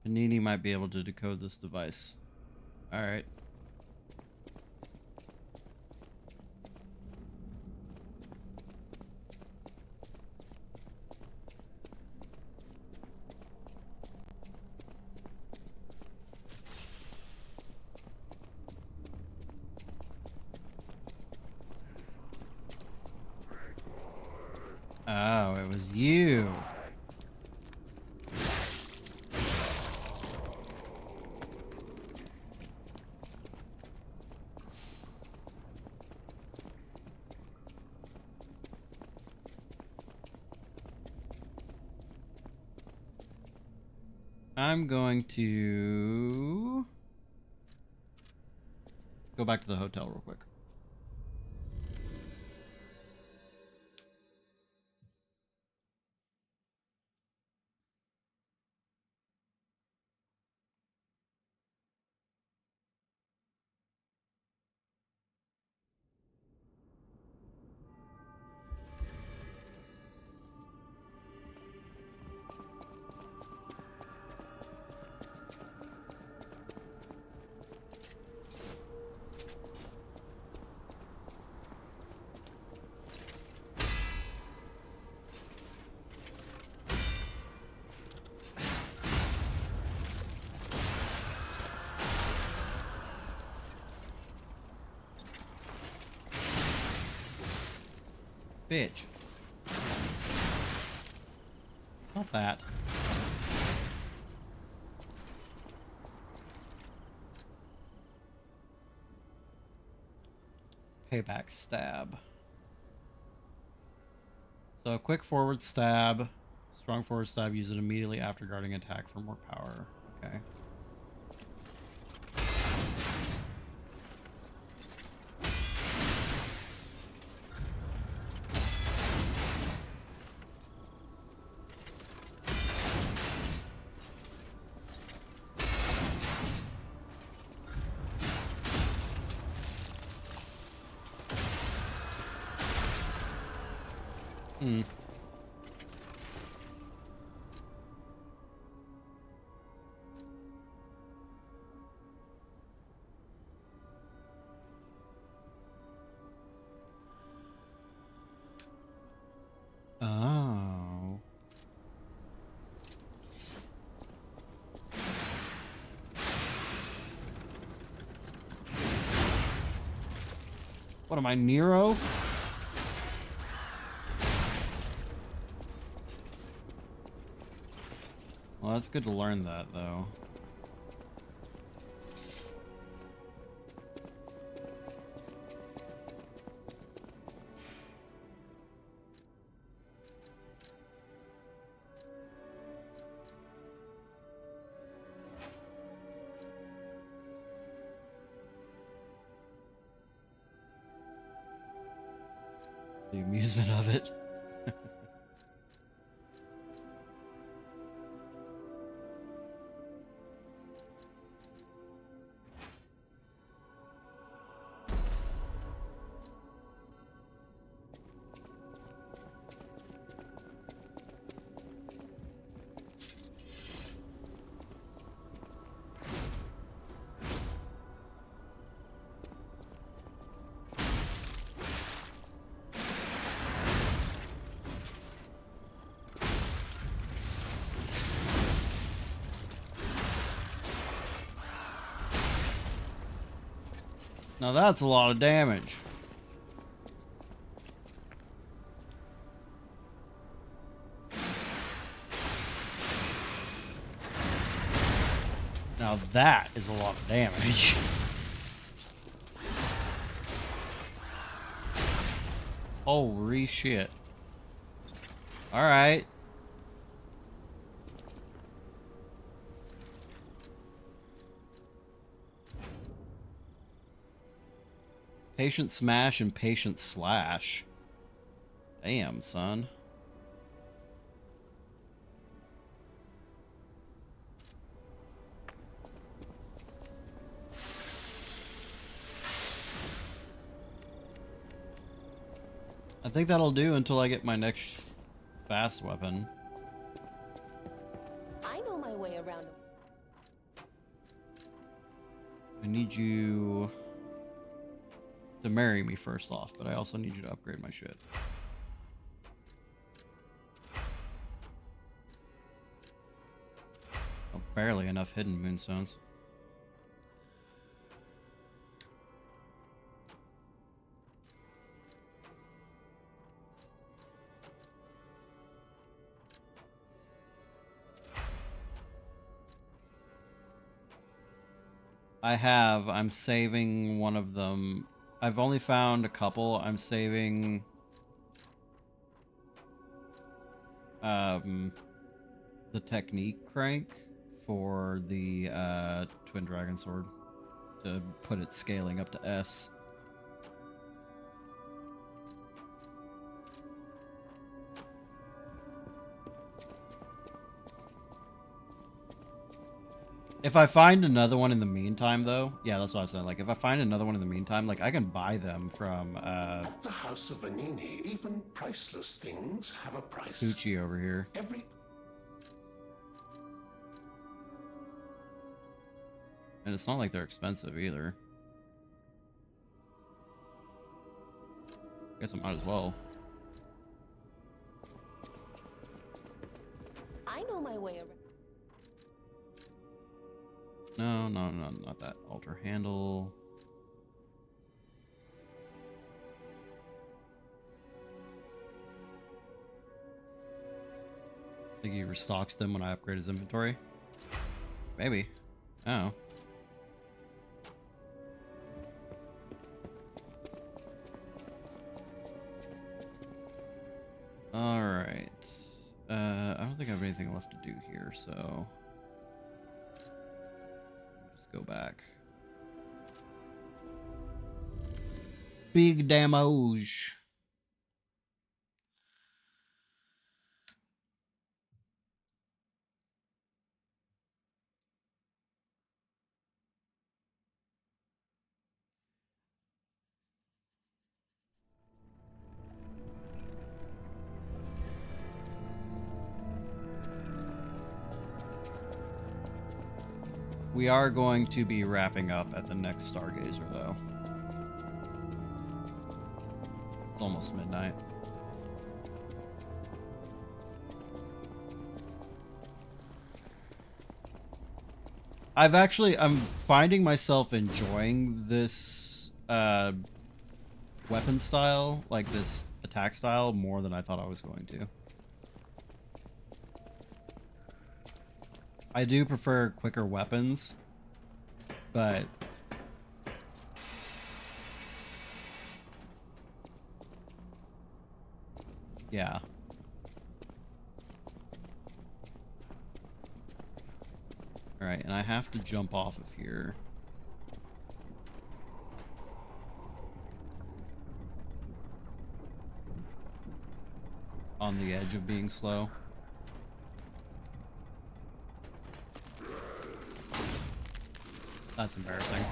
Panini might be able to decode this device. Alright. Oh, it was you. I'm going to go back to the hotel real quick. Bitch. Not that. Payback stab. So a quick forward stab, strong forward stab, use it immediately after guarding attack for more power. Okay. Hmm. Oh. What am I, Nero? Well, that's good to learn that, though. The amusement of it. Now that's a lot of damage. Now that is a lot of damage. Holy shit. Alright. Patient smash and patient slash. Damn, son. I think that'll do until I get my next fast weapon. I know my way around. I need you to marry me first off, but I also need you to upgrade my shit. Oh, barely enough hidden moonstones. I have. I'm saving one of them. I've only found a couple. I'm saving the technique crank for the twin dragon sword to put it scaling up to S. If I find another one in the meantime, though, yeah, that's what I was saying. Like, if I find another one in the meantime, like, I can buy them from, At the House of Vanini, even priceless things have a price. Gucci over here. And it's not like they're expensive, either. Guess I might as well. I know my way around. No, not that. Alter handle. I think he restocks them when I upgrade his inventory. Maybe. Oh. Alright. I don't think I have anything left to do here, so... Just go back. Big damage. We are going to be wrapping up at the next Stargazer, though. It's almost midnight. I'm finding myself enjoying this weapon style, like this attack style, more than I thought I was going to. I do prefer quicker weapons, but yeah. Alright, and I have to jump off of here. On the edge of being slow. That's embarrassing.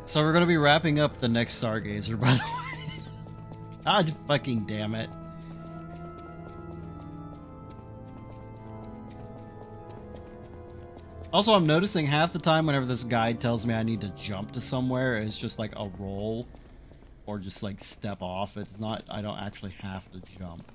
So we're gonna be wrapping up the next Stargazer, by the way. God fucking damn it. Also, I'm noticing half the time whenever this guide tells me I need to jump to somewhere, it's just like a roll or just like step off. It's not, I don't actually have to jump.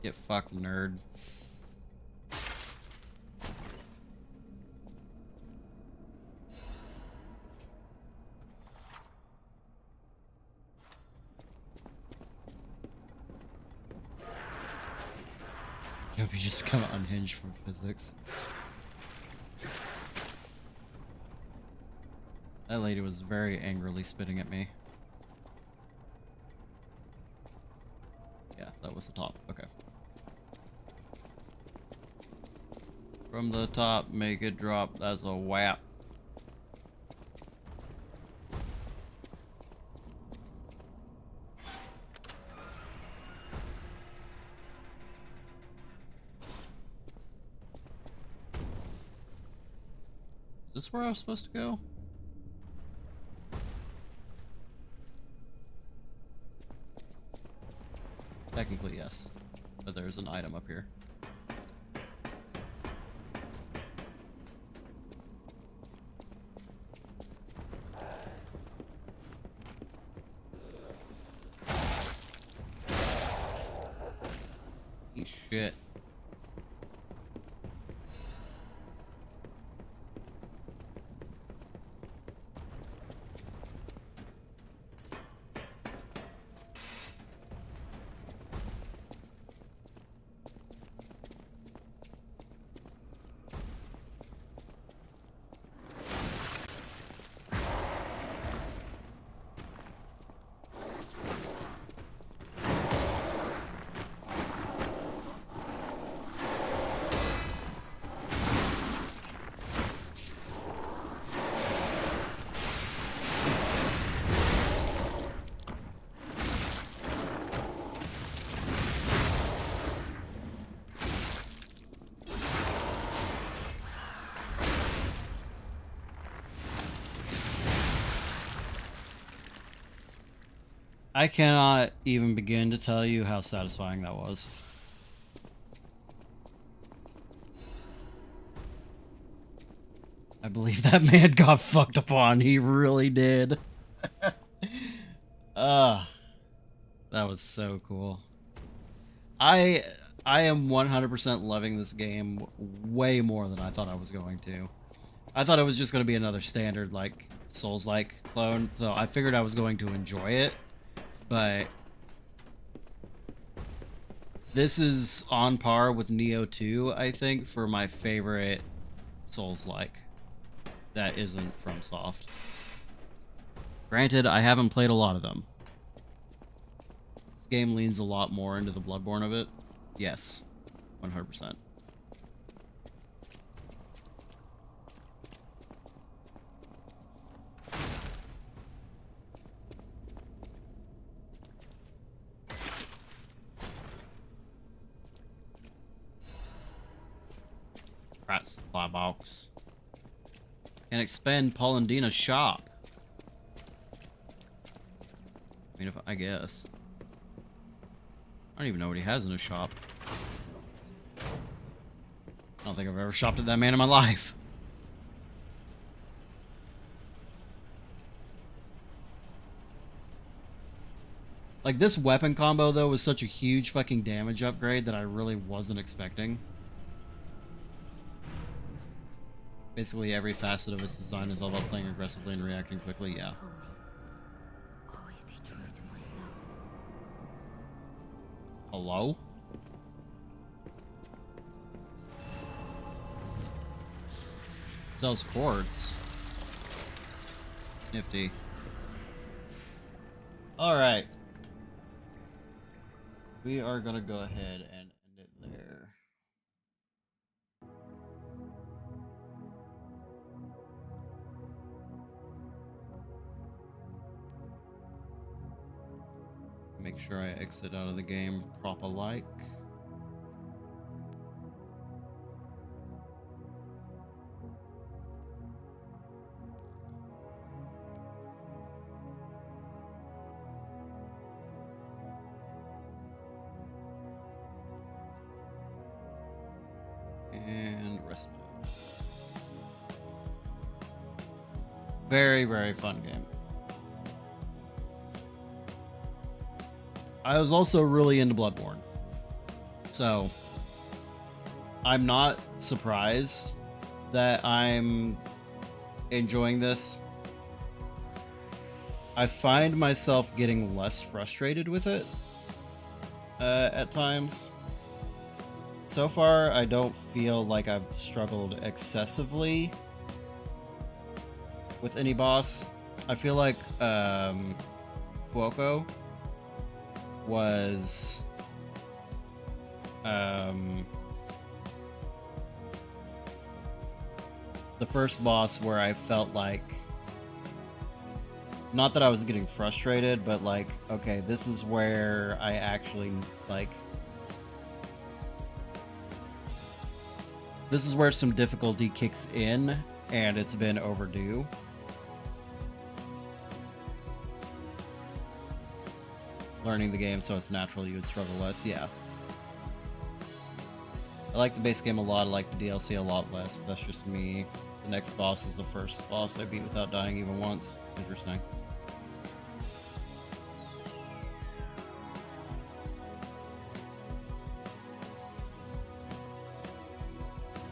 Get fucked, nerd. Hope you just become unhinged from physics. That lady was very angrily spitting at me. Yeah, that was the top. Okay. From the top, make it drop. That's a whap. Is this where I was supposed to go? Technically, yes. But there's an item up here. Shit. I cannot even begin to tell you how satisfying that was. I believe that man got fucked upon. He really did. That was so cool. I am 100% loving this game way more than I thought I was going to. I thought it was just going to be another standard, like, Souls-like clone, so I figured I was going to enjoy it. But this is on par with Nioh 2, I think, for my favorite Souls-like that isn't FromSoft. Granted, I haven't played a lot of them. This game leans a lot more into the Bloodborne of it. Yes, 100%. Rat supply box. Can expand Polendina's shop. I mean, I guess. I don't even know what he has in his shop. I don't think I've ever shopped at that man in my life. Like, this weapon combo, though, was such a huge fucking damage upgrade that I really wasn't expecting. Basically, every facet of its design is all about playing aggressively and reacting quickly, yeah. Always be true to myself. Hello? Sells quartz. Nifty. Alright. We are gonna go ahead and end it there. Make sure I exit out of the game proper like. And rest mode. Very, very fun game. I was also really into Bloodborne. So, I'm not surprised that I'm enjoying this. I find myself getting less frustrated with it at times. So far, I don't feel like I've struggled excessively with any boss. I feel like Fuoco was the first boss where I felt like, not that I was getting frustrated, but like, okay, this is where I actually, like, this is where some difficulty kicks in, and it's been overdue. Learning the game so it's natural you would struggle less, yeah. I like the base game a lot, I like the DLC a lot less, but that's just me. The next boss is the first boss I beat without dying even once. Interesting.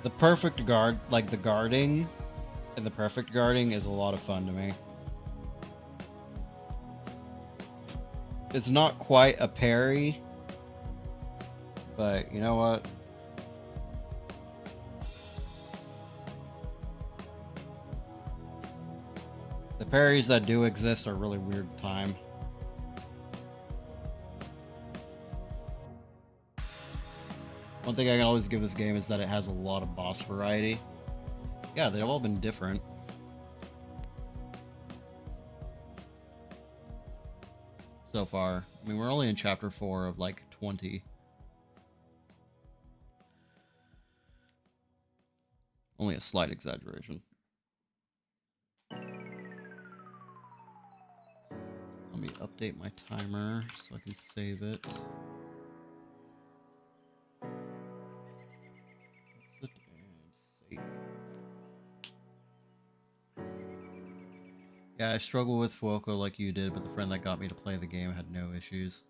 The perfect guard, like the guarding and the perfect guarding is a lot of fun to me. It's not quite a parry, but you know what? The parries that do exist are really weird time. One thing I can always give this game is that it has a lot of boss variety. Yeah, they've all been different. So far. I mean, we're only in chapter 4 of like 20. Only a slight exaggeration. Let me update my timer so I can save it. Yeah, I struggle with Fuoco like you did, but the friend that got me to play the game had no issues.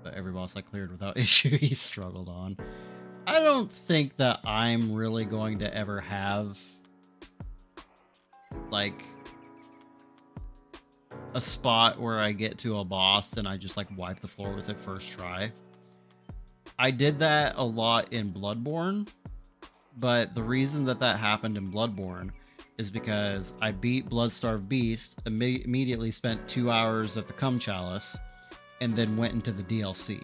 But every boss I cleared without issue, he struggled on. I don't think that I'm really going to ever have, like, a spot where I get to a boss and I just, like, wipe the floor with it first try. I did that a lot in Bloodborne, but the reason that that happened in Bloodborne is because I beat Bloodstarved Beast, immediately spent 2 hours at the Cum Chalice, and then went into the DLC.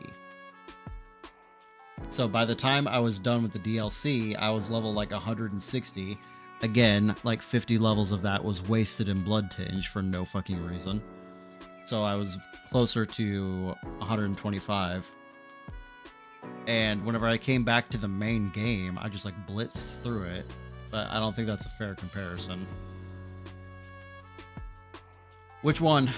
So by the time I was done with the DLC, I was level like 160. Again, like 50 levels of that was wasted in Blood Tinge for no fucking reason. So I was closer to 125. And whenever I came back to the main game, I just like blitzed through it. But I don't think that's a fair comparison. Which one?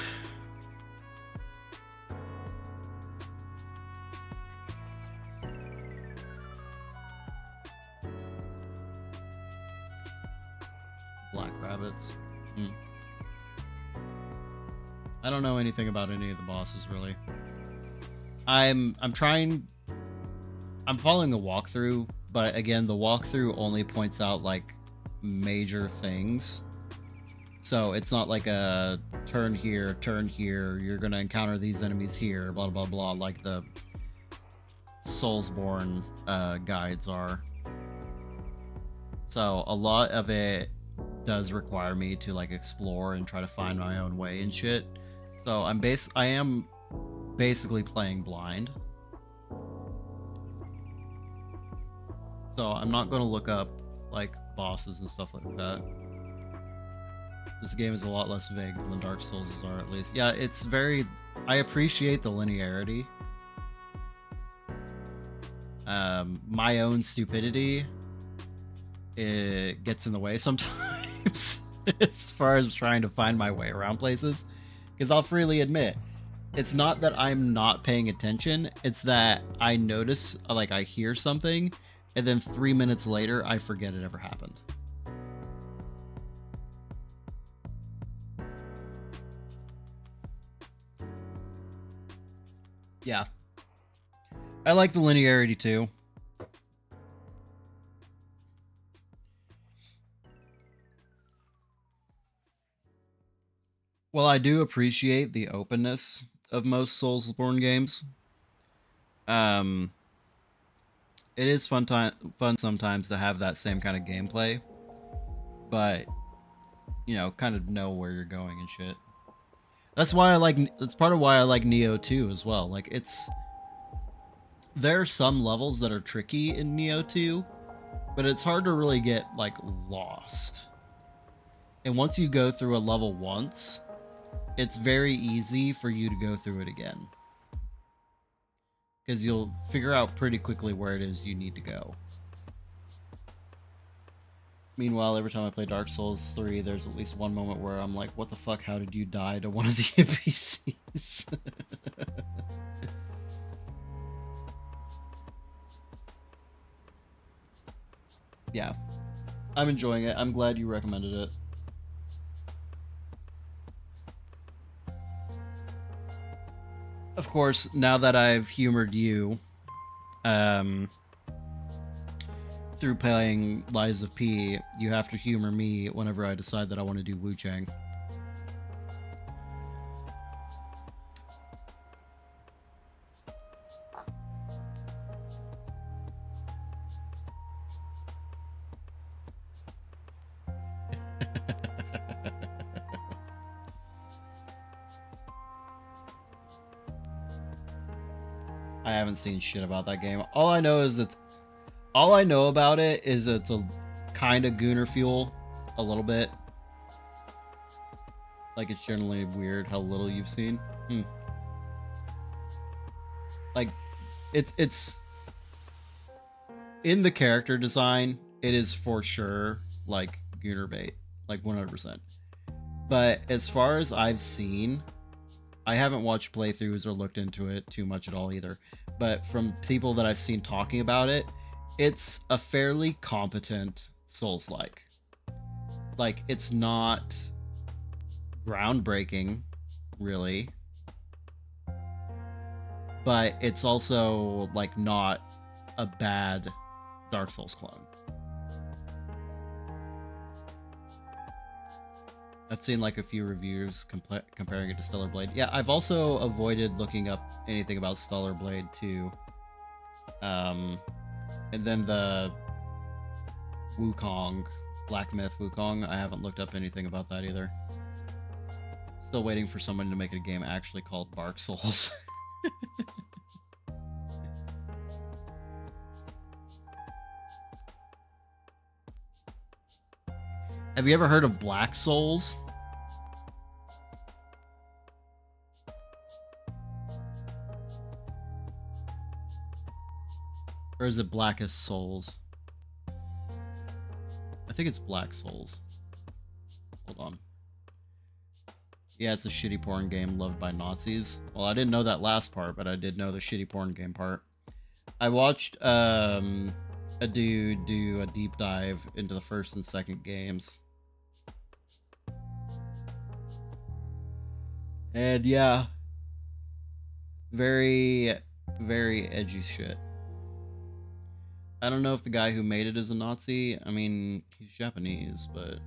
Black rabbits. I don't know anything about any of the bosses really. I'm following a walkthrough, but again, the walkthrough only points out like major things. So it's not like a turn here, you're gonna encounter these enemies here, blah blah blah, like the Soulsborne guides are. So a lot of it does require me to like explore and try to find my own way and shit. So I am basically playing blind. So I'm not going to look up like bosses and stuff like that. This game is a lot less vague than the Dark Souls are, at least. Yeah, it's very... I appreciate the linearity. My own stupidity, it gets in the way sometimes as far as trying to find my way around places. Because I'll freely admit, it's not that I'm not paying attention, it's that I notice, like I hear something, and then 3 minutes later, I forget it ever happened. Yeah. I like the linearity too. Well, I do appreciate the openness of most Soulsborne games. It is fun sometimes to have that same kind of gameplay, but you know, kind of know where you're going and shit. That's part of why I like Nioh 2 as well. Like there are some levels that are tricky in Nioh 2, but it's hard to really get like lost. And once you go through a level once, it's very easy for you to go through it again, because you'll figure out pretty quickly where it is you need to go. Meanwhile, every time I play Dark Souls 3, there's at least one moment where I'm like, what the fuck, how did you die to one of the NPCs? Yeah, I'm enjoying it. I'm glad you recommended it. Of course, now that I've humored you, through playing Lies of P, you have to humor me whenever I decide that I want to do Wu Chang. I haven't seen shit about that game. All I know about it is it's a kind of Gooner fuel, a little bit. Like, it's generally weird how little you've seen. Like, it's in the character design, it is for sure like Gooner bait, like 100%. But as far as I've seen, I haven't watched playthroughs or looked into it too much at all either. But from people that I've seen talking about it, it's a fairly competent Souls-like. Like, it's not groundbreaking, really. But it's also, like, not a bad Dark Souls clone. I've seen like a few reviews comparing it to Stellar Blade. Yeah, I've also avoided looking up anything about Stellar Blade too. And then the Wukong, Black Myth Wukong, I haven't looked up anything about that either. Still waiting for someone to make a game actually called Dark Souls. Have you ever heard of Black Souls? Or is it Blackest Souls? I think it's Black Souls. Hold on. Yeah, it's a shitty porn game loved by Nazis. Well, I didn't know that last part, but I did know the shitty porn game part. I watched a dude do a deep dive into the first and second games. And yeah, very, very edgy shit. I don't know if the guy who made it is a Nazi. I mean, he's Japanese, but...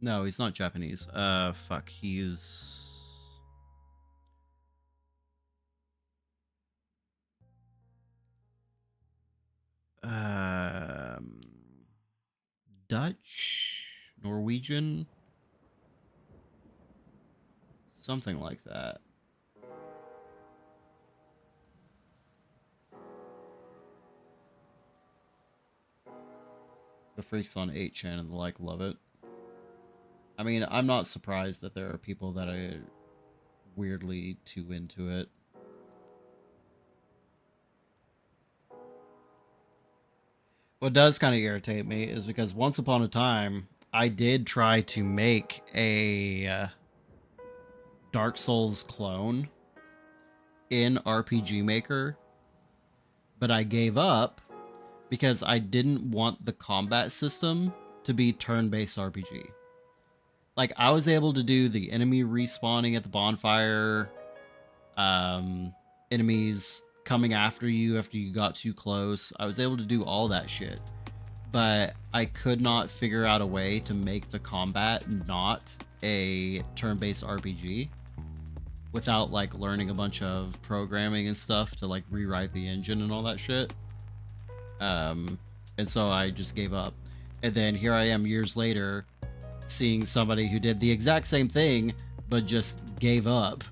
No, he's not Japanese. Fuck, he's... Dutch? Norwegian? Something like that. The freaks on 8chan and the like love it. I mean, I'm not surprised that there are people that are weirdly too into it. What does kind of irritate me is because once upon a time, I did try to make a Dark Souls clone in RPG Maker, but I gave up because I didn't want the combat system to be turn-based RPG. Like, I was able to do the enemy respawning at the bonfire, enemies coming after you got too close. I was able to do all that shit. But I could not figure out a way to make the combat not a turn-based RPG without, like, learning a bunch of programming and stuff to, like, rewrite the engine and all that shit. And so I just gave up. And then here I am years later, seeing somebody who did the exact same thing, but just gave up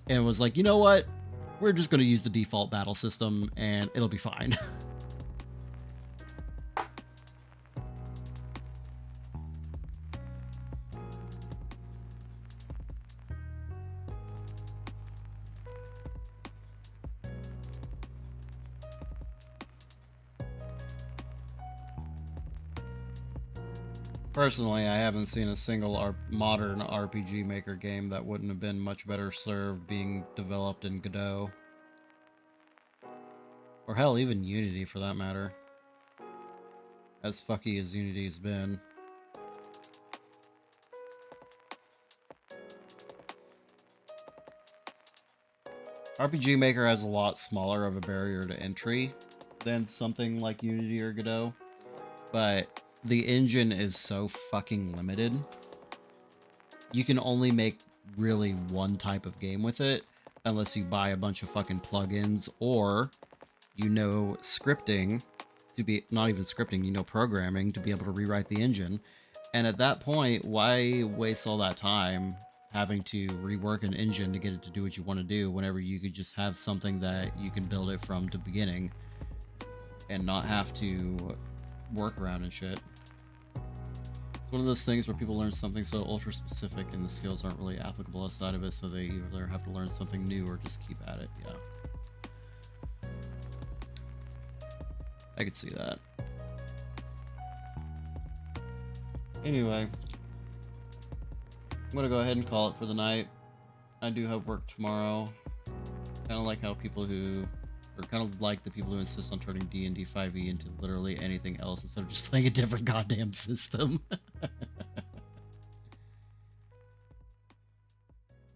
and was like, you know what? we're just going to use the default battle system and it'll be fine. Personally, I haven't seen a single modern RPG Maker game that wouldn't have been much better served being developed in Godot. Or hell, even Unity for that matter. As fucky as Unity's been. RPG Maker has a lot smaller of a barrier to entry than something like Unity or Godot, but the engine is so fucking limited. You can only make really one type of game with it unless you buy a bunch of fucking plugins, or you know scripting to be, not even scripting, you know programming to be able to rewrite the engine. And at that point, why waste all that time having to rework an engine to get it to do what you want to do whenever you could just have something that you can build it from the beginning and not have to work around and shit. It's one of those things where people learn something so ultra specific and the skills aren't really applicable outside of it, so they either have to learn something new or just keep at it. Yeah, I could see that. Anyway, I'm gonna go ahead and call it for the night. I do have work tomorrow. Kind of like how people who, or kind of like the people who insist on turning D&D 5e into literally anything else instead of just playing a different goddamn system.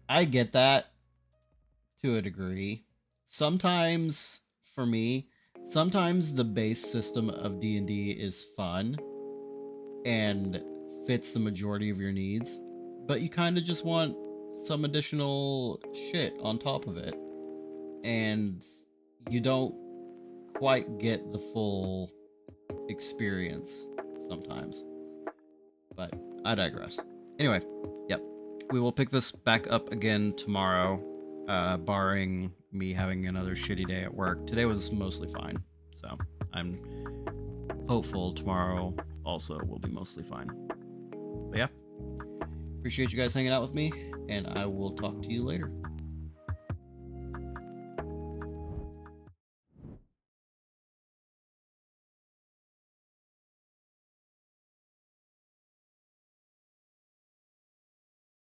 I get that to a degree. Sometimes, for me, sometimes the base system of D&D is fun and fits the majority of your needs, but you kind of just want some additional shit on top of it. And you don't quite get the full experience sometimes. But I digress. Anyway, yep. We will pick this back up again tomorrow, barring me having another shitty day at work. Today was mostly fine, so I'm hopeful tomorrow also will be mostly fine. But yeah, appreciate you guys hanging out with me, and I will talk to you later.